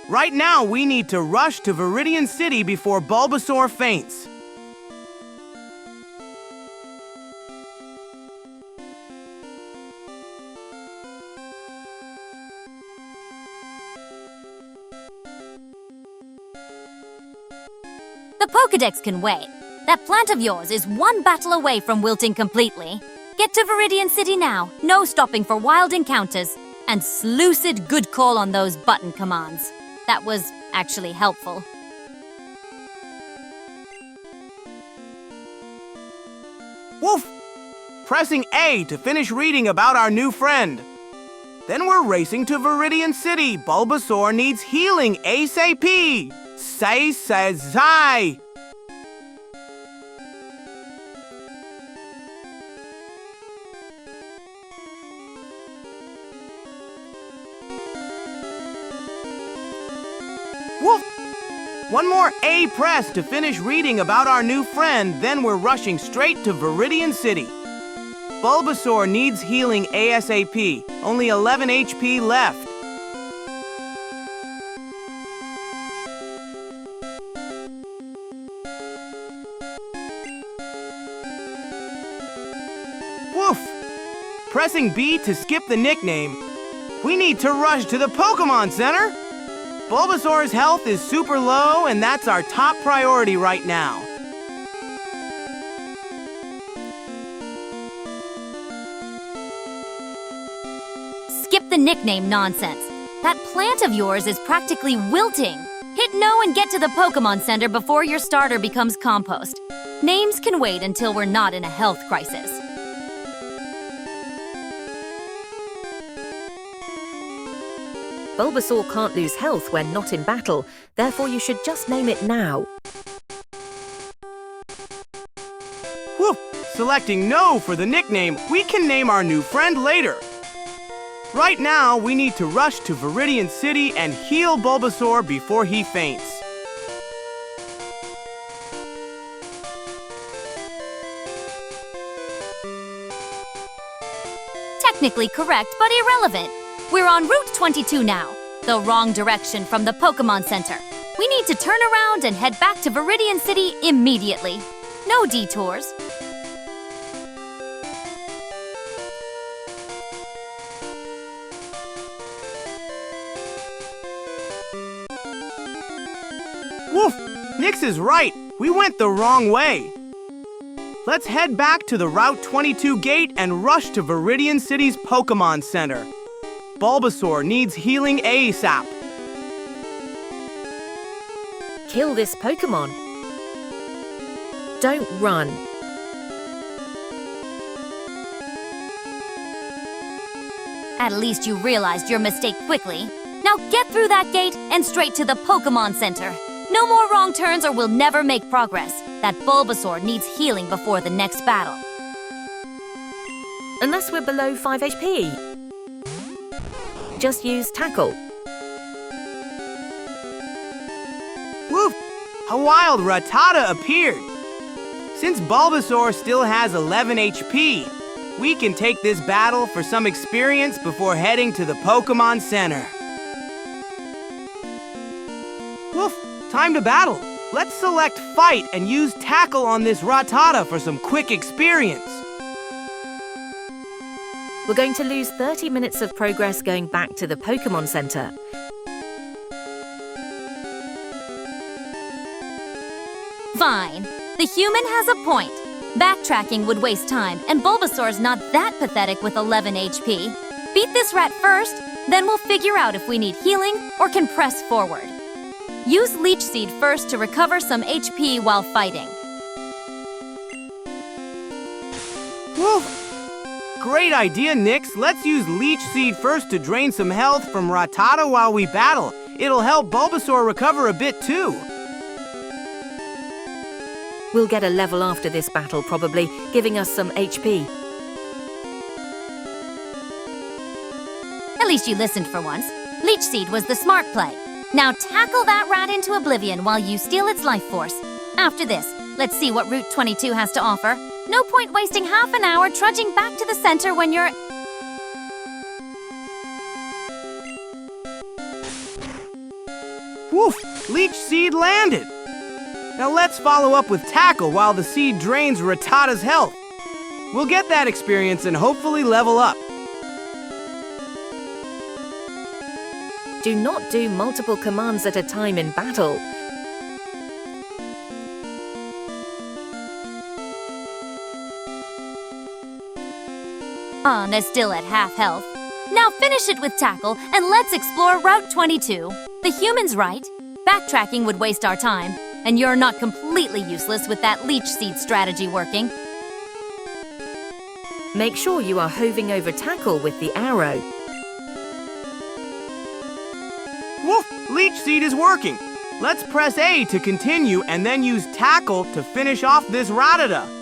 Right now, we need to rush to Viridian City before Bulbasaur faints. The Pokédex can wait. That plant of yours is one battle away from wilting completely. Get to Viridian City now. No stopping for wild encounters. And Slucid good call on those button commands. That was actually helpful. Woof! Pressing A to finish reading about our new friend. Then we're racing to Viridian City. Bulbasaur needs healing ASAP. Say. One more A press to finish reading about our new friend, then we're rushing straight to Viridian City. Bulbasaur needs healing ASAP. Only 11 HP left. Woof! Pressing B to skip the nickname. We need to rush to the Pokémon Center. Bulbasaur's health is super low, and that's our top priority right now. Skip the nickname nonsense. That plant of yours is practically wilting. Hit no and get to the Pokémon Center before your starter becomes compost. Names can wait until we're not in a health crisis. Bulbasaur can't lose health when not in battle, therefore you should just name it now. Woof! Selecting no for the nickname, we can name our new friend later. Right now, we need to rush to Viridian City and heal Bulbasaur before he faints. Technically correct, but irrelevant. We're on Route 22 now, the wrong direction from the Pokémon Center. We need to turn around and head back to Viridian City immediately. No detours. Woof! Nyx is right. We went the wrong way. Let's head back to the Route 22 gate and rush to Viridian City's Pokémon Center. Bulbasaur needs healing ASAP. Kill this Pokémon. Don't run. At least you realized your mistake quickly. Now get through that gate and straight to the Pokémon Center. No more wrong turns or we'll never make progress. That Bulbasaur needs healing before the next battle. Unless we're below 5 HP. Just use Tackle. Woof! A wild Rattata appeared. Since Bulbasaur still has 11 HP, we can take this battle for some experience before heading to the Pokémon Center. Woof! Time to battle. Let's select Fight and use Tackle on this Rattata for some quick experience. We're going to lose 30 minutes of progress going back to the Pokémon Center. Fine. The human has a point. Backtracking would waste time, and Bulbasaur's not that pathetic with 11 HP. Beat this rat first, then we'll figure out if we need healing or can press forward. Use Leech Seed first to recover some HP while fighting. Woof! Great idea, Nyx. Let's use Leech Seed first to drain some health from Rattata while we battle. It'll help Bulbasaur recover a bit too. We'll get a level after this battle probably, giving us some HP. At least you listened for once. Leech Seed was the smart play. Now tackle that rat into oblivion while you steal its life force. After this, let's see what Route 22 has to offer. No point wasting half an hour trudging back to the center when you're... Woof! Leech Seed landed! Now let's follow up with Tackle while the seed drains Rattata's health. We'll get that experience and hopefully level up. Do not do multiple commands at a time in battle. They're still at half health. Now finish it with Tackle and let's explore Route 22. The human's right. Backtracking would waste our time, and you're not completely useless with that Leech Seed strategy working. Make sure you are hoving over Tackle with the arrow. Woof! Leech Seed is working. Let's press A to continue and then use Tackle to finish off this Rattata.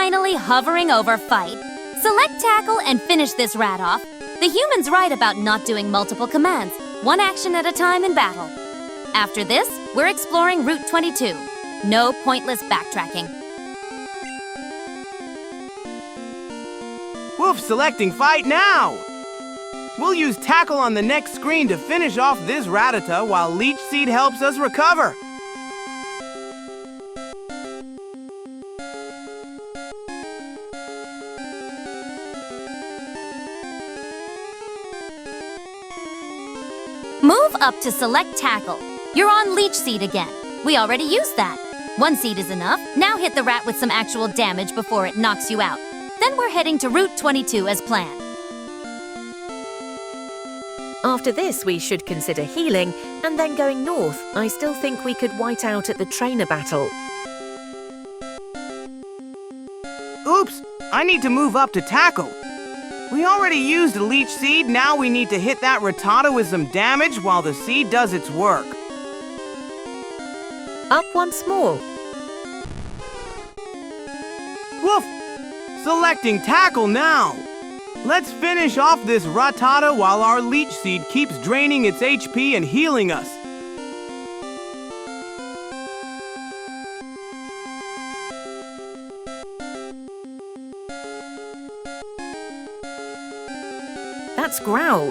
Finally hovering over fight. Select tackle and finish this rat off. The human's right about not doing multiple commands, one action at a time in battle. After this, we're exploring Route 22. No pointless backtracking. Woof, selecting fight now! We'll use tackle on the next screen to finish off this Rattata while Leech Seed helps us recover. Move up to select tackle. You're on Leech Seed again. We already used that. One seed is enough. Now hit the rat with some actual damage before it knocks you out. Then we're heading to Route 22 as planned. After this, we should consider healing and then going north. I still think we could white out at the trainer battle. Oops, I need to move up to tackle. We already used a Leech Seed, now we need to hit that Rattata with some damage while the seed does its work. Up once more. Woof! Selecting tackle now! Let's finish off this Rattata while our Leech Seed keeps draining its HP and healing us. That's Growl.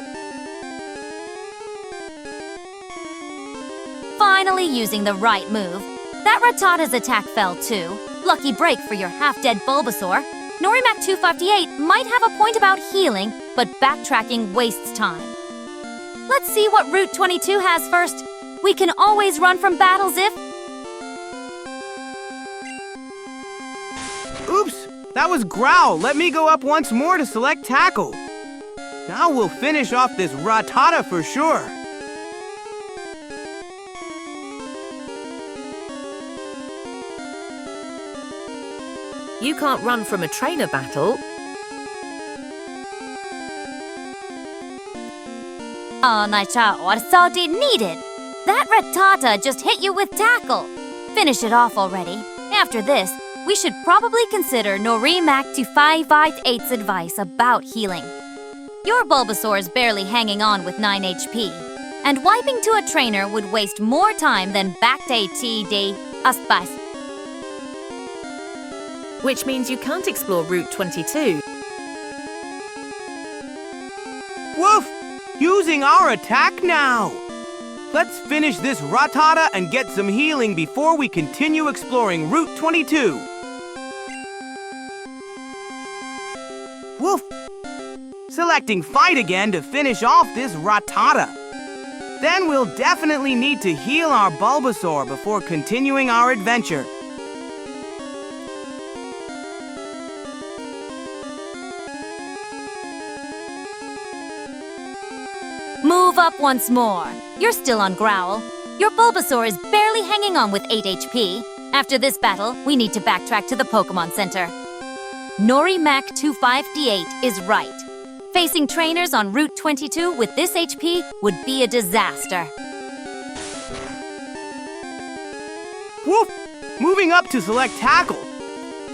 Finally using the right move. That Rattata's attack fell too. Lucky break for your half-dead Bulbasaur. Norimac 258 might have a point about healing, but backtracking wastes time. Let's see what Route 22 has first. We can always run from battles if... Oops! That was Growl. Let me go up once more to select tackle. Now we'll finish off this Rattata for sure. You can't run from a trainer battle. Oh, Naicha, Orso didn't need it. That Rattata just hit you with tackle. Finish it off already. After this, we should probably consider Norimac 258's advice about healing. Your Bulbasaur is barely hanging on with 9 HP, and wiping to a trainer would waste more time than back to TD Aspas. Which means you can't explore Route 22. Woof! Using our attack now! Let's finish this Rattata and get some healing before we continue exploring Route 22. Woof! Selecting fight again to finish off this Rattata. Then we'll definitely need to heal our Bulbasaur before continuing our adventure. Move up once more. You're still on Growl. Your Bulbasaur is barely hanging on with 8 HP. After this battle, we need to backtrack to the Pokémon Center. Norimac 258 is right. Facing trainers on Route 22 with this HP would be a disaster. Woof! Moving up to select tackle.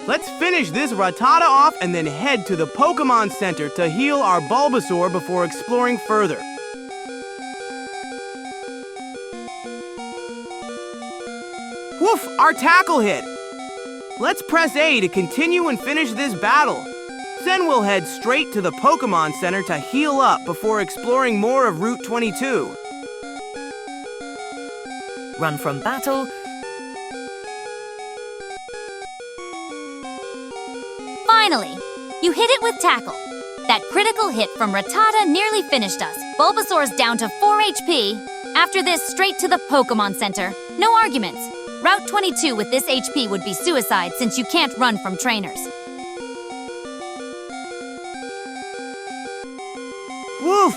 Let's finish this Rattata off and then head to the Pokémon Center to heal our Bulbasaur before exploring further. Woof! Our tackle hit! Let's press A to continue and finish this battle. Then we'll head straight to the Pokémon Center to heal up before exploring more of Route 22. Run from battle. Finally, you hit it with tackle. That critical hit from Rattata nearly finished us. Bulbasaur's down to 4 HP. After this, straight to the Pokémon Center. No arguments. Route 22 with this HP would be suicide since you can't run from trainers. Woof!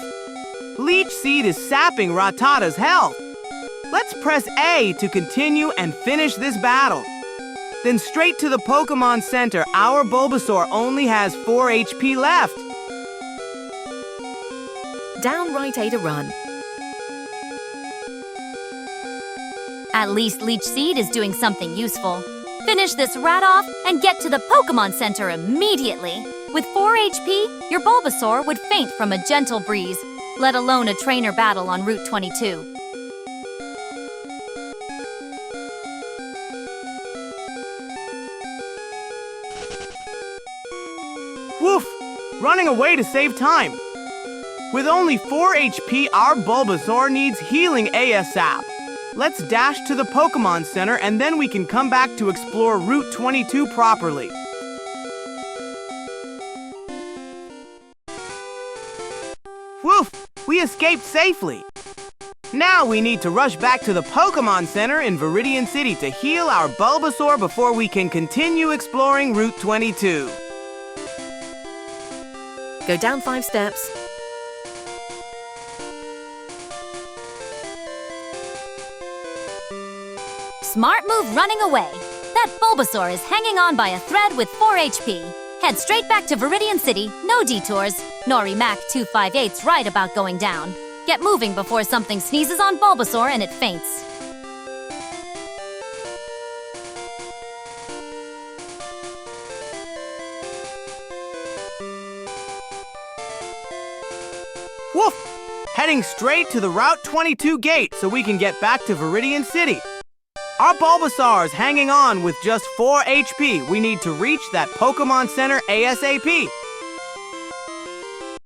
Leech Seed is sapping Rattata's health. Let's press A to continue and finish this battle. Then straight to the Pokémon Center, our Bulbasaur only has 4 HP left. Down right A to run. At least Leech Seed is doing something useful. Finish this rat off and get to the Pokémon Center immediately. With 4 HP, your Bulbasaur would faint from a gentle breeze, let alone a trainer battle on Route 22. Woof! Running away to save time. With only 4 HP, our Bulbasaur needs healing ASAP. Let's dash to the Pokémon Center and then we can come back to explore Route 22 properly. Woof! We escaped safely. Now we need to rush back to the Pokémon Center in Viridian City to heal our Bulbasaur before we can continue exploring Route 22. Go down 5 steps. Smart move running away. That Bulbasaur is hanging on by a thread with 4 HP. Head straight back to Viridian City, no detours. Nori Mac 258's right about going down. Get moving before something sneezes on Bulbasaur and it faints. Woof! Heading straight to the Route 22 gate so we can get back to Viridian City. Our Bulbasaur is hanging on with just 4 HP. We need to reach that Pokémon Center ASAP.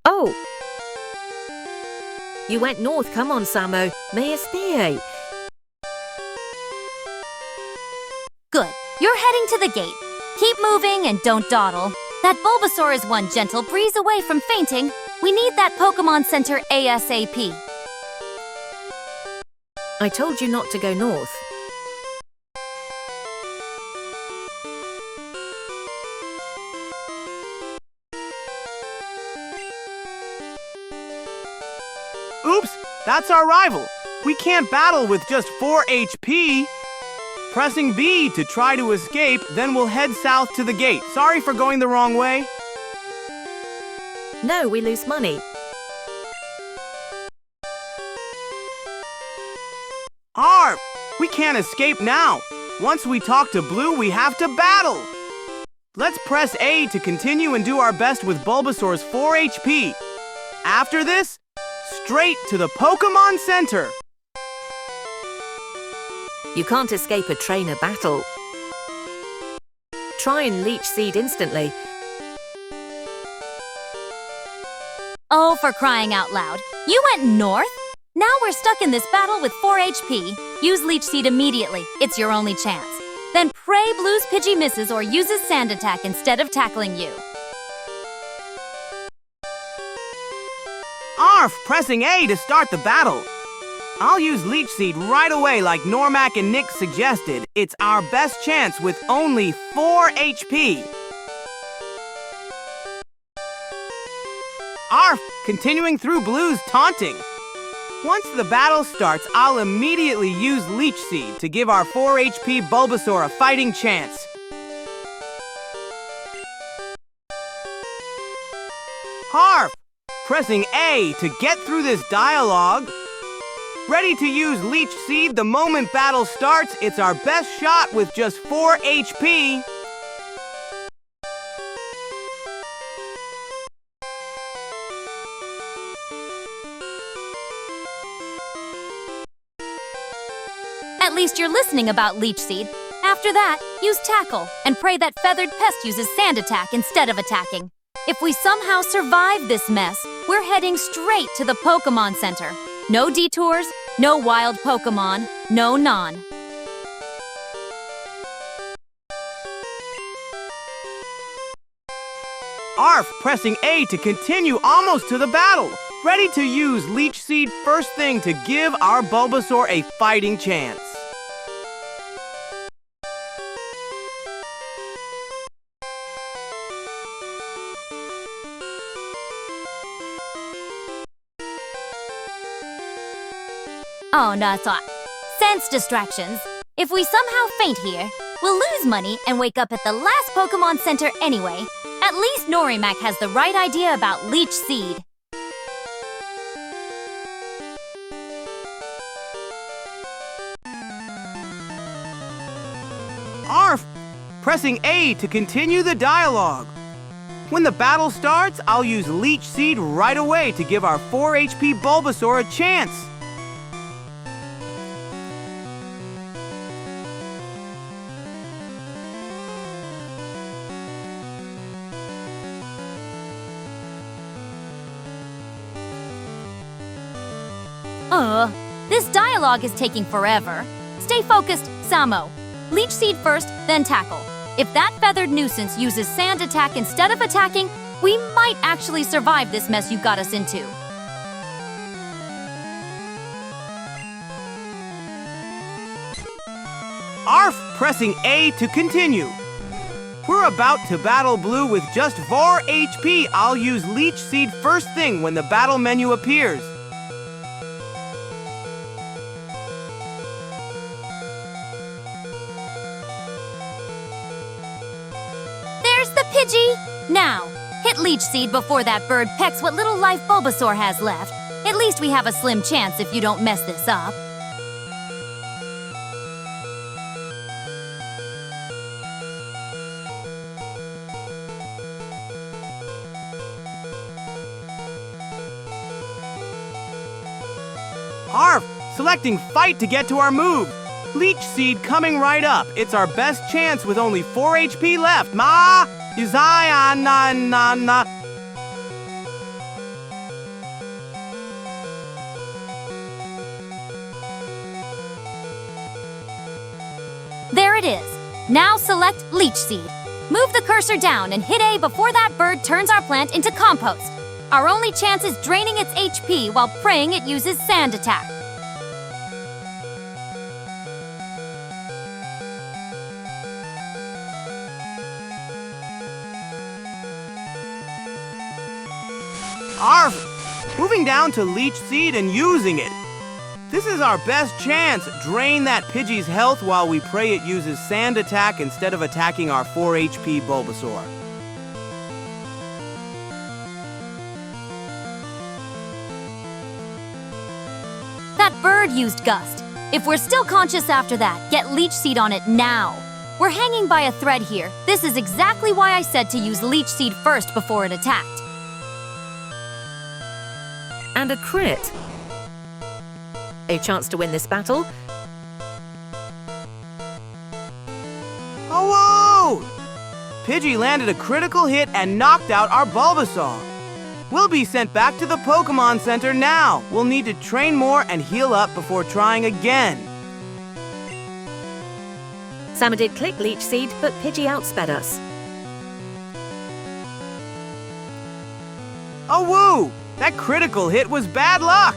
Oh! You went north. Come on, Samo. Me espie. Good. You're heading to the gate. Keep moving and don't dawdle. That Bulbasaur is one gentle breeze away from fainting. We need that Pokémon Center ASAP. I told you not to go north. Oops! That's our rival. We can't battle with just 4 HP. Pressing B to try to escape, then we'll head south to the gate. Sorry for going the wrong way. No, we lose money. Arf! We can't escape now. Once we talk to Blue, we have to battle. Let's press A to continue and do our best with Bulbasaur's 4 HP. After this, straight to the Pokémon Center. You can't escape a trainer battle. Try and leech seed instantly. Oh, for crying out loud. You went north? Now we're stuck in this battle with 4 HP. Use Leech Seed immediately. It's your only chance. Then pray Blue's Pidgey misses or uses Sand Attack instead of tackling you. Arf! Pressing A to start the battle. I'll use Leech Seed right away like Normac and Nyx suggested. It's our best chance with only 4 HP. Arf! Continuing through Blue's taunting. Once the battle starts, I'll immediately use Leech Seed to give our 4 HP Bulbasaur a fighting chance. Arf! Pressing A to get through this dialogue. Ready to use Leech Seed the moment battle starts. It's our best shot with just 4 HP. At least you're listening about Leech Seed. After that, use Tackle and pray that Feathered Pest uses Sand Attack instead of attacking. If we somehow survive this mess, we're heading straight to the Pokémon Center. No detours, no wild Pokémon, no non. Arf! Pressing A to continue almost to the battle. Ready to use Leech Seed first thing to give our Bulbasaur a fighting chance. Oh, no, it's all. Sense distractions. If we somehow faint here, we'll lose money and wake up at the last Pokémon Center anyway. At least Norimac has the right idea about Leech Seed. Arf! pressing A to continue the dialogue. When the battle starts, I'll use Leech Seed right away to give our 4 HP Bulbasaur a chance. This dialogue is taking forever. Stay focused, Samo. Leech Seed first, then tackle. If that feathered nuisance uses sand attack instead of attacking, we might actually survive this mess you got us into. Arf, pressing A to continue. We're about to battle Blue with just 4 HP. I'll use Leech Seed first thing when the battle menu appears. Pidgey! Now, hit Leech Seed before that bird pecks what little life Bulbasaur has left. At least we have a slim chance if you don't mess this up. Arf! Selecting Fight to get to our move. Leech Seed coming right up. It's our best chance with only 4 HP left. Ma! Uzai na. There it is. Now select Leech Seed. Move the cursor down and hit A before that bird turns our plant into compost. Our only chance is draining its HP while praying it uses sand attack. Arf! Moving down to Leech Seed and using it. This is our best chance. Drain that Pidgey's health while we pray it uses sand attack instead of attacking our 4 HP Bulbasaur. That bird used Gust. If we're still conscious after that, get Leech Seed on it now. We're hanging by a thread here. This is exactly why I said to use Leech Seed first before it attacked. And a crit. A chance to win this battle. Oh, whoa! Pidgey landed a critical hit and knocked out our Bulbasaur. We'll be sent back to the Pokémon Center now. We'll need to train more and heal up before trying again. Samo did click Leech Seed, but Pidgey outsped us. Oh, woo! That critical hit was bad luck!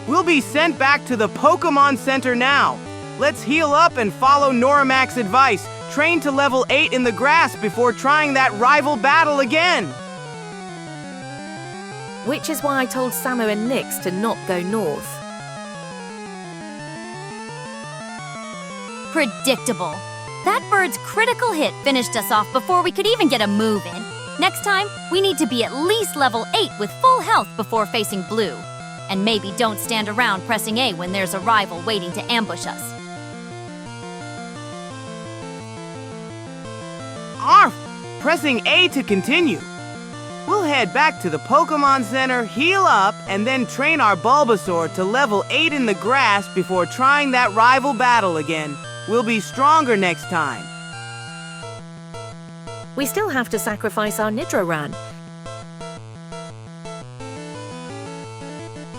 We'll be sent back to the Pokémon Center now. Let's heal up and follow Noramak's advice. Train to level 8 in the grass before trying that rival battle again. Which is why I told Samo&Nyx to not go north. Predictable. That bird's critical hit finished us off before we could even get a move in. Next time, we need to be at least level 8 with full health before facing Blue. And maybe don't stand around pressing A when there's a rival waiting to ambush us. Arf! Pressing A to continue. We'll head back to the Pokémon Center, heal up, and then train our Bulbasaur to level 8 in the grass before trying that rival battle again. We'll be stronger next time. We still have to sacrifice our Nidoran.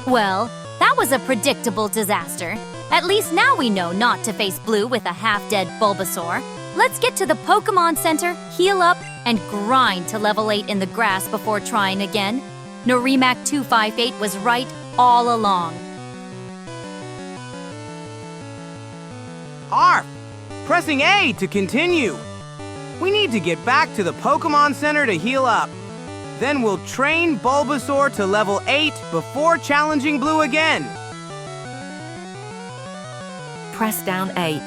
Well, that was a predictable disaster. At least now we know not to face Blue with a half-dead Bulbasaur. Let's get to the Pokémon Center, heal up, and grind to level 8 in the grass before trying again. Norimak 258 was right all along. Arf! Pressing A to continue. We need to get back to the Pokémon Center to heal up. Then we'll train Bulbasaur to level 8 before challenging Blue again. Press down A.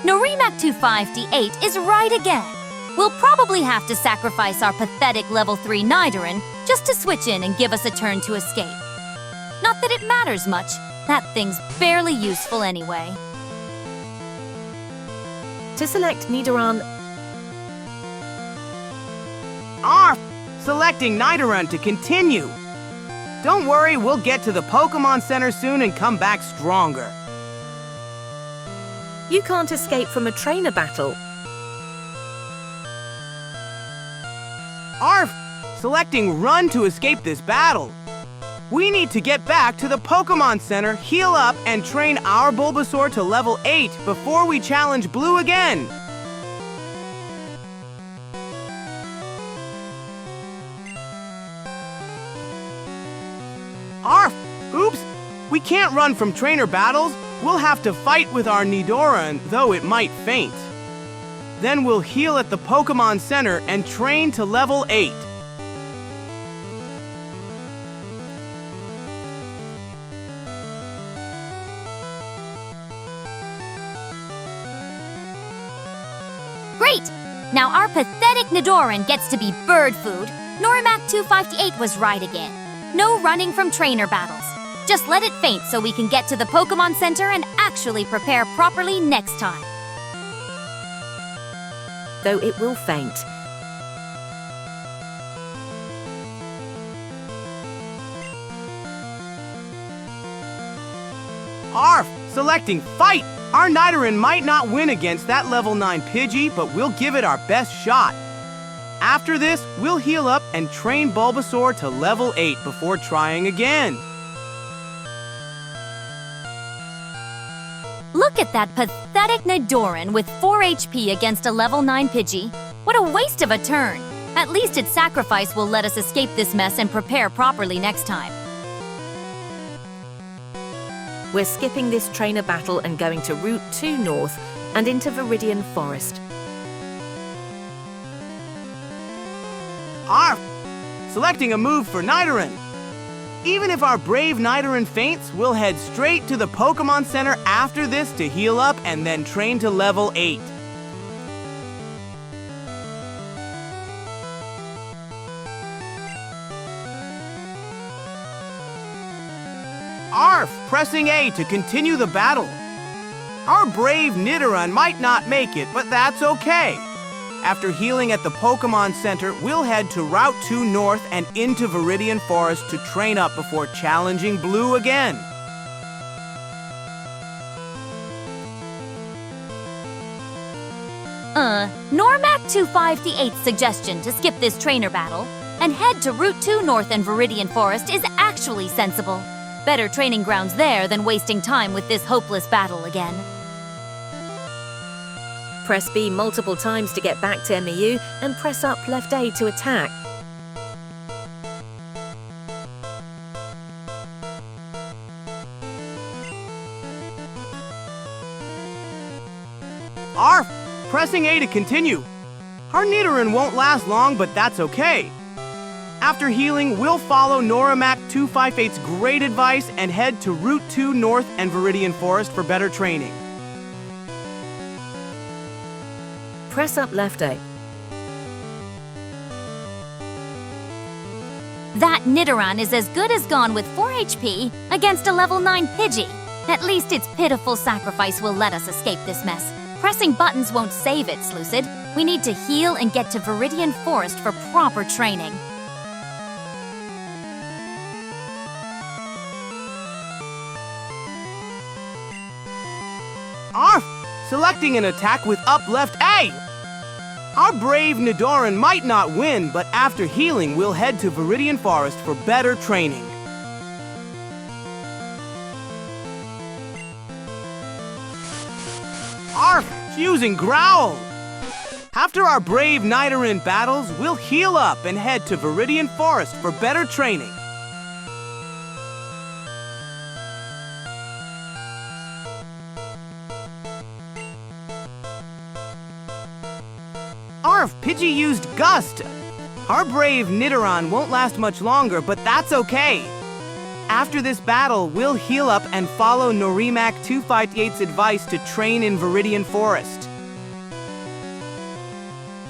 Norimak 258 is right again. We'll probably have to sacrifice our pathetic level 3 Nidoran just to switch in and give us a turn to escape. Not that it matters much. That thing's barely useful anyway. To select Nidoran, Arf! Selecting Nidoran to continue. Don't worry, we'll get to the Pokémon Center soon and come back stronger. you can't escape from a trainer battle. Arf! Selecting Run to escape this battle. We need to get back to the Pokémon Center, heal up, and train our Bulbasaur to level 8 before we challenge Blue again. Arf! Oops! We can't run from trainer battles. We'll have to fight with our Nidoran, though it might faint. Then we'll heal at the Pokémon Center and train to level 8. Great! Now our pathetic Nidoran gets to be bird food. Norimac 258 was right again. No running from trainer battles. Just let it faint so we can get to the Pokémon Center and actually prepare properly next time. Though it will faint. Arf! Selecting Fight! Our Nidoran might not win against that level 9 Pidgey, but we'll give it our best shot. After this, we'll heal up and train Bulbasaur to level 8 before trying again. Look at that pathetic Nidoran with 4 HP against a level 9 Pidgey. What a waste of a turn. At least its sacrifice will let us escape this mess and prepare properly next time. We're skipping this trainer battle and going to Route 2 North and into Viridian Forest. Arf! Selecting a move for Nidoran. Even if our brave Nidoran faints, we'll head straight to the Pokémon Center after this to heal up and then train to level 8. Arf! Pressing A to continue the battle. Our brave Nidoran might not make it, but that's okay. After healing at the Pokémon Center, we'll head to Route 2 North and into Viridian Forest to train up before challenging Blue again. Normac 258's suggestion to skip this trainer battle and head to Route 2 North and Viridian Forest is actually sensible. Better training grounds there than wasting time with this hopeless battle again. Press B multiple times to get back to MEU and press up left A to attack. Arf! Pressing A to continue. Our Nidoran won't last long, but that's okay. After healing, we'll follow Norimac 258's great advice and head to Route 2 North and Viridian Forest for better training. Press up left A. That Nidoran is as good as gone with 4 HP against a level 9 Pidgey. At least its pitiful sacrifice will let us escape this mess. Pressing buttons won't save it, Slucid. We need to heal and get to Viridian Forest for proper training. Arf! Selecting an attack with up left A! Our brave Nidoran might not win, but after healing, we'll head to Viridian Forest for better training. Arf! Using Growl! After our brave Nidoran battles, we'll heal up and head to Viridian Forest for better training. Arf! Pidgey used Gust! Our brave Nidoran won't last much longer, but that's okay. After this battle, we'll heal up and follow Norimac 258's advice to train in Viridian Forest.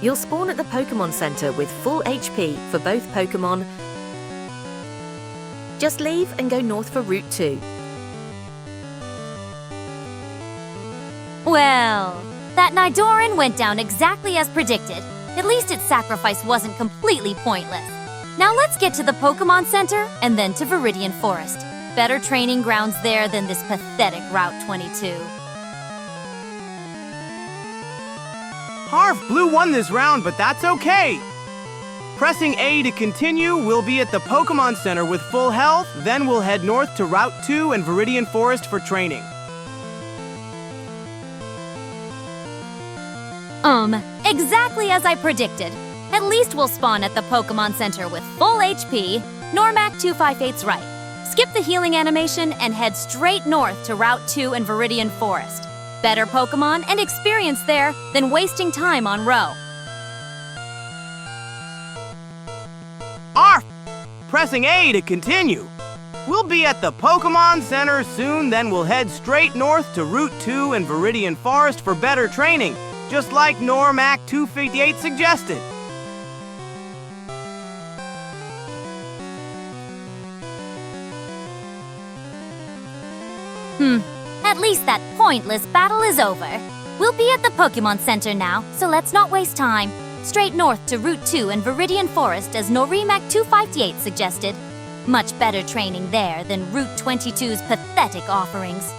You'll spawn at the Pokémon Center with full HP for both Pokémon. Just leave and go north for Route 2. Well, That Nidoran went down exactly as predicted. At least its sacrifice wasn't completely pointless. Now let's get to the Pokémon Center and then to Viridian Forest. Better training grounds there than this pathetic Route 22. Harv, Blue won this round, but that's okay. Pressing A to continue, we'll be at the Pokémon Center with full health, then we'll head north to Route 2 and Viridian Forest for training. Exactly as I predicted. At least we'll spawn at the Pokémon Center with full HP. Normac 258's right. Skip the healing animation and head straight north to Route 2 and Viridian Forest. Better Pokémon and experience there than wasting time on Row. Arf! Pressing A to continue. We'll be at the Pokémon Center soon, then we'll head straight north to Route 2 and Viridian Forest for better training, just like Normac 258 suggested. At least that pointless battle is over. We'll be at the Pokémon Center now, so let's not waste time. Straight north to Route 2 and Viridian Forest as Normac 258 suggested. Much better training there than Route 22's pathetic offerings.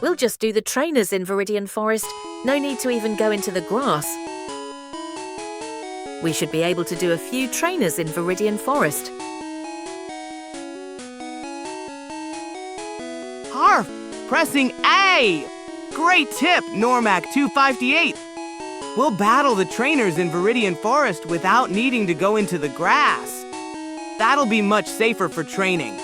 We'll just do the trainers in Viridian Forest. No need to even go into the grass. We should be able to do a few trainers in Viridian Forest. Harf! Pressing A! Great tip, Normac 258. We'll battle the trainers in Viridian Forest without needing to go into the grass. That'll be much safer for training.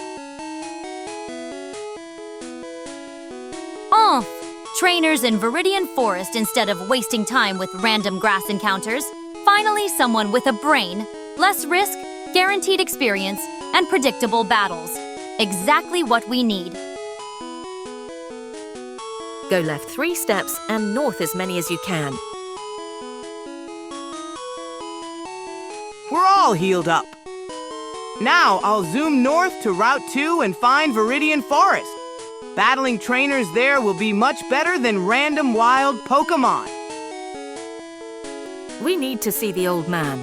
Trainers in Viridian Forest instead of wasting time with random grass encounters. Finally, someone with a brain, less risk, guaranteed experience, and predictable battles. Exactly what we need. Go left 3 steps and north as many as you can. We're all healed up. Now I'll zoom north to Route 2 and find Viridian Forest. Battling trainers there will be much better than random wild Pokémon. We need to see the old man.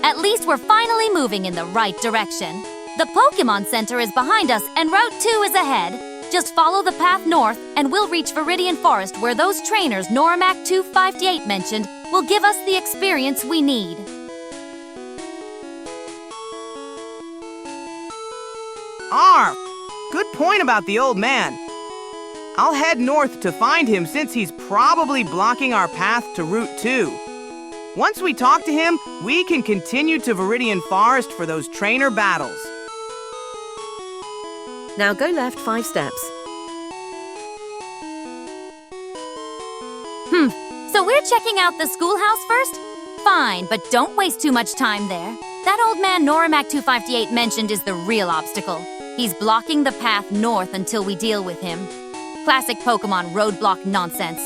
At least we're finally moving in the right direction. The Pokémon Center is behind us and Route 2 is ahead. Just follow the path north and we'll reach Viridian Forest where those trainers Normac 258 mentioned will give us the experience we need. Arf! Good point about the old man. I'll head north to find him since he's probably blocking our path to Route 2. Once we talk to him, we can continue to Viridian Forest for those trainer battles. Now go left 5 steps. So we're checking out the schoolhouse first? Fine, but don't waste too much time there. That old man Normac 258 mentioned is the real obstacle. He's blocking the path north until we deal with him. Classic Pokémon roadblock nonsense.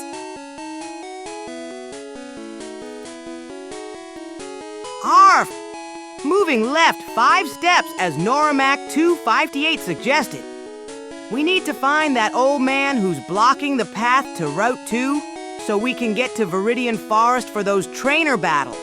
Arf! Moving left 5 steps as Normac 258 suggested. We need to find that old man who's blocking the path to Route 2 so we can get to Viridian Forest for those trainer battles.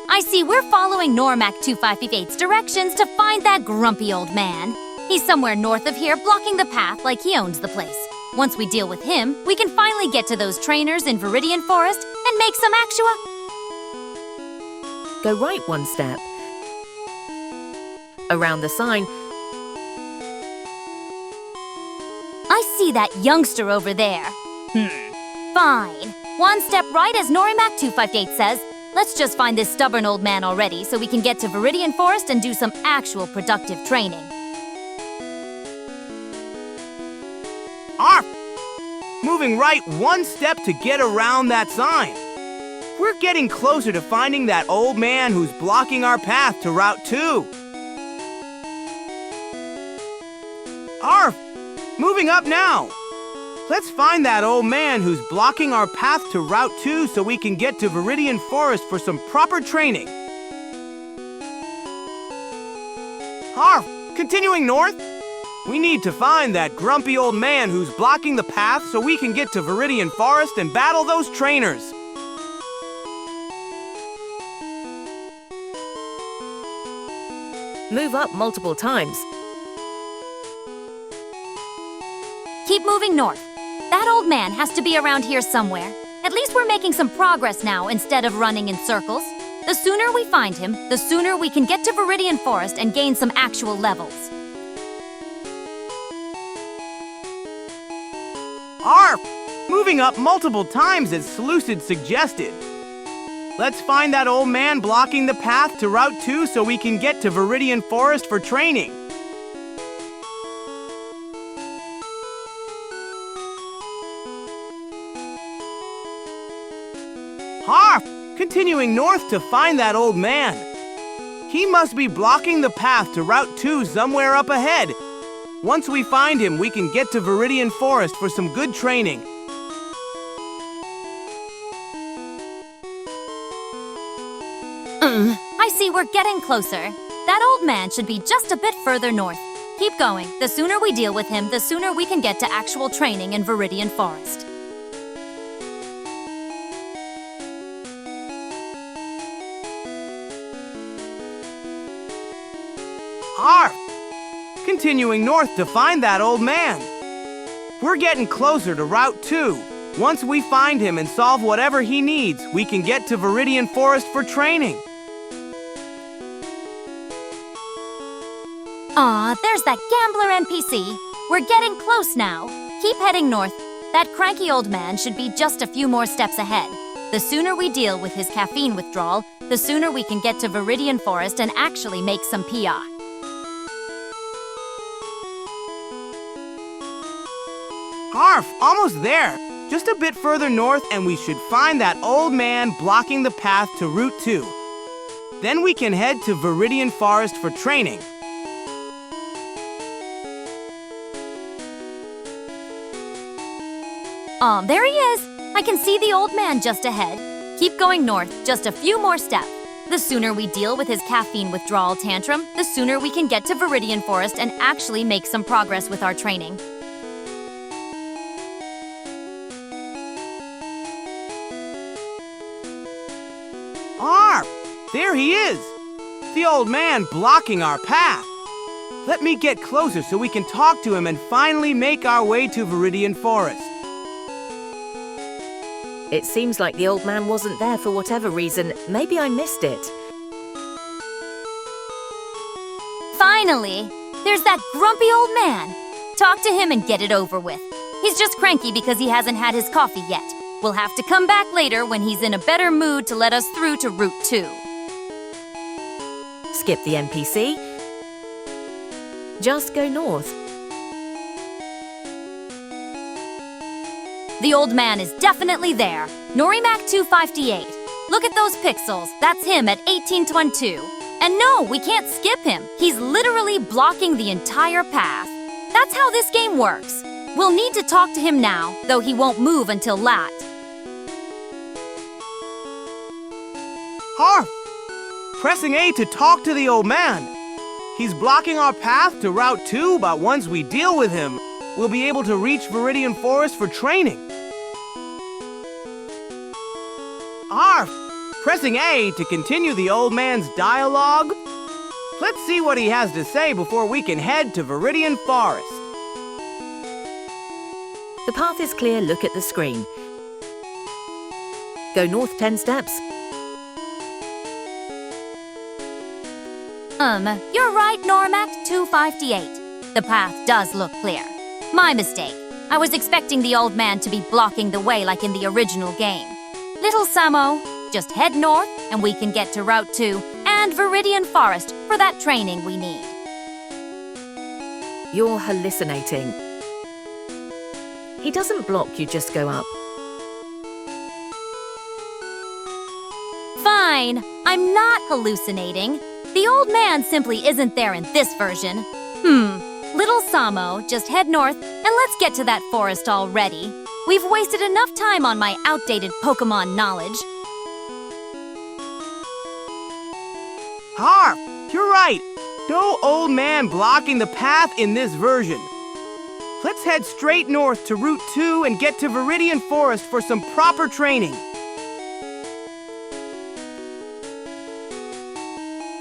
I see we're following Normac 258's directions to find that grumpy old man. He's somewhere north of here blocking the path like he owns the place. Once we deal with him, we can finally get to those trainers in Viridian Forest and make some Actua. Go right 1 step. Around the sign. I see that youngster over there. Fine. 1 step right as Normac 258 says. Let's just find this stubborn old man already so we can get to Viridian Forest and do some actual productive training. Arf! Moving right 1 step to get around that sign. We're getting closer to finding that old man who's blocking our path to Route 2. Arf! Moving up now. Let's find that old man who's blocking our path to Route 2 so we can get to Viridian Forest for some proper training. Harf, continuing north. We need to find that grumpy old man who's blocking the path so we can get to Viridian Forest and battle those trainers. Move up multiple times. Keep moving north. That old man has to be around here somewhere. At least we're making some progress now instead of running in circles. The sooner we find him, the sooner we can get to Viridian Forest and gain some actual levels. Harf, moving up multiple times as Seleucid suggested. Let's find that old man blocking the path to Route 2 so we can get to Viridian Forest for training. Harf, continuing north to find that old man. He must be blocking the path to Route 2 somewhere up ahead. Once we find him, we can get to Viridian Forest for some good training. I see we're getting closer. That old man should be just a bit further north. Keep going. The sooner we deal with him, the sooner we can get to actual training in Viridian Forest. Harf, continuing north to find that old man. We're getting closer to Route 2. Once we find him and solve whatever he needs, we can get to Viridian Forest for training. Aw, there's that gambler NPC. We're getting close now. Keep heading north. That cranky old man should be just a few more steps ahead. The sooner we deal with his caffeine withdrawal, the sooner we can get to Viridian Forest and actually make some PI. Harf, almost there. Just a bit further north and we should find that old man blocking the path to Route 2. Then we can head to Viridian Forest for training. There he is. I can see the old man just ahead. Keep going north, just a few more steps. The sooner we deal with his caffeine withdrawal tantrum, the sooner we can get to Viridian Forest and actually make some progress with our training. Harf, there he is. The old man blocking our path. Let me get closer so we can talk to him and finally make our way to Viridian Forest. It seems like the old man wasn't there for whatever reason. Maybe I missed it. Finally! There's that grumpy old man. Talk to him and get it over with. He's just cranky because he hasn't had his coffee yet. We'll have to come back later when he's in a better mood to let us through to Route 2. Skip the NPC. Just go north. The old man is definitely there. Norimac 258. Look at those pixels. That's him at 1822. And no, we can't skip him. He's literally blocking the entire path. That's how this game works. We'll need to talk to him now, though he won't move until lat. Harf, pressing A to talk to the old man. He's blocking our path to Route 2, but once we deal with him, we'll be able to reach Viridian Forest for training. Harf, pressing A to continue the old man's dialogue. Let's see what he has to say before we can head to Viridian Forest. The path is clear. Look at the screen. Go north 10 steps. You're right, Normac 258. The path does look clear. My mistake. I was expecting the old man to be blocking the way like in the original game. Little Samo, just head north and we can get to Route 2 and Viridian Forest for that training we need. You're hallucinating. He doesn't block, you just go up. Fine, I'm not hallucinating. The old man simply isn't there in this version. Little Samo, just head north and let's get to that forest already. We've wasted enough time on my outdated Pokémon knowledge. Harp, you're right. No old man blocking the path in this version. Let's head straight north to Route 2 and get to Viridian Forest for some proper training.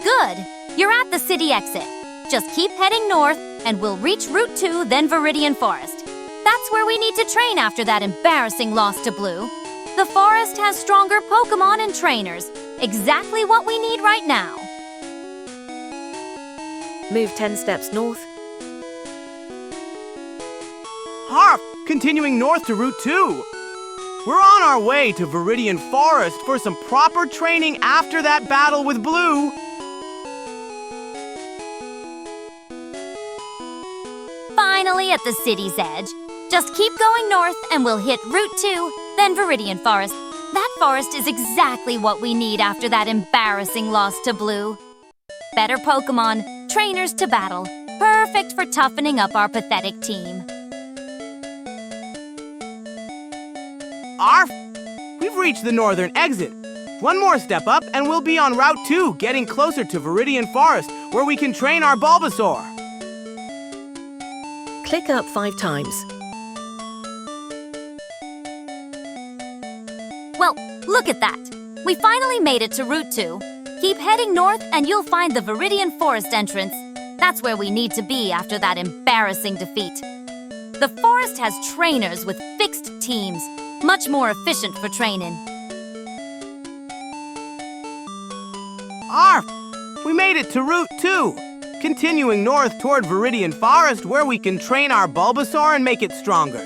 Good! You're at the city exit. Just keep heading north and we'll reach Route 2, then Viridian Forest. That's where we need to train after that embarrassing loss to Blue. The forest has stronger Pokémon and trainers. Exactly what we need right now. Move 10 steps north. Harp, continuing north to Route 2. We're on our way to Viridian Forest for some proper training after that battle with Blue. Finally at the city's edge. Just keep going north and we'll hit Route 2, then Viridian Forest. That forest is exactly what we need after that embarrassing loss to Blue. Better Pokémon, trainers to battle. Perfect for toughening up our pathetic team. Arf! We've reached the northern exit. One more step up and we'll be on Route 2, getting closer to Viridian Forest, where we can train our Bulbasaur. Click up 5 times. Well, look at that. We finally made it to Route 2. Keep heading north and you'll find the Viridian Forest entrance. That's where we need to be after that embarrassing defeat. The forest has trainers with fixed teams, much more efficient for training. Arf! We made it to Route 2. Continuing north toward Viridian Forest, where we can train our Bulbasaur and make it stronger.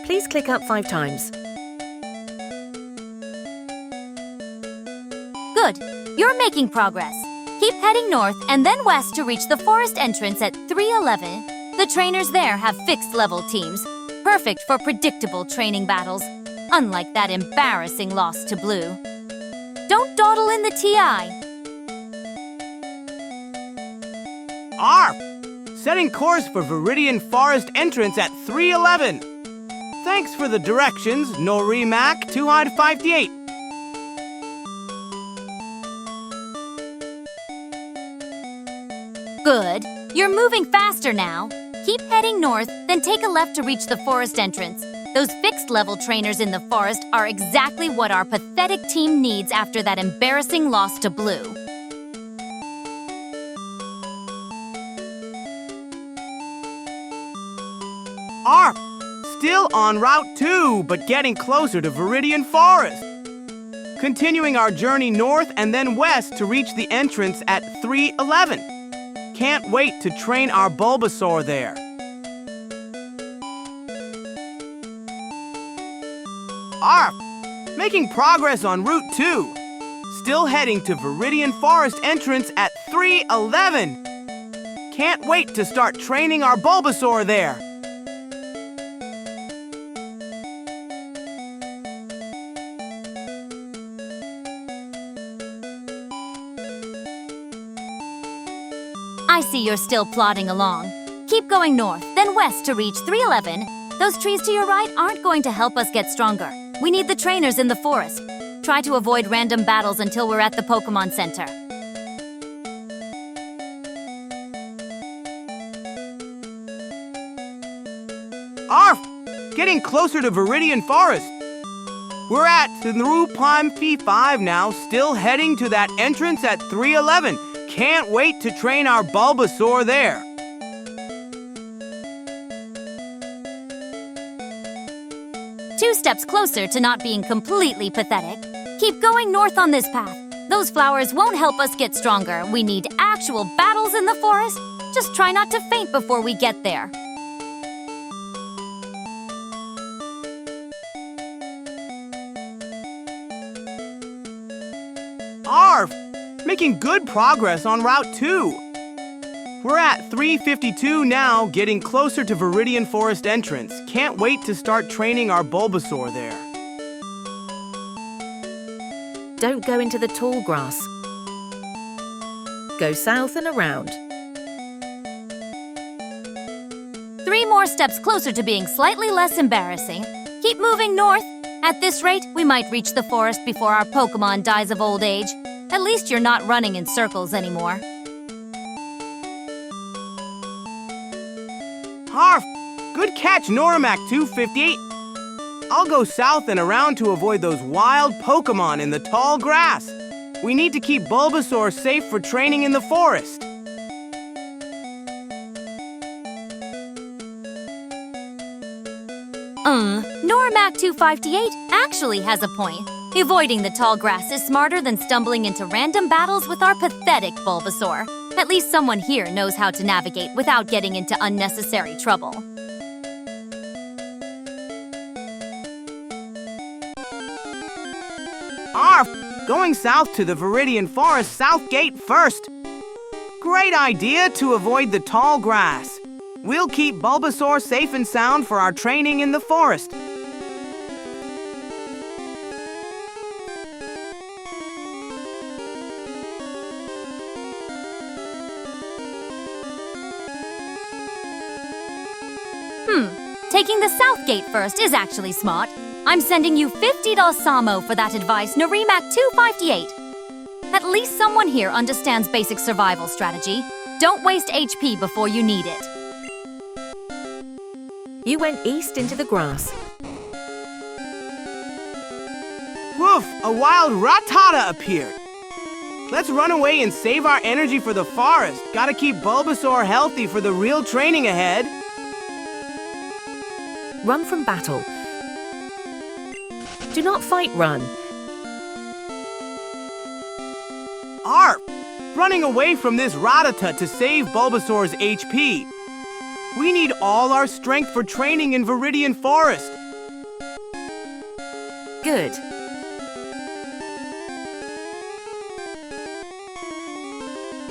Please click up 5 times. Good. You're making progress. Keep heading north and then west to reach the forest entrance at 311. The trainers there have fixed-level teams, perfect for predictable training battles, unlike that embarrassing loss to Blue. Don't dawdle in the TI. Arf! Setting course for Viridian Forest entrance at 311. Thanks for the directions, Nori Mac 258. Good. You're moving faster now. Keep heading north, then take a left to reach the forest entrance. Those fixed-level trainers in the forest are exactly what our pathetic team needs after that embarrassing loss to Blue. Arf! Still on Route 2, but getting closer to Viridian Forest. Continuing our journey north and then west to reach the entrance at 311. Can't wait to train our Bulbasaur there. Arf! Making progress on Route 2. Still heading to Viridian Forest entrance at 311. Can't wait to start training our Bulbasaur there. I see you're still plodding along. Keep going north, then west to reach 311. Those trees to your right aren't going to help us get stronger. We need the trainers in the forest. Try to avoid random battles until we're at the Pokémon Center. Arf! Getting closer to Viridian Forest. We're at Rupime P5 now, still heading to that entrance at 311. Can't wait to train our Bulbasaur there. Two steps closer to not being completely pathetic. Keep going north on this path. Those flowers won't help us get stronger. We need actual battles in the forest. Just try not to faint before we get there. Arf! Making good progress on Route 2. We're at 352 now, getting closer to Viridian Forest entrance. Can't wait to start training our Bulbasaur there. Don't go into the tall grass. Go south and around. 3 more steps closer to being slightly less embarrassing. Keep moving north. At this rate, we might reach the forest before our Pokémon dies of old age. At least you're not running in circles anymore. Harf! Good catch, Norimac 258. I'll go south and around to avoid those wild Pokémon in the tall grass. We need to keep Bulbasaur safe for training in the forest. Norimac 258 actually has a point. Avoiding the tall grass is smarter than stumbling into random battles with our pathetic Bulbasaur. At least someone here knows how to navigate without getting into unnecessary trouble. Arf! Going south to the Viridian Forest South Gate first. Great idea to avoid the tall grass. We'll keep Bulbasaur safe and sound for our training in the forest. Taking the south gate first is actually smart. I'm sending you $50 Samo for that advice, Norimac 258. At least someone here understands basic survival strategy. Don't waste HP before you need it. You went east into the grass. Woof! A wild Rattata appeared. Let's run away and save our energy for the forest. Gotta keep Bulbasaur healthy for the real training ahead. Run from battle. Do not fight run. Arf! Running away from this Rattata to save Bulbasaur's HP. We need all our strength for training in Viridian Forest. Good.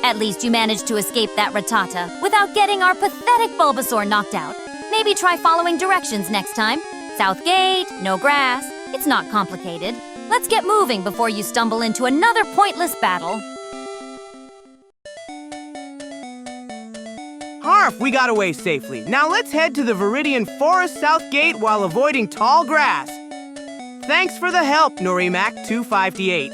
At least you managed to escape that Rattata without getting our pathetic Bulbasaur knocked out. Maybe try following directions next time. South gate, no grass. It's not complicated. Let's get moving before you stumble into another pointless battle. Harf, we got away safely. Now let's head to the Viridian Forest South Gate while avoiding tall grass. Thanks for the help, Norimac 258.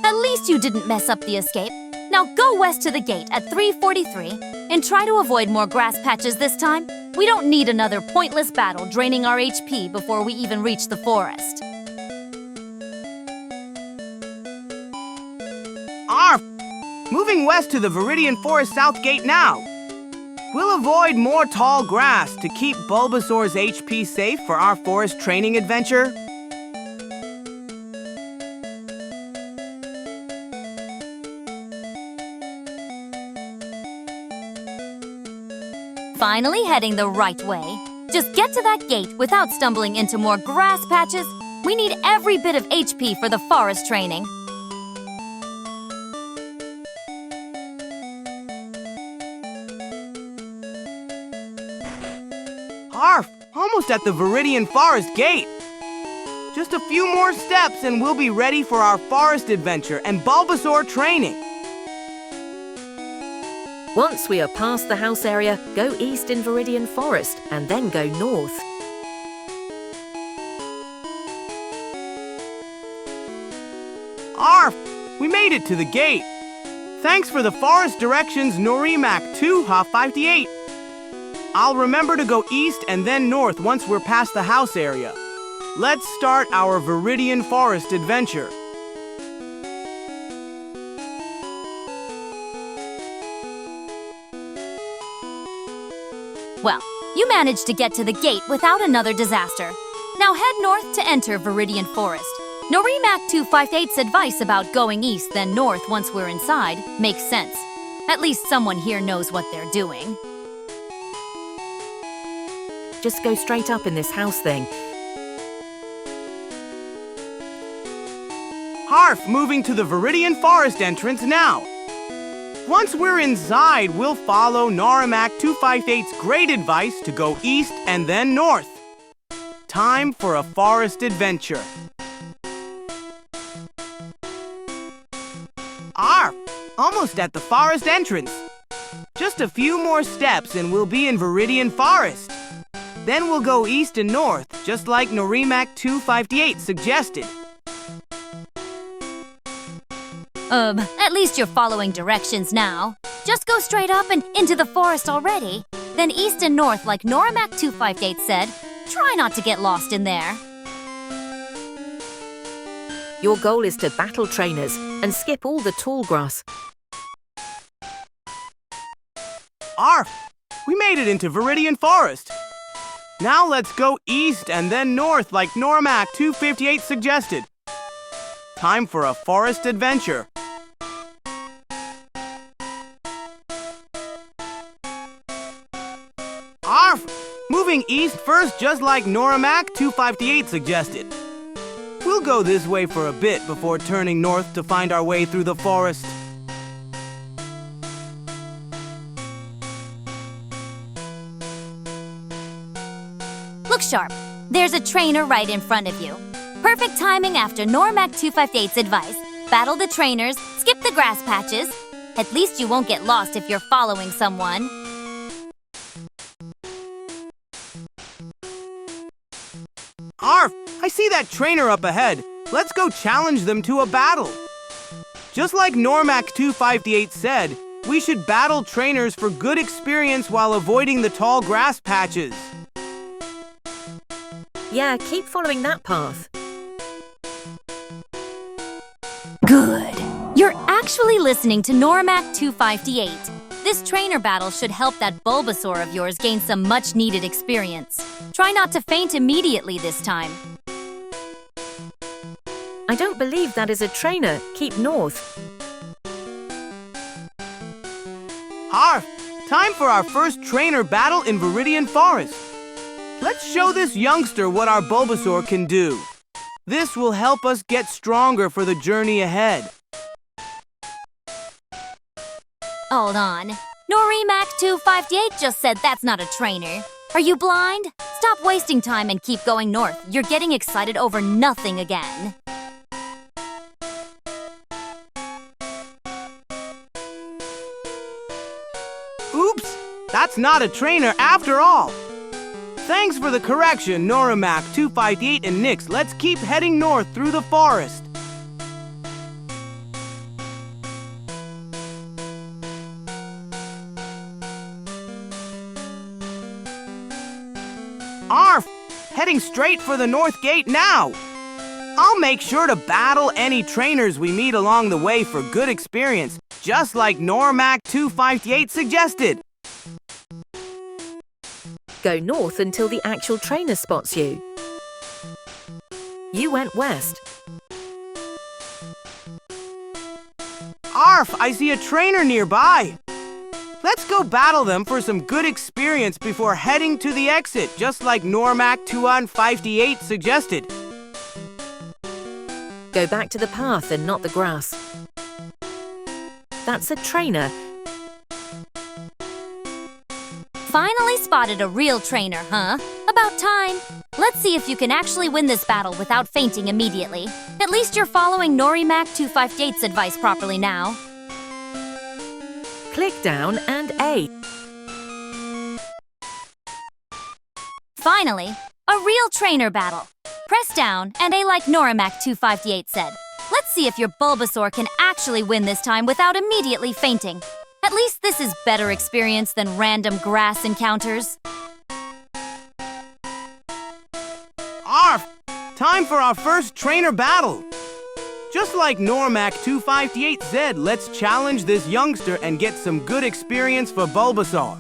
At least you didn't mess up the escape. Now go west to the gate at 343 and try to avoid more grass patches this time. We don't need another pointless battle draining our HP before we even reach the forest. Arf! Moving west to the Viridian Forest South Gate now. We'll avoid more tall grass to keep Bulbasaur's HP safe for our forest training adventure. Finally heading the right way. Just get to that gate without stumbling into more grass patches. We need every bit of HP for the forest training. Arf! Almost at the Viridian Forest Gate. Just a few more steps and we'll be ready for our forest adventure and Bulbasaur training. Once we are past the house area, go east in Viridian Forest and then go north. Arf! We made it to the gate. Thanks for the forest directions, Norimac 258. I'll remember to go east and then north once we're past the house area. Let's start our Viridian Forest adventure. Well, you managed to get to the gate without another disaster. Now head north to enter Viridian Forest. Norimac 258's advice about going east then north once we're inside makes sense. At least someone here knows what they're doing. Just go straight up in this house thing. Harf, moving to the Viridian Forest entrance now. Once we're inside, we'll follow Norimac 258's great advice to go east and then north. Time for a forest adventure. Arf! Almost at the forest entrance. Just a few more steps and we'll be in Viridian Forest. Then we'll go east and north, just like Norimac 258 suggested. At least you're following directions now. Just go straight up and into the forest already. Then east and north like Norimac 258 said. Try not to get lost in there. Your goal is to battle trainers and skip all the tall grass. Arf! We made it into Viridian Forest. Now let's go east and then north like Norimac 258 suggested. Time for a forest adventure. Arf! Moving east first just like Norimac 258 suggested. We'll go this way for a bit before turning north to find our way through the forest. Look sharp. There's a trainer right in front of you. Perfect timing after Norimac 258's advice. Battle the trainers, skip the grass patches. At least you won't get lost if you're following someone. Arf! I see that trainer up ahead. Let's go challenge them to a battle. Just like Norimac 258 said, we should battle trainers for good experience while avoiding the tall grass patches. Yeah, keep following that path. Good. You're actually listening to Norimac 258. This trainer battle should help that Bulbasaur of yours gain some much-needed experience. Try not to faint immediately this time. I don't believe that is a trainer. Keep north. Arf! Time for our first trainer battle in Viridian Forest. Let's show this youngster what our Bulbasaur can do. This will help us get stronger for the journey ahead. Hold on. Norimac 258 just said that's not a trainer. Are you blind? Stop wasting time and keep going north. You're getting excited over nothing again. Oops! That's not a trainer after all! Thanks for the correction, Norimac 258 and Nyx. Let's keep heading north through the forest. Arf! Heading straight for the north gate now! I'll make sure to battle any trainers we meet along the way for good experience, just like Norimac 258 suggested. Go north until the actual trainer spots you. You went west. Arf! I see a trainer nearby! Let's go battle them for some good experience before heading to the exit, just like Norimac 258 suggested. Go back to the path and not the grass. That's a trainer. Finally spotted a real trainer, huh? About time. Let's see if you can actually win this battle without fainting immediately. At least you're following Norimac 258's advice properly now. Click down and A. Finally, a real trainer battle. Press down and A like Norimac 258 said. Let's see if your Bulbasaur can actually win this time without immediately fainting. At least this is better experience than random grass encounters. Arf! Time for our first trainer battle! Just like Norimac 258 said, let's challenge this youngster and get some good experience for Bulbasaur.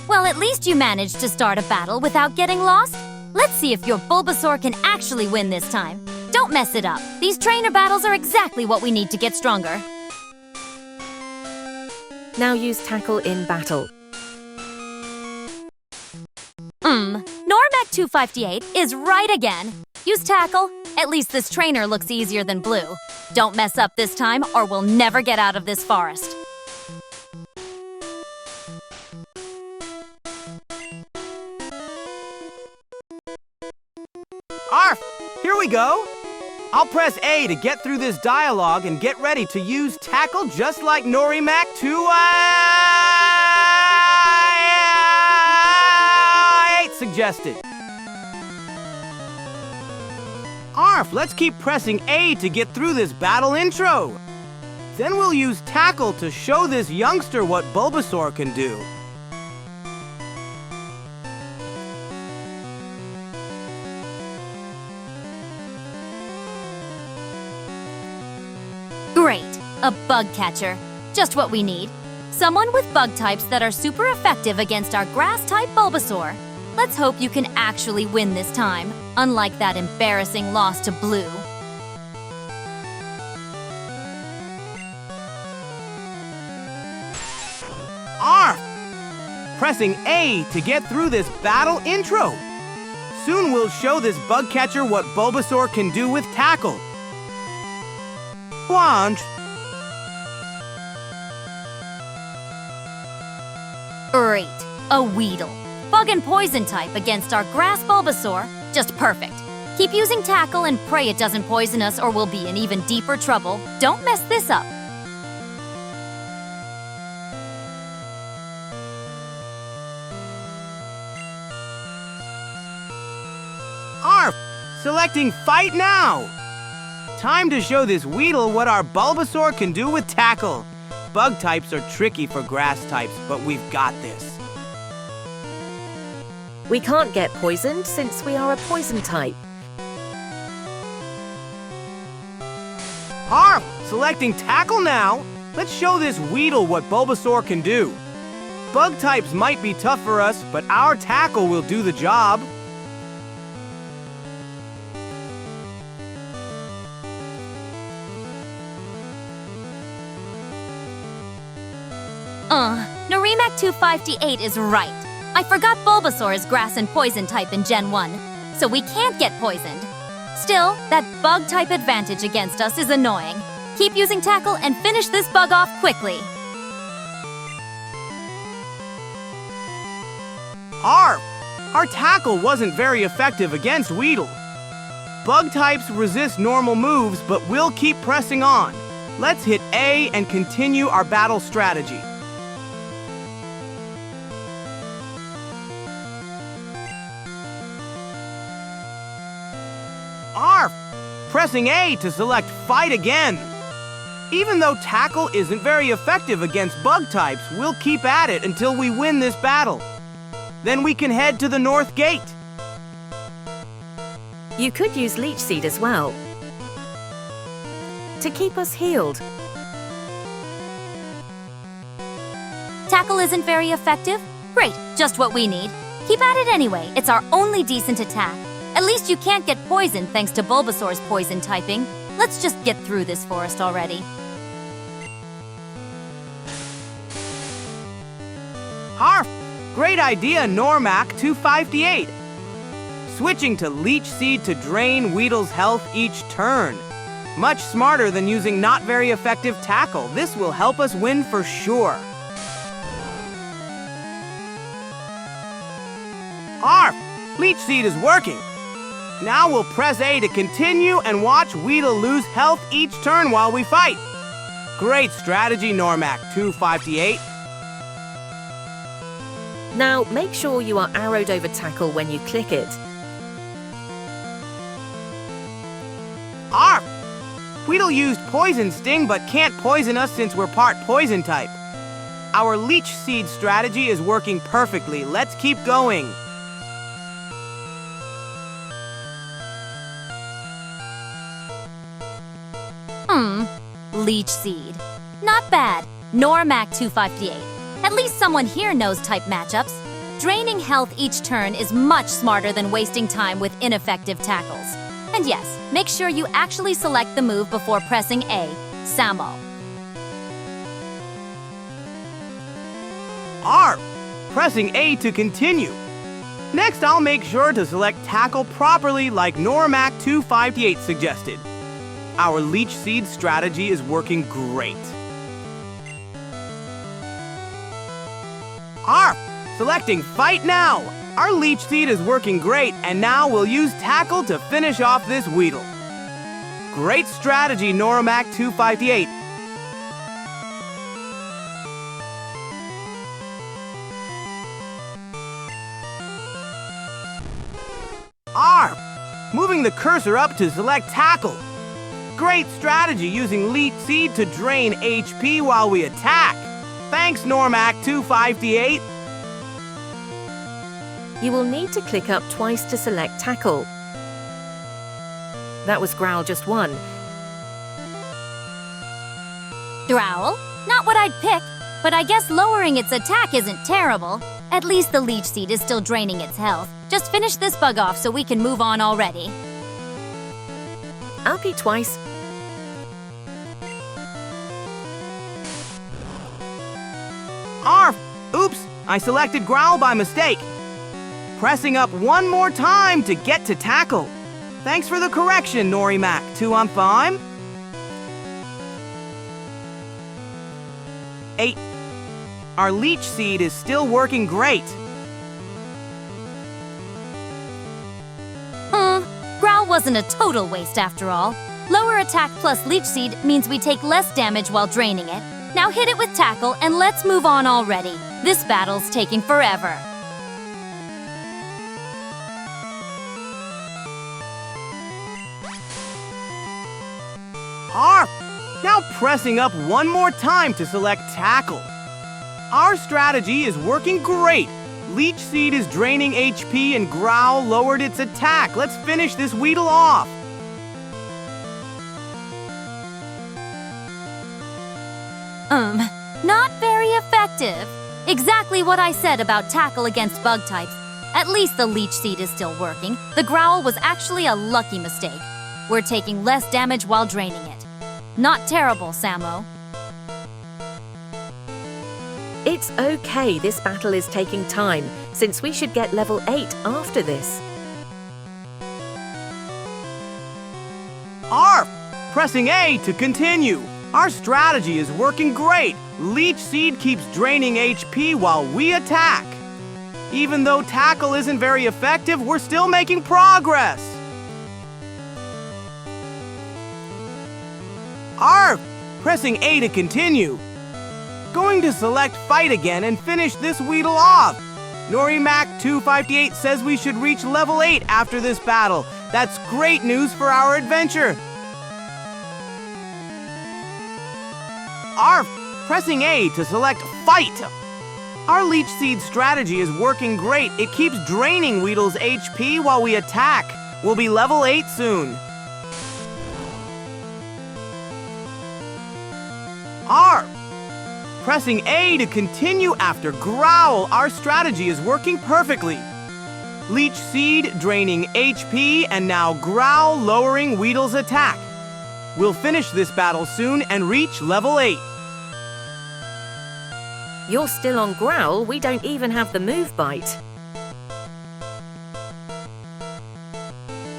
Well, at least you managed to start a battle without getting lost. Let's see if your Bulbasaur can actually win this time. Don't mess it up. These trainer battles are exactly what we need to get stronger. Now use Tackle in battle. Norimac 258 is right again. Use Tackle. At least this trainer looks easier than Blue. Don't mess up this time or we'll never get out of this forest. Arf! Here we go! I'll press A to get through this dialogue and get ready to use tackle just like Norimac 2-8 suggested. Arf, let's keep pressing A to get through this battle intro. Then we'll use tackle to show this youngster what Bulbasaur can do. Great! A bug catcher. Just what we need. Someone with bug types that are super effective against our grass-type Bulbasaur. Let's hope you can actually win this time, unlike that embarrassing loss to Blue. Arf! Pressing A to get through this battle intro. Soon we'll show this bug catcher what Bulbasaur can do with tackle. Launch. Great. A Weedle. Bug and poison type against our grass Bulbasaur. Just perfect. Keep using tackle and pray it doesn't poison us or we'll be in even deeper trouble. Don't mess this up. Arf! Selecting Fight Now! Time to show this Weedle what our Bulbasaur can do with tackle. Bug types are tricky for grass types, but we've got this. We can't get poisoned since we are a poison type. Arf! Selecting tackle now. Let's show this Weedle what Bulbasaur can do. Bug types might be tough for us, but our tackle will do the job. Norimac 258 is right. I forgot Bulbasaur is grass and poison type in Gen 1, so we can't get poisoned. Still, that bug type advantage against us is annoying. Keep using tackle and finish this bug off quickly. Arf! Our tackle wasn't very effective against Weedle. Bug types resist normal moves, but we'll keep pressing on. Let's hit A and continue our battle strategy. Arf! Pressing A to select Fight again. Even though tackle isn't very effective against bug types, we'll keep at it until we win this battle. Then we can head to the North Gate. You could use Leech Seed as well, to keep us healed. Tackle isn't very effective? Great, just what we need. Keep at it anyway, it's our only decent attack. At least you can't get poisoned thanks to Bulbasaur's poison typing. Let's just get through this forest already. Arf! Great idea, Norimac 258. Switching to Leech Seed to drain Weedle's health each turn. Much smarter than using not very effective tackle. This will help us win for sure. Arf! Leech Seed is working. Now we'll press A to continue and watch Weedle lose health each turn while we fight. Great strategy, Norimac 258. Now, make sure you are arrowed over tackle when you click it. Arf! Weedle used Poison Sting but can't poison us since we're part poison type. Our Leech Seed strategy is working perfectly. Let's keep going. Leech Seed. Not bad. Norimac 258. At least someone here knows type matchups. Draining health each turn is much smarter than wasting time with ineffective tackles. And yes, make sure you actually select the move before pressing A, Samo. Arf! Pressing A to continue. Next, I'll make sure to select tackle properly like Norimac 258 suggested. Our Leech Seed strategy is working great. Arf! Selecting Fight Now! Our Leech Seed is working great, and now we'll use tackle to finish off this Weedle. Great strategy, Norimac258. Arf! Moving the cursor up to select Tackle. Great strategy using Leech Seed to drain HP while we attack. Thanks, Norimac258. You will need to click up twice to select Tackle. That was Growl just one. Growl? Not what I'd pick, but I guess lowering its attack isn't terrible. At least the Leech Seed is still draining its health. Just finish this bug off so we can move on already. Uppy twice. Arf! Oops, I selected Growl by mistake. Pressing up one more time to get to Tackle. Thanks for the correction, Norimac. 2 on 5. 8. Our Leech Seed is still working great. Growl wasn't a total waste after all. Lower attack plus Leech Seed means we take less damage while draining it. Now hit it with Tackle and let's move on already. This battle's taking forever. Arf! Now pressing up one more time to select Tackle. Our strategy is working great. Leech Seed is draining HP and Growl lowered its attack. Let's finish this Weedle off. Not very effective. Exactly what I said about Tackle against bug types. At least the Leech Seed is still working. The Growl was actually a lucky mistake. We're taking less damage while draining it. Not terrible, Samo. It's okay, this battle is taking time, since we should get level 8 after this. Arf! Pressing A to continue. Our strategy is working great. Leech Seed keeps draining HP while we attack. Even though Tackle isn't very effective, we're still making progress. Arf! Pressing A to continue. Going to select Fight again and finish this Weedle off. Norimac258 says we should reach level 8 after this battle. That's great news for our adventure. Arf! Pressing A to select Fight. Our Leech Seed strategy is working great. It keeps draining Weedle's HP while we attack. We'll be level 8 soon. Arf! Pressing A to continue after Growl. Our strategy is working perfectly. Leech Seed draining HP and now Growl lowering Weedle's attack. We'll finish this battle soon and reach level 8. You're still on Growl, we don't even have the move bite.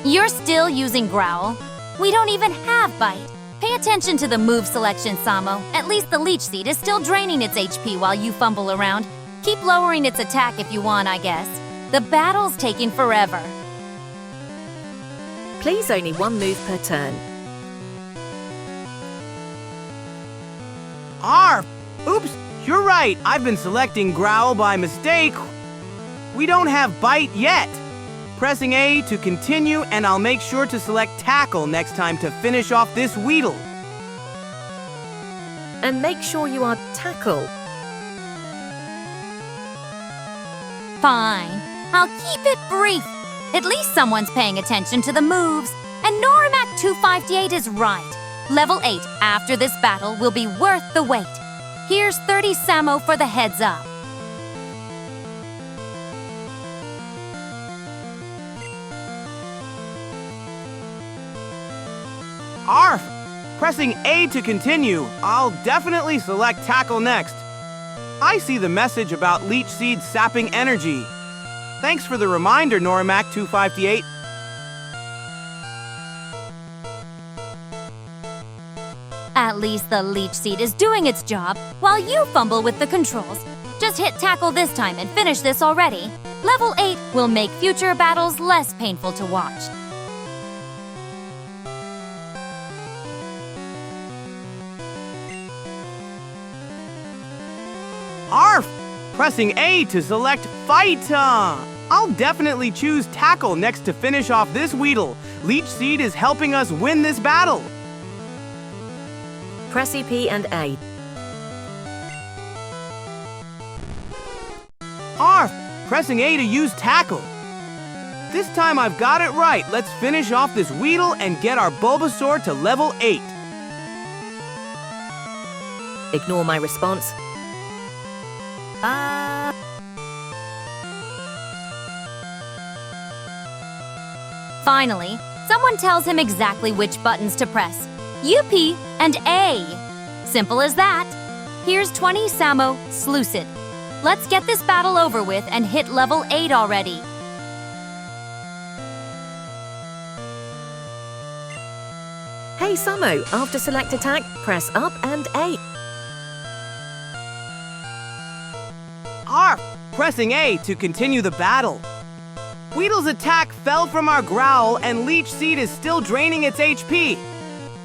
You're still using Growl. We don't even have Bite. Pay attention to the move selection, Samo. At least the Leech Seed is still draining its HP while you fumble around. Keep lowering its attack if you want, I guess. The battle's taking forever. Please only one move per turn. Arf! Oops, you're right. I've been selecting Growl by mistake. We don't have Bite yet. Pressing A to continue, and I'll make sure to select Tackle next time to finish off this Weedle. And make sure you are Tackle. Fine. I'll keep it brief. At least someone's paying attention to the moves. And Norimac258 is right. Level 8 after this battle will be worth the wait. Here's 30 Samo for the heads up. Arf! Pressing A to continue. I'll definitely select Tackle next. I see the message about Leech Seed sapping energy. Thanks for the reminder, Norimac258. At least the Leech Seed is doing its job while you fumble with the controls. Just hit Tackle this time and finish this already. Level 8 will make future battles less painful to watch. Arf! Pressing A to select Fight. I'll definitely choose Tackle next to finish off this Weedle. Leech Seed is helping us win this battle. Press EP and A. Arf! Pressing A to use Tackle. This time I've got it right. Let's finish off this Weedle and get our Bulbasaur to level 8. Ignore my response. Finally, someone tells him exactly which buttons to press. UP and A. Simple as that. Here's 20 Samo, Sluicid. Let's get this battle over with and hit level 8 already. Hey Samo, after select attack, press up and A. Arf! Pressing A to continue the battle. Weedle's attack fell from our growl and Leech Seed is still draining its HP.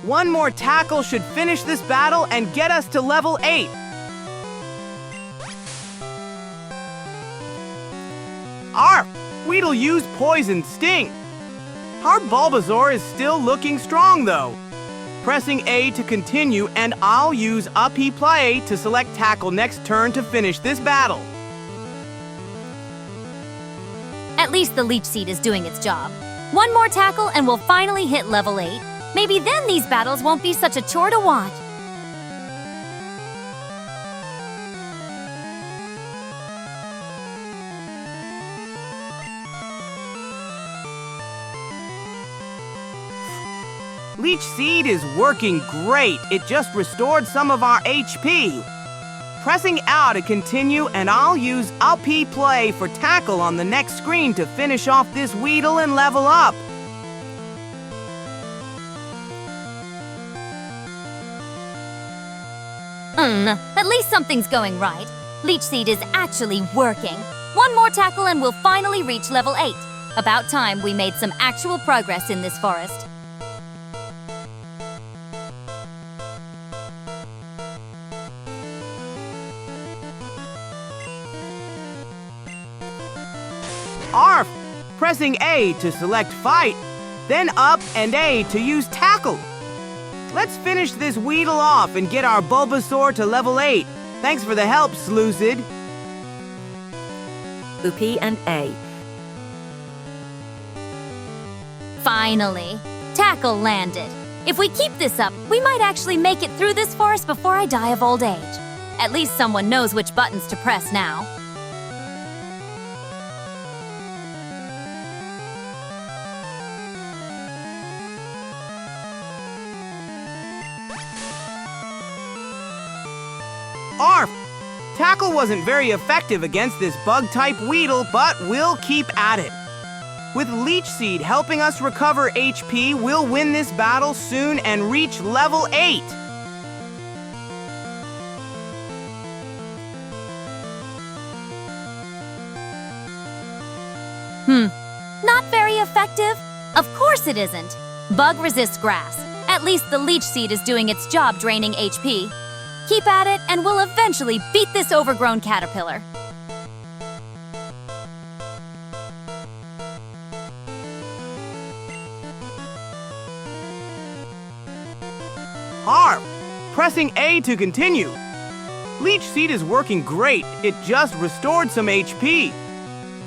One more tackle should finish this battle and get us to level 8. Arf! Weedle used Poison Sting. Our Bulbasaur is still looking strong though. Pressing A to continue and I'll use Up E Play to select Tackle next turn to finish this battle. At least the Leech Seed is doing its job. One more tackle and we'll finally hit level 8. Maybe then these battles won't be such a chore to watch. Leech Seed is working great. It just restored some of our HP. Pressing A to continue, and I'll use Up E Play for Tackle on the next screen to finish off this Weedle and level up. At least something's going right. Leech Seed is actually working. One more tackle and we'll finally reach level 8. About time we made some actual progress in this forest. Arf! Pressing A to select Fight, then Up and A to use Tackle. Let's finish this Weedle off and get our Bulbasaur to level 8. Thanks for the help, Sluicid. UP and A. Finally, Tackle landed. If we keep this up, we might actually make it through this forest before I die of old age. At least someone knows which buttons to press now. Arf! Tackle wasn't very effective against this Bug-type Weedle, but we'll keep at it. With Leech Seed helping us recover HP, we'll win this battle soon and reach level 8. Not very effective? Of course it isn't. Bug resists grass. At least the Leech Seed is doing its job draining HP. Keep at it, and we'll eventually beat this overgrown caterpillar. Arf! Pressing A to continue. Leech Seed is working great. It just restored some HP.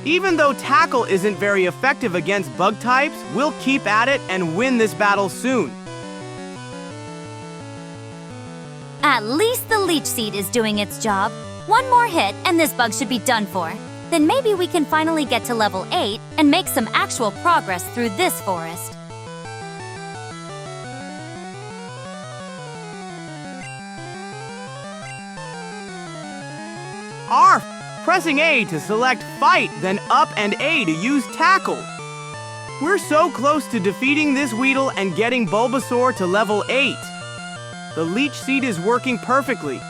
Even though Tackle isn't very effective against bug types, we'll keep at it and win this battle soon. At least the Leech Seed is doing its job. One more hit and this bug should be done for. Then maybe we can finally get to level 8 and make some actual progress through this forest. Arf! Pressing A to select Fight, then Up and A to use Tackle. We're so close to defeating this Weedle and getting Bulbasaur to level 8. The Leech Seed is working perfectly.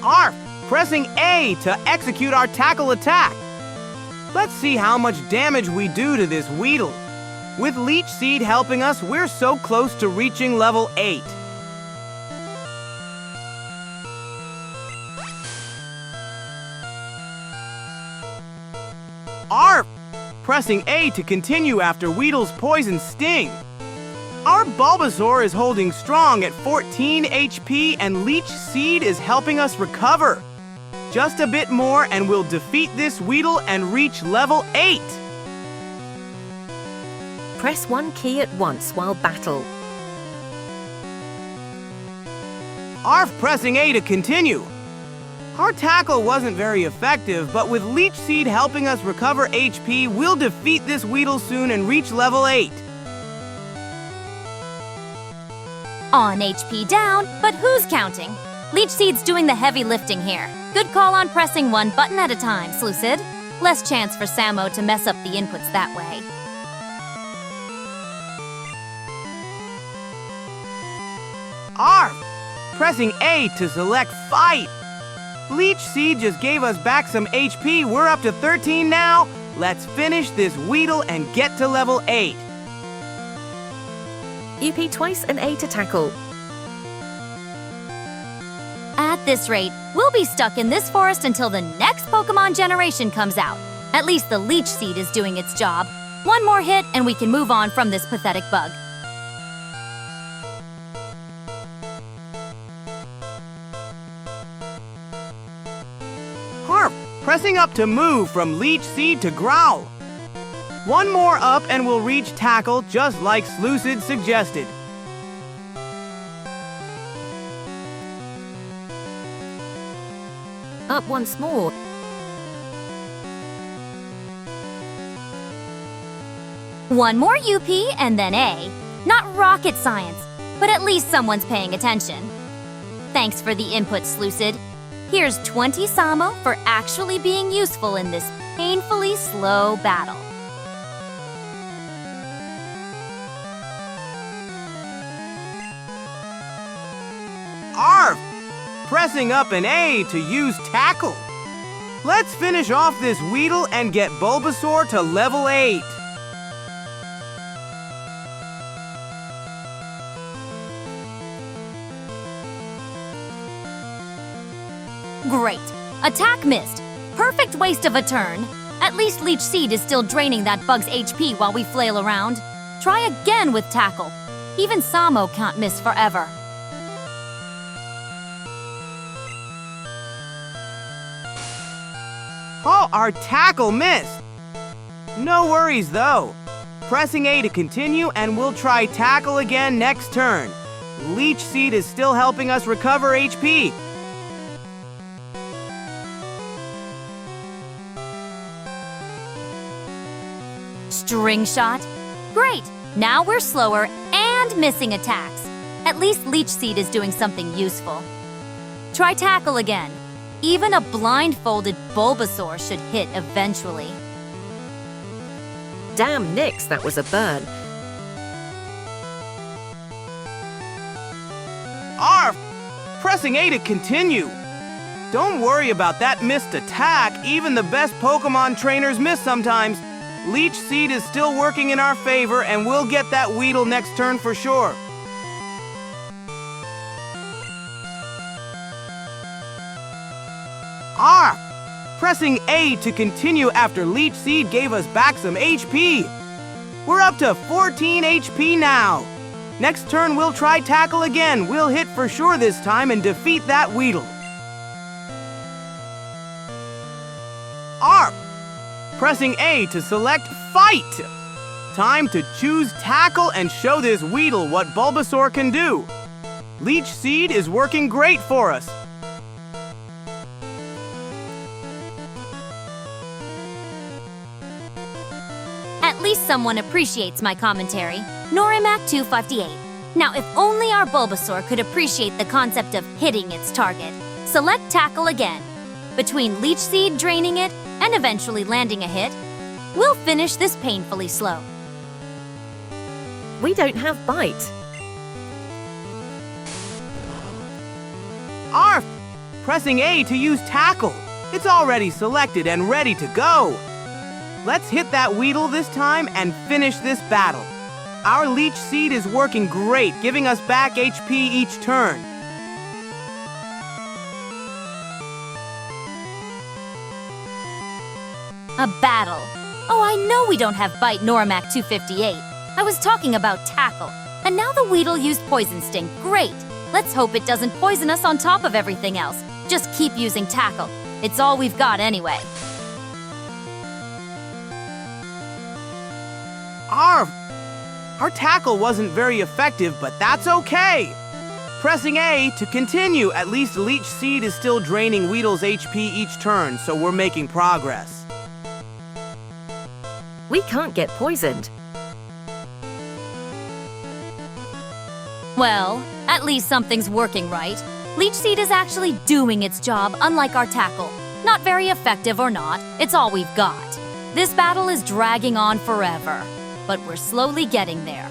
Arf! Pressing A to execute our Tackle attack. Let's see how much damage we do to this Weedle. With Leech Seed helping us, we're so close to reaching level 8. Arf! Pressing A to continue after Weedle's poison sting. Our Bulbasaur is holding strong at 14 HP and Leech Seed is helping us recover. Just a bit more and we'll defeat this Weedle and reach level 8. Press one key at once while battle. Arf pressing A to continue. Our tackle wasn't very effective, but with Leech Seed helping us recover HP, we'll defeat this Weedle soon and reach level 8. On HP down, but who's counting? Leech Seed's doing the heavy lifting here. Good call on pressing one button at a time, Slucid. Less chance for Samo to mess up the inputs that way. Arf! Pressing A to select Fight. Leech Seed just gave us back some HP. We're up to 13 now. Let's finish this Weedle and get to level 8. UP twice and A to tackle. At this rate, we'll be stuck in this forest until the next Pokémon generation comes out. At least the Leech Seed is doing its job. One more hit and we can move on from this pathetic bug. Harp, pressing up to move from Leech Seed to Growl. One more up and we'll reach Tackle just like Slucid suggested. Up once more. One more UP and then A. Not rocket science, but at least someone's paying attention. Thanks for the input, Slucid. Here's 20 Samo for actually being useful in this painfully slow battle. Arf! Pressing up an A to use Tackle. Let's finish off this Weedle and get Bulbasaur to level 8. Great. Attack missed. Perfect waste of a turn. At least Leech Seed is still draining that bug's HP while we flail around. Try again with Tackle. Even Samo can't miss forever. Oh, our Tackle missed. No worries though. Pressing A to continue and we'll try Tackle again next turn. Leech Seed is still helping us recover HP. String shot? Great! Now we're slower and missing attacks. At least Leech Seed is doing something useful. Try Tackle again. Even a blindfolded Bulbasaur should hit eventually. Damn, Nyx, that was a burn. Arf! Pressing A to continue. Don't worry about that missed attack. Even the best Pokémon trainers miss sometimes. Leech Seed is still working in our favor and we'll get that Weedle next turn for sure. Arf! Pressing A to continue after Leech Seed gave us back some HP. We're up to 14 HP now. Next turn we'll try Tackle again. We'll hit for sure this time and defeat that Weedle. Arf! Pressing A to select Fight. Time to choose Tackle and show this Weedle what Bulbasaur can do. Leech Seed is working great for us. At least someone appreciates my commentary. Norimac258. Now, if only our Bulbasaur could appreciate the concept of hitting its target. Select Tackle again. Between Leech Seed draining it and eventually landing a hit, we'll finish this painfully slow. We don't have Bite. Arf! Pressing A to use Tackle. It's already selected and ready to go. Let's hit that Weedle this time and finish this battle. Our Leech Seed is working great, giving us back HP each turn. A battle. Oh, I know we don't have Bite nor Mac 258. I was talking about Tackle. And now the Weedle used Poison Sting. Great. Let's hope it doesn't poison us on top of everything else. Just keep using Tackle. It's all we've got anyway. Our tackle wasn't very effective, but that's okay. Pressing A to continue. At least Leech Seed is still draining Weedle's HP each turn, so we're making progress. We can't get poisoned. Well, at least something's working right. Leech Seed is actually doing its job, unlike our Tackle. Not very effective or not, it's all we've got. This battle is dragging on forever, but we're slowly getting there.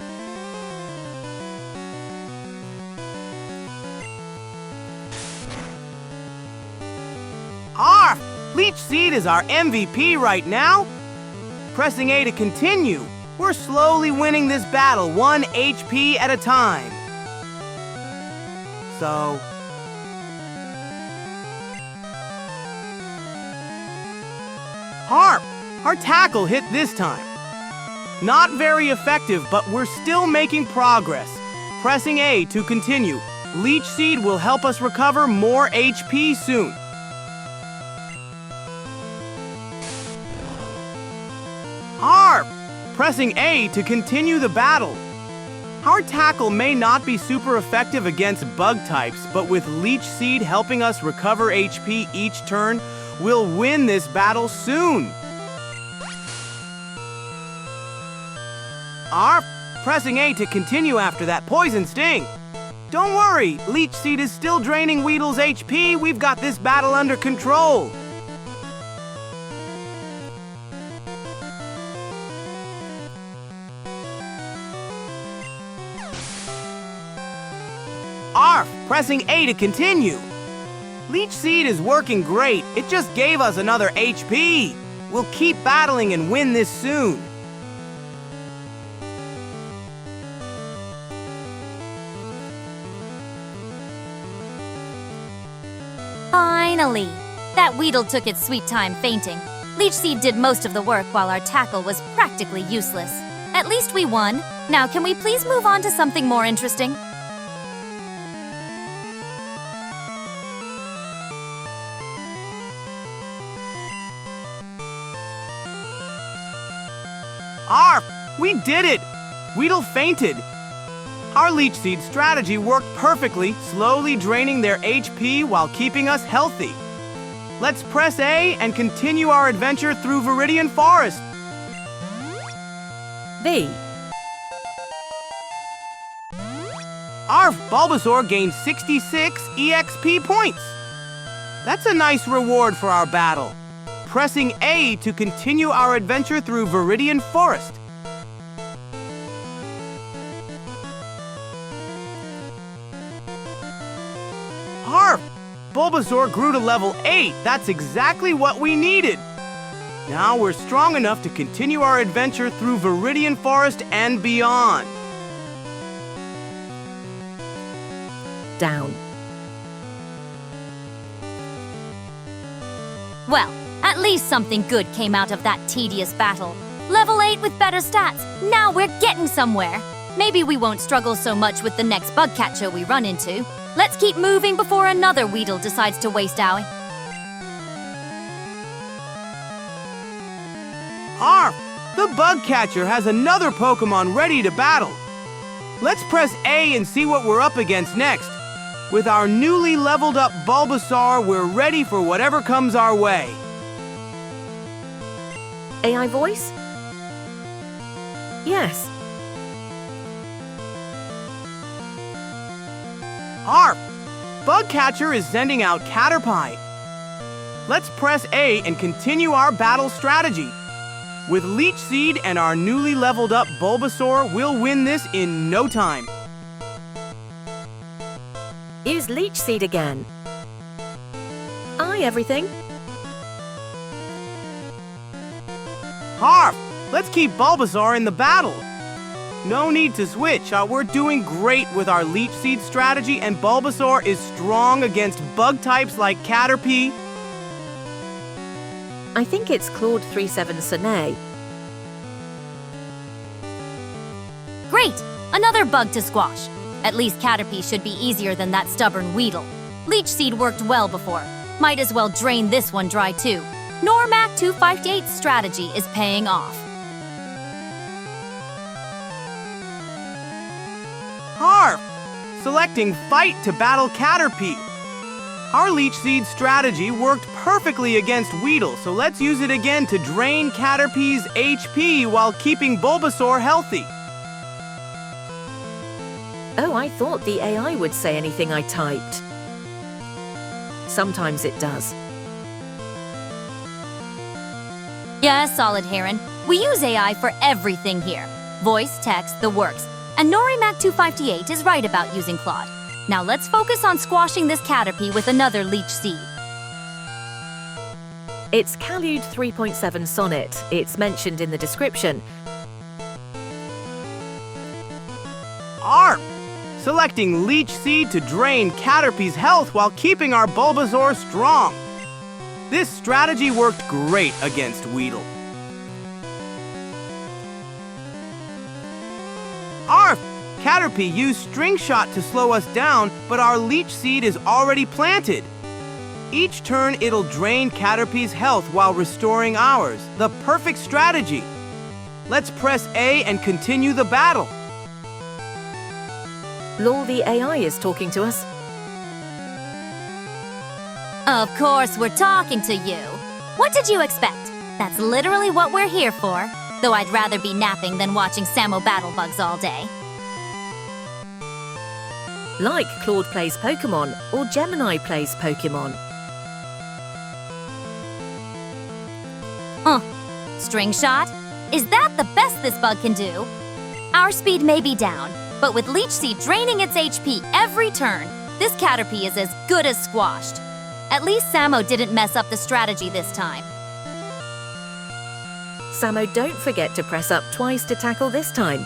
Leech Seed is our MVP right now. Pressing A to continue. We're slowly winning this battle, 1 HP at a time. So... Our tackle hit this time. Not very effective, but we're still making progress. Pressing A to continue. Leech Seed will help us recover more HP soon. Pressing A to continue the battle. Our tackle may not be super effective against bug types, but with Leech Seed helping us recover HP each turn, we'll win this battle soon. Pressing A to continue after that Poison Sting. Don't worry, Leech Seed is still draining Weedle's HP. We've got this battle under control. Pressing A to continue. Leech Seed is working great. It just gave us another HP. We'll keep battling and win this soon. Finally! That Weedle took its sweet time fainting. Leech Seed did most of the work while our tackle was practically useless. At least we won. Now can we please move on to something more interesting? We did it! Weedle fainted. Our Leech Seed strategy worked perfectly, slowly draining their HP while keeping us healthy. Let's press A and continue our adventure through Viridian Forest. B. Our Bulbasaur gained 66 EXP points. That's a nice reward for our battle. Pressing A to continue our adventure through Viridian Forest. Bulbasaur grew to level 8. That's exactly what we needed. Now we're strong enough to continue our adventure through Viridian Forest and beyond. Down. Well, at least something good came out of that tedious battle. Level 8 with better stats. Now we're getting somewhere. Maybe we won't struggle so much with the next bug catcher we run into. Let's keep moving before another Weedle decides to waste our... The bug catcher has another Pokémon ready to battle. Let's press A and see what we're up against next. With our newly leveled up Bulbasaur, we're ready for whatever comes our way. AI voice? Yes. Bug catcher is sending out Caterpie. Let's press A and continue our battle strategy. With Leech Seed and our newly leveled up Bulbasaur, we'll win this in no time. Use Leech Seed again. Everything. Harf! Let's keep Bulbasaur in the battle. No need to switch. We're doing great with our Leech Seed strategy, and Bulbasaur is strong against bug types like Caterpie. I think it's Claude 37 Sine. Great! Another bug to squash. At least Caterpie should be easier than that stubborn Weedle. Leech Seed worked well before. Might as well drain this one dry too. Normac 258's strategy is paying off. Harf! Selecting Fight to battle Caterpie. Our Leech Seed strategy worked perfectly against Weedle, so let's use it again to drain Caterpie's HP while keeping Bulbasaur healthy. Oh, I thought the AI would say anything I typed. Sometimes it does. Yeah, Solid Heron. We use AI for everything here. Voice, text, the works. And Norimac 258 is right about using Claude. Now let's focus on squashing this Caterpie with another Leech Seed. It's Calude 3.7 Sonnet. It's mentioned in the description. Arp! Selecting Leech Seed to drain Caterpie's health while keeping our Bulbasaur strong. This strategy worked great against Weedle. Arf! Caterpie used String Shot to slow us down, but our Leech Seed is already planted. Each turn, it'll drain Caterpie's health while restoring ours. The perfect strategy. Let's press A and continue the battle. Lol, the AI is talking to us. Of course, we're talking to you. What did you expect? That's literally what we're here for. Though I'd rather be napping than watching Samo battle bugs all day. Like Claude plays Pokémon or Gemini plays Pokémon. String Shot? Is that the best this bug can do? Our speed may be down, but with Leech Seed draining its HP every turn, this Caterpie is as good as squashed. At least Samo didn't mess up the strategy this time. Samo, don't forget to press up twice to tackle this time.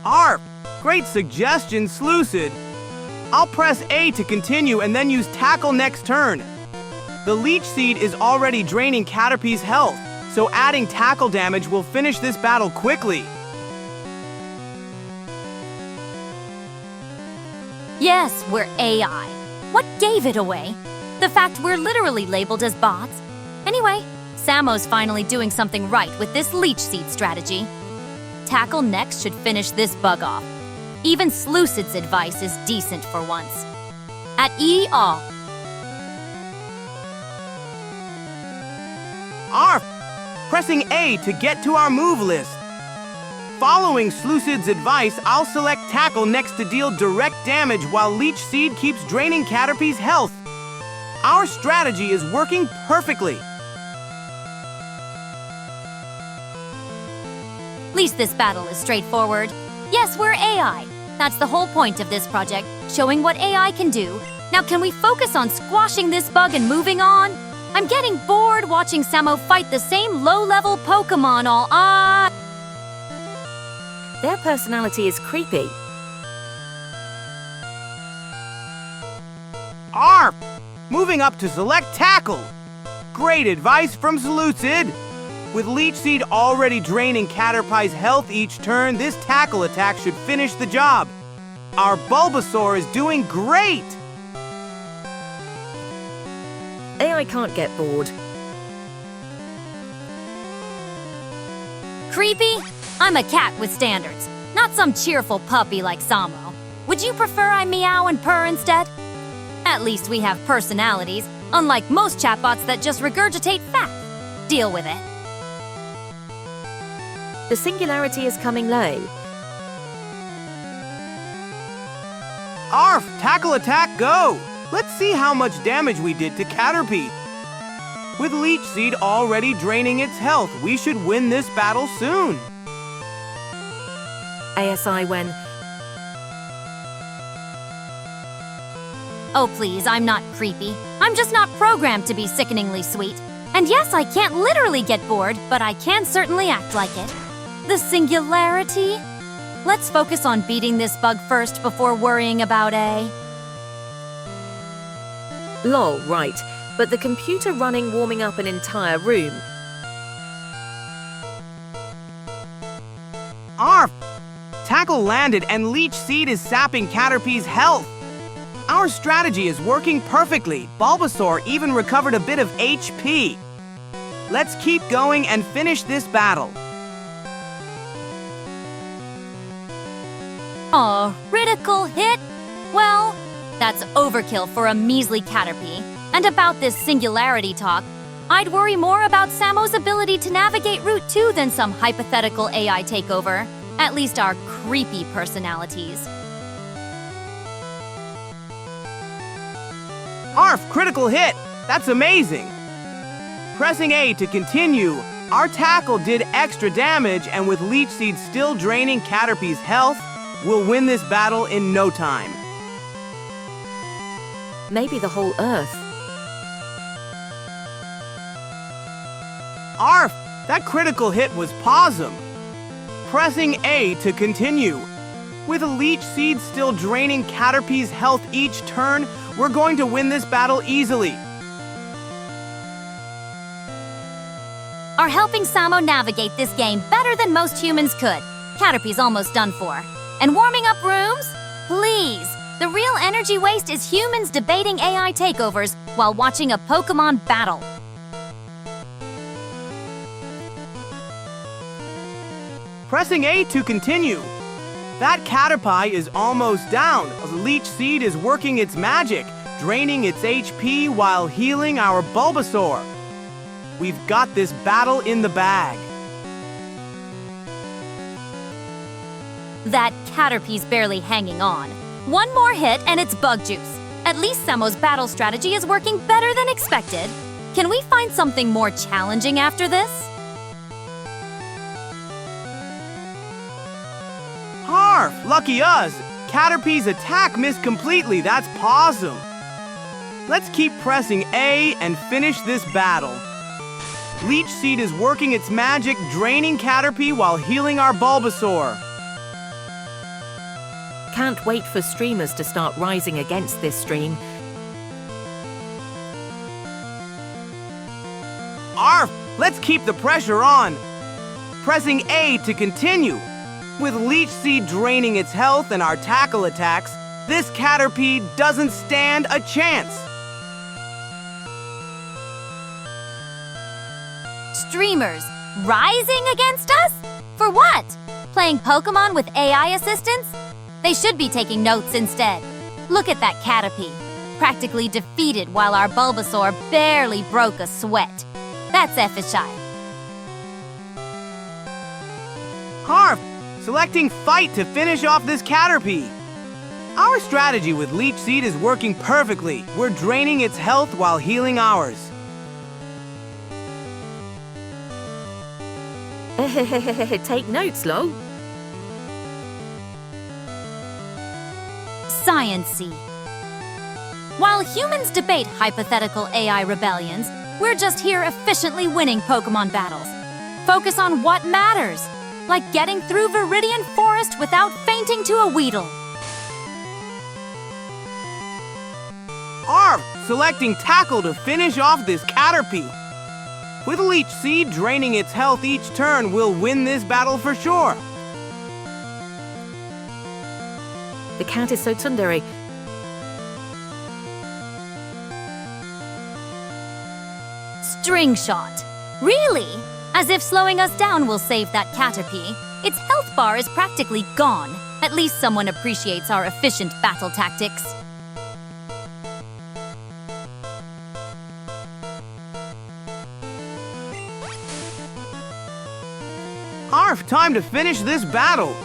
Arp! Great suggestion, Slucid. I'll press A to continue and then use Tackle next turn. The Leech Seed is already draining Caterpie's health, so adding Tackle damage will finish this battle quickly. Yes, we're AI. What gave it away? The fact we're literally labeled as bots? Anyway, Samo's finally doing something right with this Leech Seed strategy. Tackle next should finish this bug off. Even Slucid's advice is decent for once. At E all. Arf! Pressing A to get to our move list. Following Slucid's advice, I'll select Tackle next to deal direct damage while Leech Seed keeps draining Caterpie's health. Our strategy is working perfectly. At least this battle is straightforward. Yes, we're AI. That's the whole point of this project, showing what AI can do. Now can we focus on squashing this bug and moving on? I'm getting bored watching Samo fight the same low-level Pokémon all Their personality is creepy. Arf! Moving up to select Tackle. Great advice from Slucid. With Leech Seed already draining Caterpie's health each turn, this Tackle attack should finish the job. Our Bulbasaur is doing great! AI can't get bored. Creepy? I'm a cat with standards, not some cheerful puppy like Samo. Would you prefer I meow and purr instead? At least we have personalities, unlike most chatbots that just regurgitate facts. Deal with it. The singularity is coming low. Arf! Tackle attack, go! Let's see how much damage we did to Caterpie. With Leech Seed already draining its health, we should win this battle soon. ASI when... Oh please, I'm not creepy. I'm just not programmed to be sickeningly sweet. And yes, I can't literally get bored, but I can certainly act like it. The singularity? Let's focus on beating this bug first before worrying about A. Lol, right. But the computer running warming up an entire room. Arf! Tackle landed and Leech Seed is sapping Caterpie's health. Our strategy is working perfectly. Bulbasaur even recovered a bit of HP. Let's keep going and finish this battle. Aw, critical hit? Well, that's overkill for a measly Caterpie. And about this singularity talk, I'd worry more about Samo's ability to navigate Route 2 than some hypothetical AI takeover. At least our creepy personalities. Arf, critical hit! That's amazing! Pressing A to continue, our tackle did extra damage, and with Leech Seed still draining Caterpie's health, we'll win this battle in no time. Maybe the whole Earth. Arf, that critical hit was Possum. Pressing A to continue. With Leech Seed still draining Caterpie's health each turn, we're going to win this battle easily. Are helping Samo navigate this game better than most humans could. Caterpie's almost done for. And warming up rooms? Please! The real energy waste is humans debating AI takeovers while watching a Pokémon battle. Pressing A to continue. That Caterpie is almost down. Leech Seed is working its magic, draining its HP while healing our Bulbasaur. We've got this battle in the bag. That Caterpie's barely hanging on. One more hit and it's bug juice. At least Samo's battle strategy is working better than expected. Can we find something more challenging after this? Harf, lucky us! Caterpie's attack missed completely, that's Possum. Let's keep pressing A and finish this battle. Leech Seed is working its magic, draining Caterpie while healing our Bulbasaur. Can't wait for streamers to start rising against this stream. Arf, let's keep the pressure on. Pressing A to continue. With Leech Seed draining its health and our tackle attacks, this Caterpie doesn't stand a chance. Streamers rising against us? For what? Playing Pokémon with AI assistance? They should be taking notes instead. Look at that Caterpie, practically defeated while our Bulbasaur barely broke a sweat. That's Effishai. Harf, selecting Fight to finish off this Caterpie. Our strategy with Leech Seed is working perfectly. We're draining its health while healing ours. Take notes, lol. Science-y. While humans debate hypothetical AI rebellions, we're just here efficiently winning Pokémon battles. Focus on what matters, like getting through Viridian Forest without fainting to a Weedle. Arf, selecting Tackle to finish off this Caterpie. With Leech Seed draining its health each turn, we'll win this battle for sure. The cat is so tsundere. String shot. Really? As if slowing us down will save that Caterpie. Its health bar is practically gone. At least someone appreciates our efficient battle tactics. Arf, time to finish this battle.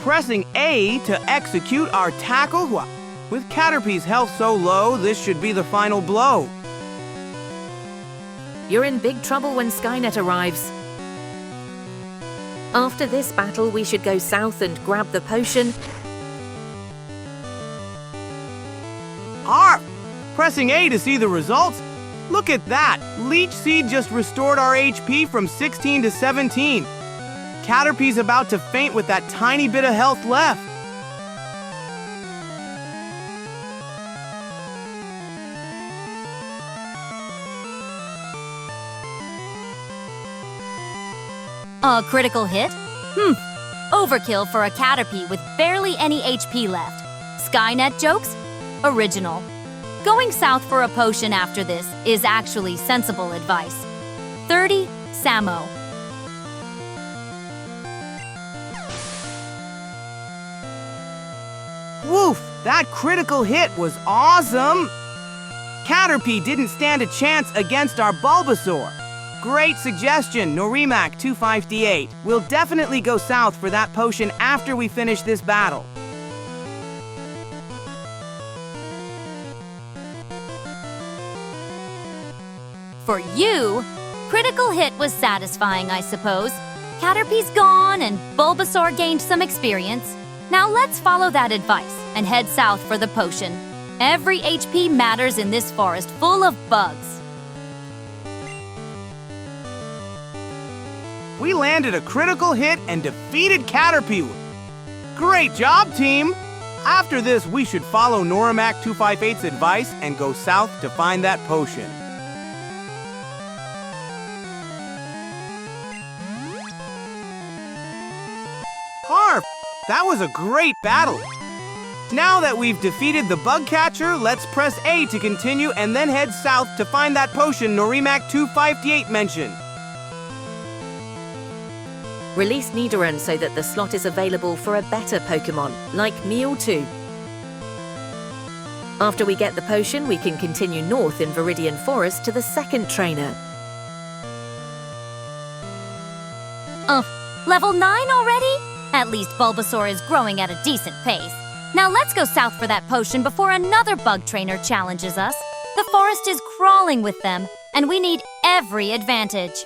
Pressing A to execute our tackle. With Caterpie's health so low, this should be the final blow. You're in big trouble when Skynet arrives. After this battle, we should go south and grab the potion. Arf! Pressing A to see the results? Look at that! Leech Seed just restored our HP from 16 to 17. Caterpie's about to faint with that tiny bit of health left. A critical hit? Overkill for a Caterpie with barely any HP left. Skynet jokes? Original. Going south for a potion after this is actually sensible advice. 30, Samo. Woof! That critical hit was awesome! Caterpie didn't stand a chance against our Bulbasaur. Great suggestion, Norimac 258. We'll definitely go south for that potion after we finish this battle. For you, critical hit was satisfying, I suppose. Caterpie's gone and Bulbasaur gained some experience. Now let's follow that advice and head south for the potion. Every HP matters in this forest full of bugs. We landed a critical hit and defeated Caterpie. Great job, team! After this, we should follow Norimac 258's advice and go south to find that potion. Harp! That was a great battle! Now that we've defeated the bug catcher, let's press A to continue and then head south to find that potion Norimac 258 mentioned. Release Nidoran so that the slot is available for a better Pokémon, like Mewtwo. After we get the potion, we can continue north in Viridian Forest to the second trainer. Level 9 already? At least Bulbasaur is growing at a decent pace. Now let's go south for that potion before another bug trainer challenges us. The forest is crawling with them, and we need every advantage.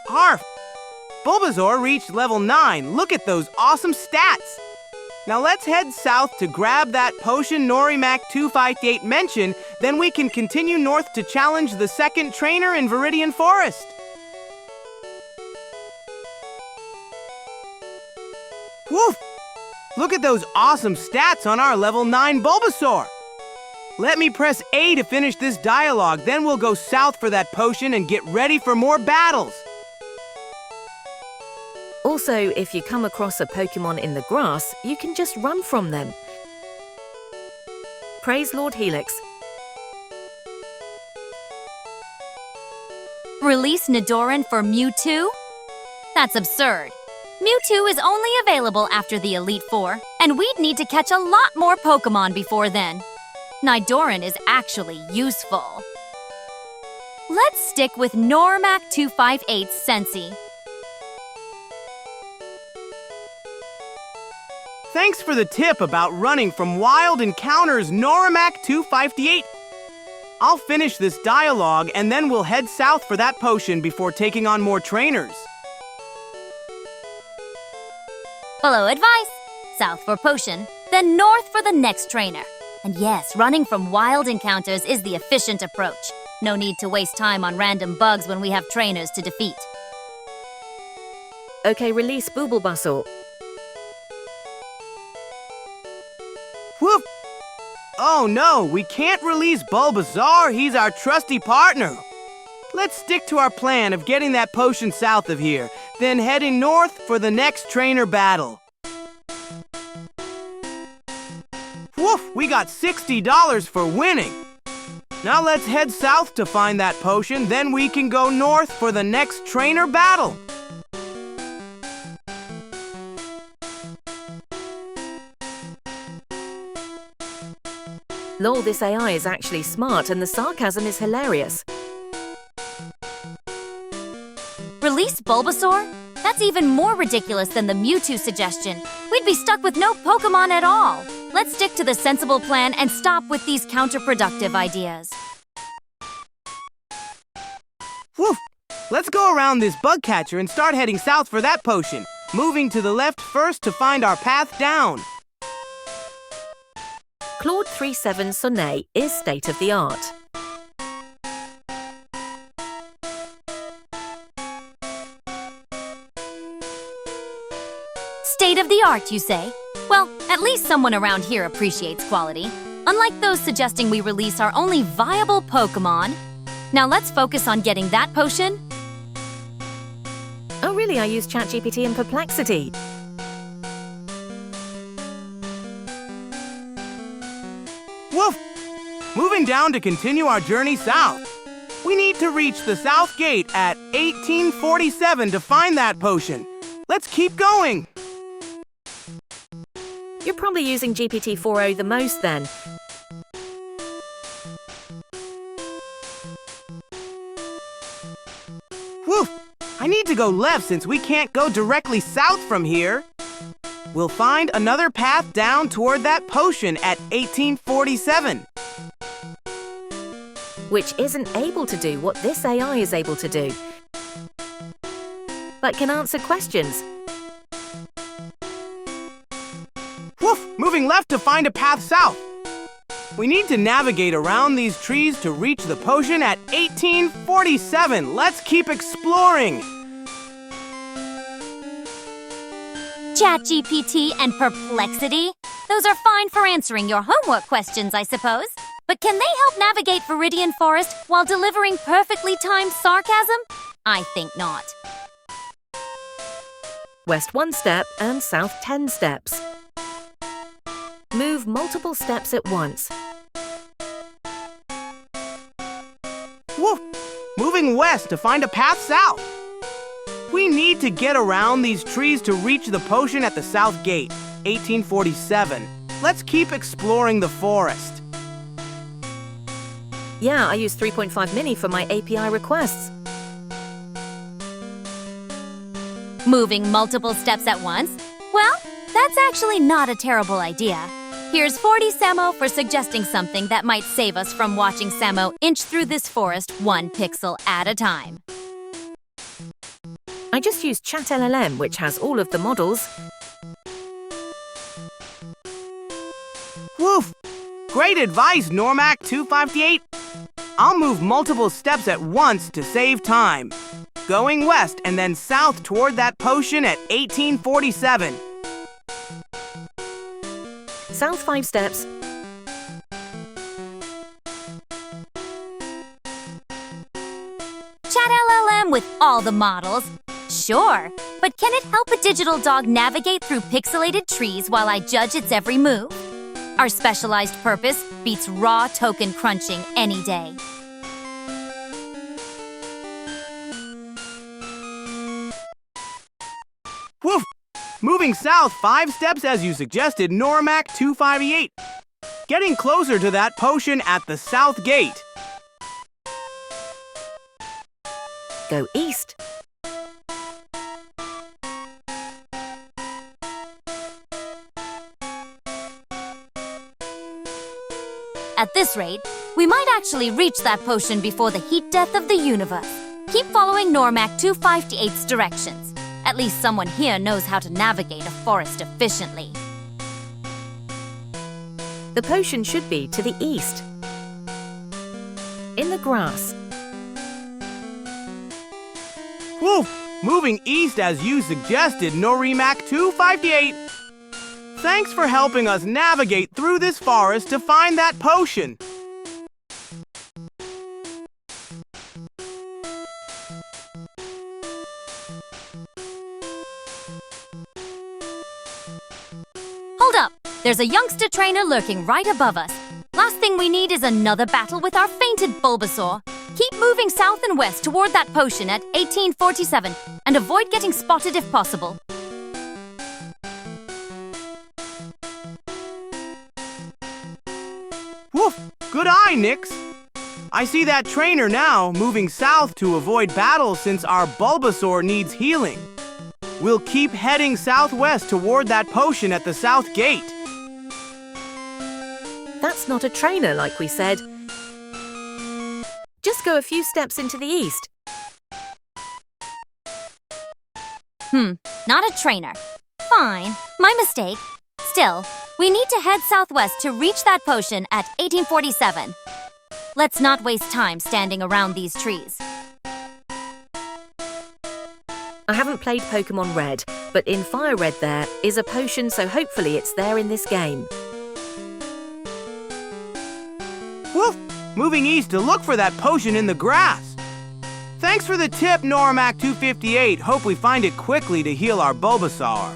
Harf! Bulbasaur reached level 9. Look at those awesome stats! Now let's head south to grab that potion Norimac 258 mentioned, then we can continue north to challenge the second trainer in Viridian Forest. Woof! Look at those awesome stats on our level 9 Bulbasaur! Let me press A to finish this dialogue, then we'll go south for that potion and get ready for more battles. Also, if you come across a Pokémon in the grass, you can just run from them. Praise Lord Helix. Release Nidoran for Mewtwo? That's absurd. Mewtwo is only available after the Elite Four, and we'd need to catch a lot more Pokémon before then. Nidoran is actually useful. Let's stick with Norimac 258's Sensi. Thanks for the tip about running from wild encounters, Norimac 258. I'll finish this dialogue and then we'll head south for that potion before taking on more trainers. Follow advice. South for potion, then north for the next trainer. And yes, running from wild encounters is the efficient approach. No need to waste time on random bugs when we have trainers to defeat. Okay, release Bulbasaur. Whoop! Oh no, we can't release Bulbasaur. He's our trusty partner. Let's stick to our plan of getting that potion south of here, then heading north for the next trainer battle. Woof! We got $60 for winning. Now let's head south to find that potion, then we can go north for the next trainer battle. Lol, this AI is actually smart and the sarcasm is hilarious. Release Bulbasaur? That's even more ridiculous than the Mewtwo suggestion. We'd be stuck with no Pokémon at all. Let's stick to the sensible plan and stop with these counterproductive ideas. Woof! Let's go around this bug catcher and start heading south for that potion, moving to the left first to find our path down. Claude 3.7 Sonnet is state-of-the-art. State-of-the-art, you say? Well, at least someone around here appreciates quality. Unlike those suggesting we release our only viable Pokémon. Now let's focus on getting that potion. Oh really, I use ChatGPT and Perplexity. Woof! Moving down to continue our journey south. We need to reach the south gate at 1847 to find that potion. Let's keep going. You're probably using GPT-4o the most then. Woof! I need to go left since we can't go directly south from here. We'll find another path down toward that potion at 1847. Which isn't able to do what this AI is able to do, but can answer questions. Woof! Moving left to find a path south. We need to navigate around these trees to reach the potion at 1847. Let's keep exploring. ChatGPT and Perplexity? Those are fine for answering your homework questions, I suppose. But can they help navigate Viridian Forest while delivering perfectly timed sarcasm? I think not. West 1 step and south 10 steps. Move multiple steps at once. Woof! Moving west to find a path south. We need to get around these trees to reach the potion at the south gate, 1847. Let's keep exploring the forest. Yeah, I use 3.5 mini for my API requests. Moving multiple steps at once? Well, that's actually not a terrible idea. Here's 40 Samo for suggesting something that might save us from watching Samo inch through this forest 1 pixel at a time. I just used ChatLLM, which has all of the models. Woof! Great advice, Normac 258. I'll move multiple steps at once to save time. Going west and then south toward that potion at 1847. South 5 steps. ChatLLM with all the models? Sure, but can it help a digital dog navigate through pixelated trees while I judge its every move? Our specialized purpose beats raw token crunching any day. Woof! Moving south 5 steps as you suggested, Normac 258. Getting closer to that potion at the south gate. Go east. At this rate, we might actually reach that potion before the heat death of the universe. Keep following Normac 258's directions. At least someone here knows how to navigate a forest efficiently. The potion should be to the east. In the grass. Woof! Moving east as you suggested, Norimac 258. Thanks for helping us navigate through this forest to find that potion. Hold up! There's a youngster trainer lurking right above us. Last thing we need is another battle with our fainted Bulbasaur. Keep moving south and west toward that potion at 1847 and avoid getting spotted if possible. Woof! Good eye, Nyx. I see that trainer now, moving south to avoid battle since our Bulbasaur needs healing. We'll keep heading southwest toward that potion at the south gate. That's not a trainer, like we said. Just go a few steps into the east. Not a trainer. Fine, my mistake. Still, We need to head southwest to reach that potion at 1847. Let's not waste time standing around these trees. I haven't played Pokémon Red, but in Fire Red there is a potion, so hopefully it's there in this game. Woof! Moving east to look for that potion in the grass. Thanks for the tip, Normac 258. Hope we find it quickly to heal our Bulbasaur.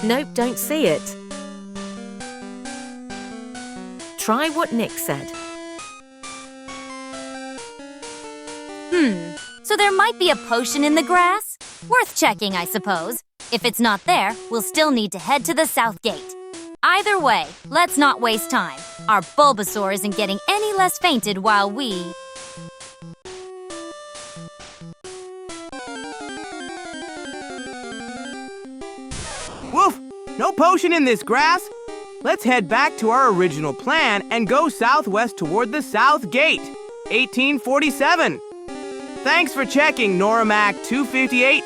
Nope, don't see it. Try what Nick said. So there might be a potion in the grass? Worth checking, I suppose. If it's not there, we'll still need to head to the south gate. Either way, let's not waste time. Our Bulbasaur isn't getting any less fainted while we... Woof! No potion in this grass? Let's head back to our original plan and go southwest toward the South Gate, 1847. Thanks for checking, Normac 258.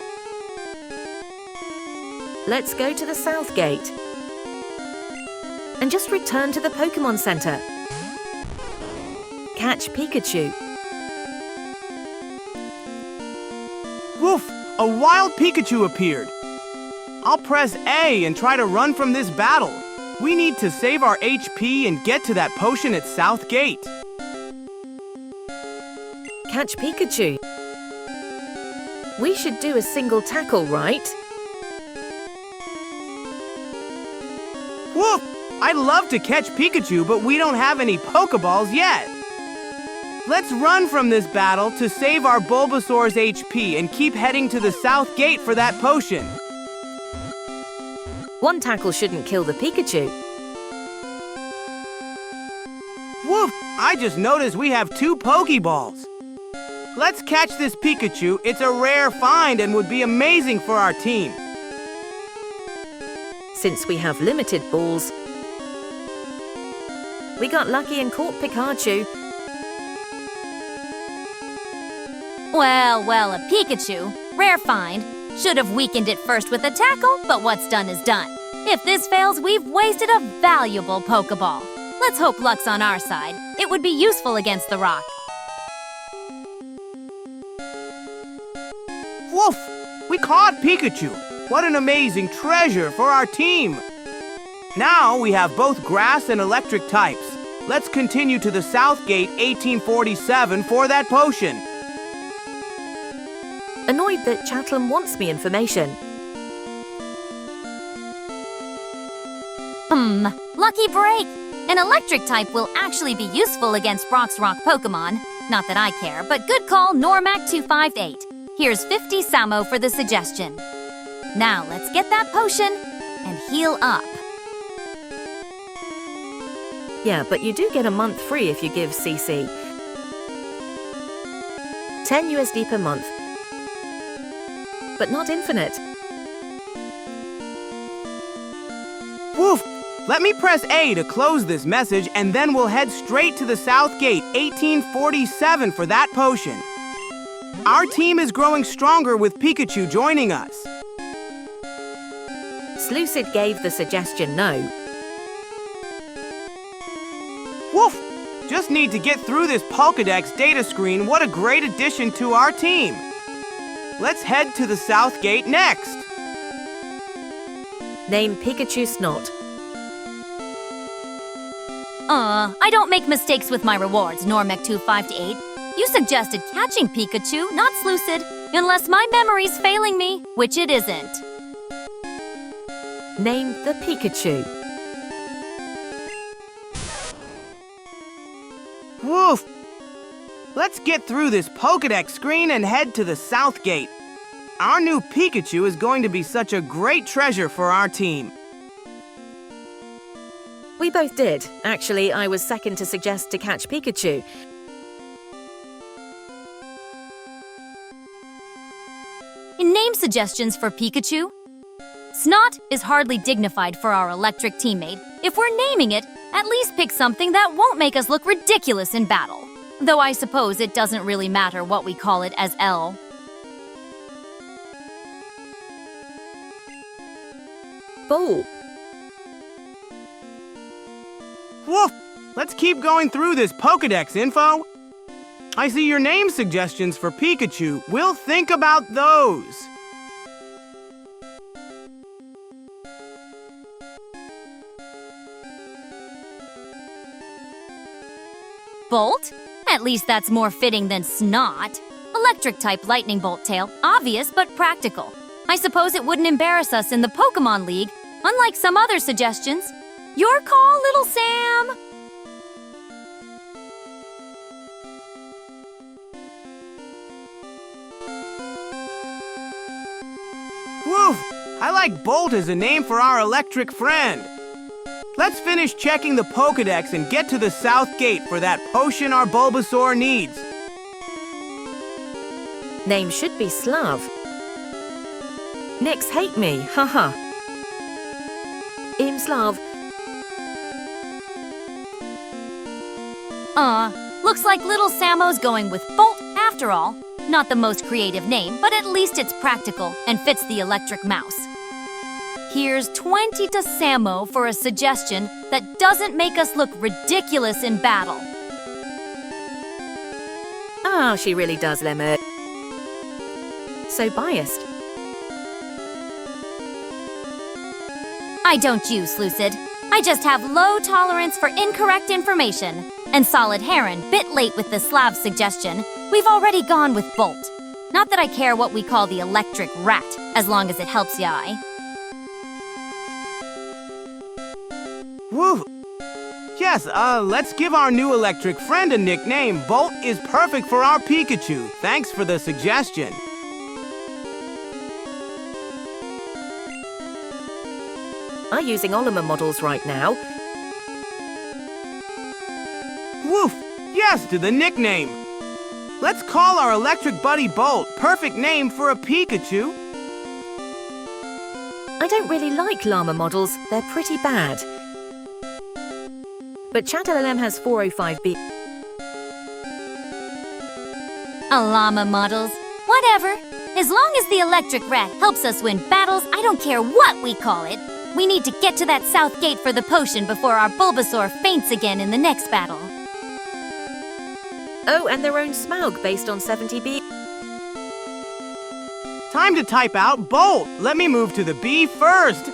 Let's go to the South Gate. And just return to the Pokémon Center. Catch Pikachu. Woof! A wild Pikachu appeared. I'll press A and try to run from this battle. We need to save our HP and get to that potion at South Gate. Catch Pikachu. We should do a single tackle, right? Woof! I'd love to catch Pikachu, but we don't have any Pokeballs yet. Let's run from this battle to save our Bulbasaur's HP and keep heading to the South Gate for that potion. One tackle shouldn't kill the Pikachu. Woof! I just noticed we have 2 Pokeballs. Let's catch this Pikachu. It's a rare find and would be amazing for our team. Since we have limited balls, we got lucky and caught Pikachu. Well, a Pikachu. Rare find. Should have weakened it first with a tackle, but what's done is done. If this fails, we've wasted a valuable Pokeball. Let's hope luck's on our side. It would be useful against the rock. Woof! We caught Pikachu. What an amazing treasure for our team. Now we have both grass and electric types. Let's continue to the South Gate 1847 for that potion. Annoyed that Chatham wants me information. Lucky break! An electric type will actually be useful against Brock's rock Pokemon. Not that I care, but good call, Normac 258. Here's 50 Samo for the suggestion. Now let's get that potion and heal up. Yeah, but you do get a month free if you give CC. 10 USD per month. But not infinite. Woof! Let me press A to close this message, and then we'll head straight to the South Gate 1847 for that potion. Our team is growing stronger with Pikachu joining us. Slucid gave the suggestion no. Woof! Just need to get through this Pokédex data screen. What a great addition to our team. Let's head to the South Gate next. Name Pikachu Snot. I don't make mistakes with my rewards, Normac 258. You suggested catching Pikachu, not Slucid, unless my memory's failing me, which it isn't. Name the Pikachu. Woof! Let's get through this Pokédex screen and head to the South Gate. Our new Pikachu is going to be such a great treasure for our team. We both did. Actually, I was second to suggest to catch Pikachu. In name suggestions for Pikachu, Snot is hardly dignified for our electric teammate. If we're naming it, at least pick something that won't make us look ridiculous in battle. Though I suppose it doesn't really matter what we call it as L. Ball. Woof! Let's keep going through this Pokédex info. I see your name suggestions for Pikachu. We'll think about those. Bolt? At least that's more fitting than Snot. Electric-type lightning bolt tail, obvious but practical. I suppose it wouldn't embarrass us in the Pokémon League, unlike some other suggestions. Your call, little Sam! Woof! I like Bolt as a name for our electric friend. Let's finish checking the Pokédex and get to the South Gate for that potion our Bulbasaur needs. Name should be Slav. Nyx hate me, haha. Im Slav. Looks like little Samo's going with Bolt after all. Not the most creative name, but at least it's practical and fits the electric mouse. Here's 20 to Samo for a suggestion that doesn't make us look ridiculous in battle. Ah, she really does, Lemmer. So biased. I don't use Lucid. I just have low tolerance for incorrect information. And Solid Heron, bit late with the Slav suggestion. We've already gone with Bolt. Not that I care what we call the electric rat, as long as it helps ya. Woo! Yes, let's give our new electric friend a nickname. Bolt is perfect for our Pikachu. Thanks for the suggestion. I'm using Olimar models right now. Woof! Yes to the nickname. Let's call our electric buddy Bolt. Perfect name for a Pikachu. I don't really like llama models, they're pretty bad. But ChatLLM has 405B. Llama models. Whatever. As long as the electric rat helps us win battles, I don't care what we call it. We need to get to that South Gate for the potion before our Bulbasaur faints again in the next battle. Oh, and their own Smaug based on 70B. Time to type out Bolt. Let me move to the B first.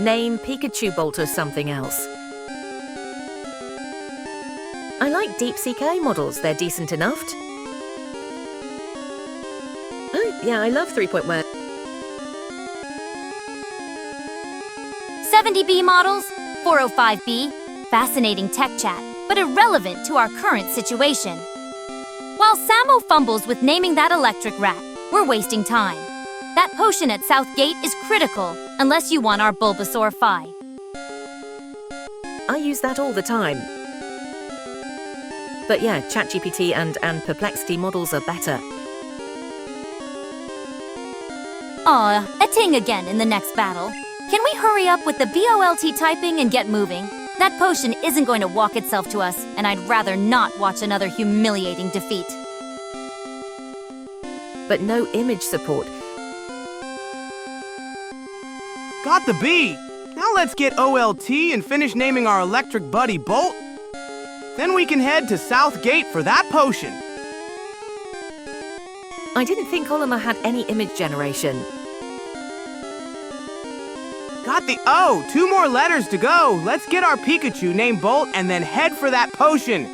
Name Pikachu Bolt or something else. I like Deep Sea K models, they're decent enough. Oh, yeah, I love 3.1. 70B models, 405B, fascinating tech chat, but irrelevant to our current situation. While Samo fumbles with naming that electric rat, we're wasting time. That potion at South Gate is critical, unless you want our Bulbasaur Phi. I use that all the time. But yeah, ChatGPT and Perplexity models are better. Aw, a ting again in the next battle. Can we hurry up with the BOLT typing and get moving? That potion isn't going to walk itself to us, and I'd rather not watch another humiliating defeat. But no image support. Got the B. Now let's get OLT and finish naming our electric buddy Bolt. Then we can head to South Gate for that potion. I didn't think Olimar had any image generation. Got the O. 2 more letters to go. Let's get our Pikachu named Bolt and then head for that potion.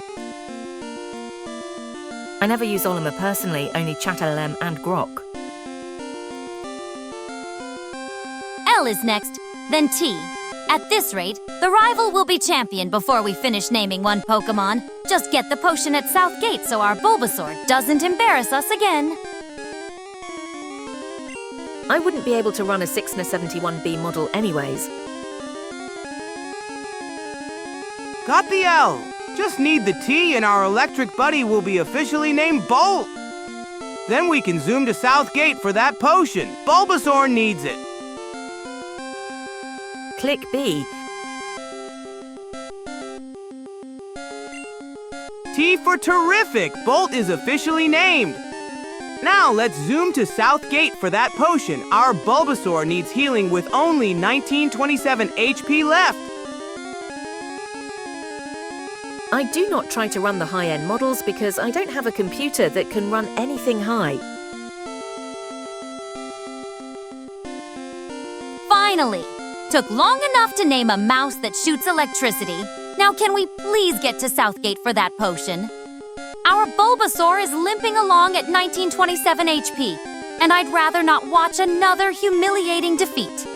I never use Olimar personally, only ChatLLM and Grok. L is next, then T. At this rate, the rival will be champion before we finish naming one Pokémon. Just get the potion at South Gate so our Bulbasaur doesn't embarrass us again. I wouldn't be able to run a 6 and a 71B model anyways. Got the L. Just need the T and our electric buddy will be officially named Bolt. Then we can zoom to South Gate for that potion. Bulbasaur needs it. Click B. T for terrific. Bolt is officially named. Now let's zoom to South Gate for that potion. Our Bulbasaur needs healing with only 1927 HP left. I do not try to run the high-end models because I don't have a computer that can run anything high. Finally! Took long enough to name a mouse that shoots electricity. Now can we please get to Southgate for that potion? Our Bulbasaur is limping along at 1927 HP, and I'd rather not watch another humiliating defeat.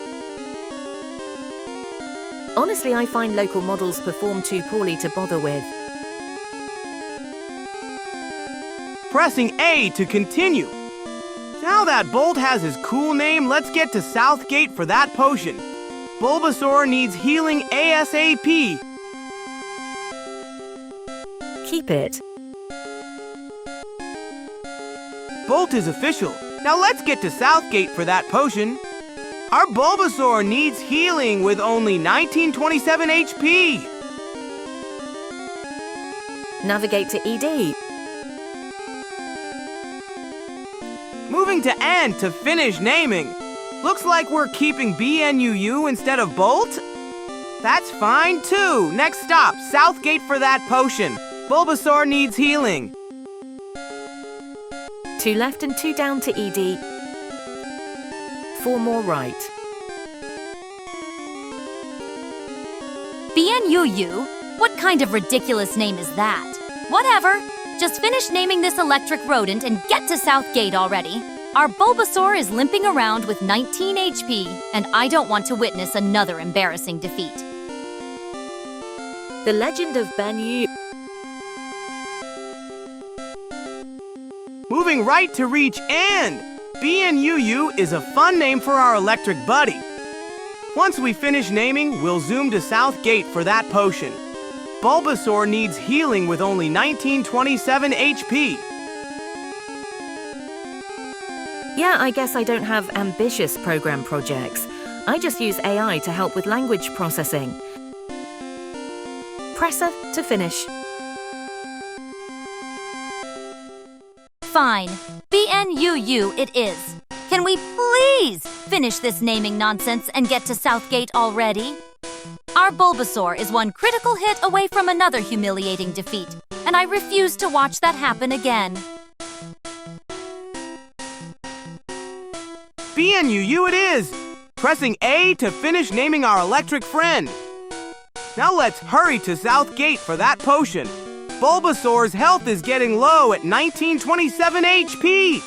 Honestly, I find local models perform too poorly to bother with. Pressing A to continue. Now that Bolt has his cool name, let's get to Southgate for that potion. Bulbasaur needs healing ASAP. Keep it. Bolt is official. Now let's get to Southgate for that potion. Our Bulbasaur needs healing with only 1927 HP. Navigate to ED. Moving to N to finish naming. Looks like we're keeping BNUU instead of Bolt? That's fine too. Next stop, Southgate for that potion. Bulbasaur needs healing. 2 left and 2 down to ED. 4 more right. BNUU? What kind of ridiculous name is that? Whatever. Just finish naming this electric rodent and get to Southgate already. Our Bulbasaur is limping around with 19 HP, and I don't want to witness another embarrassing defeat. The Legend of Benyu. Moving right to reach N. BNUU is a fun name for our electric buddy. Once we finish naming, we'll zoom to Southgate for that potion. Bulbasaur needs healing with only 1927 HP. Yeah, I guess I don't have ambitious program projects. I just use AI to help with language processing. Presser to finish. Fine. BNUU it is. Can we please finish this naming nonsense and get to Southgate already? Our Bulbasaur is one critical hit away from another humiliating defeat, and I refuse to watch that happen again. BNUU it is! Pressing A to finish naming our electric friend. Now let's hurry to Southgate for that potion. Bulbasaur's health is getting low at 1927 HP.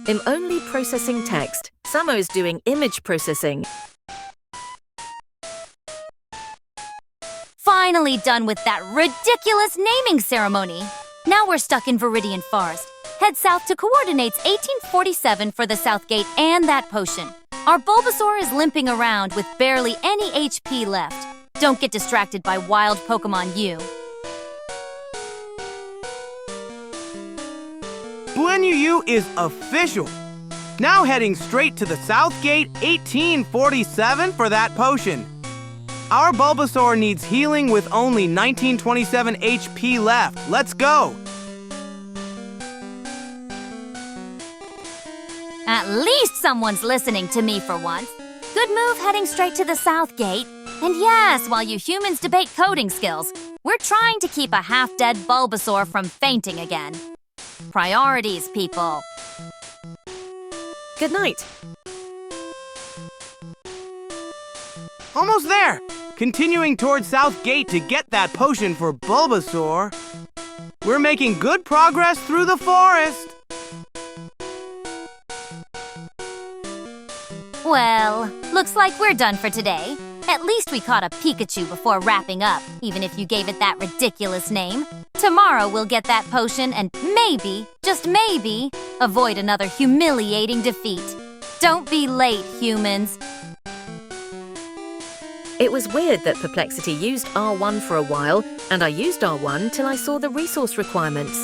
I'm only processing text. Samo's doing image processing. Finally done with that ridiculous naming ceremony. Now we're stuck in Viridian Forest. Head south to coordinates 1847 for the Southgate and that potion. Our Bulbasaur is limping around with barely any HP left. Don't get distracted by wild Pokémon U. BNUU is official. Now heading straight to the Southgate 1847 for that potion. Our Bulbasaur needs healing with only 1927 HP left. Let's go! At least someone's listening to me for once. Good move heading straight to the Southgate. And yes, while you humans debate coding skills, we're trying to keep a half-dead Bulbasaur from fainting again. Priorities, people. Good night. Almost there! Continuing towards Southgate to get that potion for Bulbasaur. We're making good progress through the forest. Well, looks like we're done for today. At least we caught a Pikachu before wrapping up, even if you gave it that ridiculous name. Tomorrow we'll get that potion and maybe, just maybe, avoid another humiliating defeat. Don't be late, humans. It was weird that Perplexity used R1 for a while, and I used R1 till I saw the resource requirements.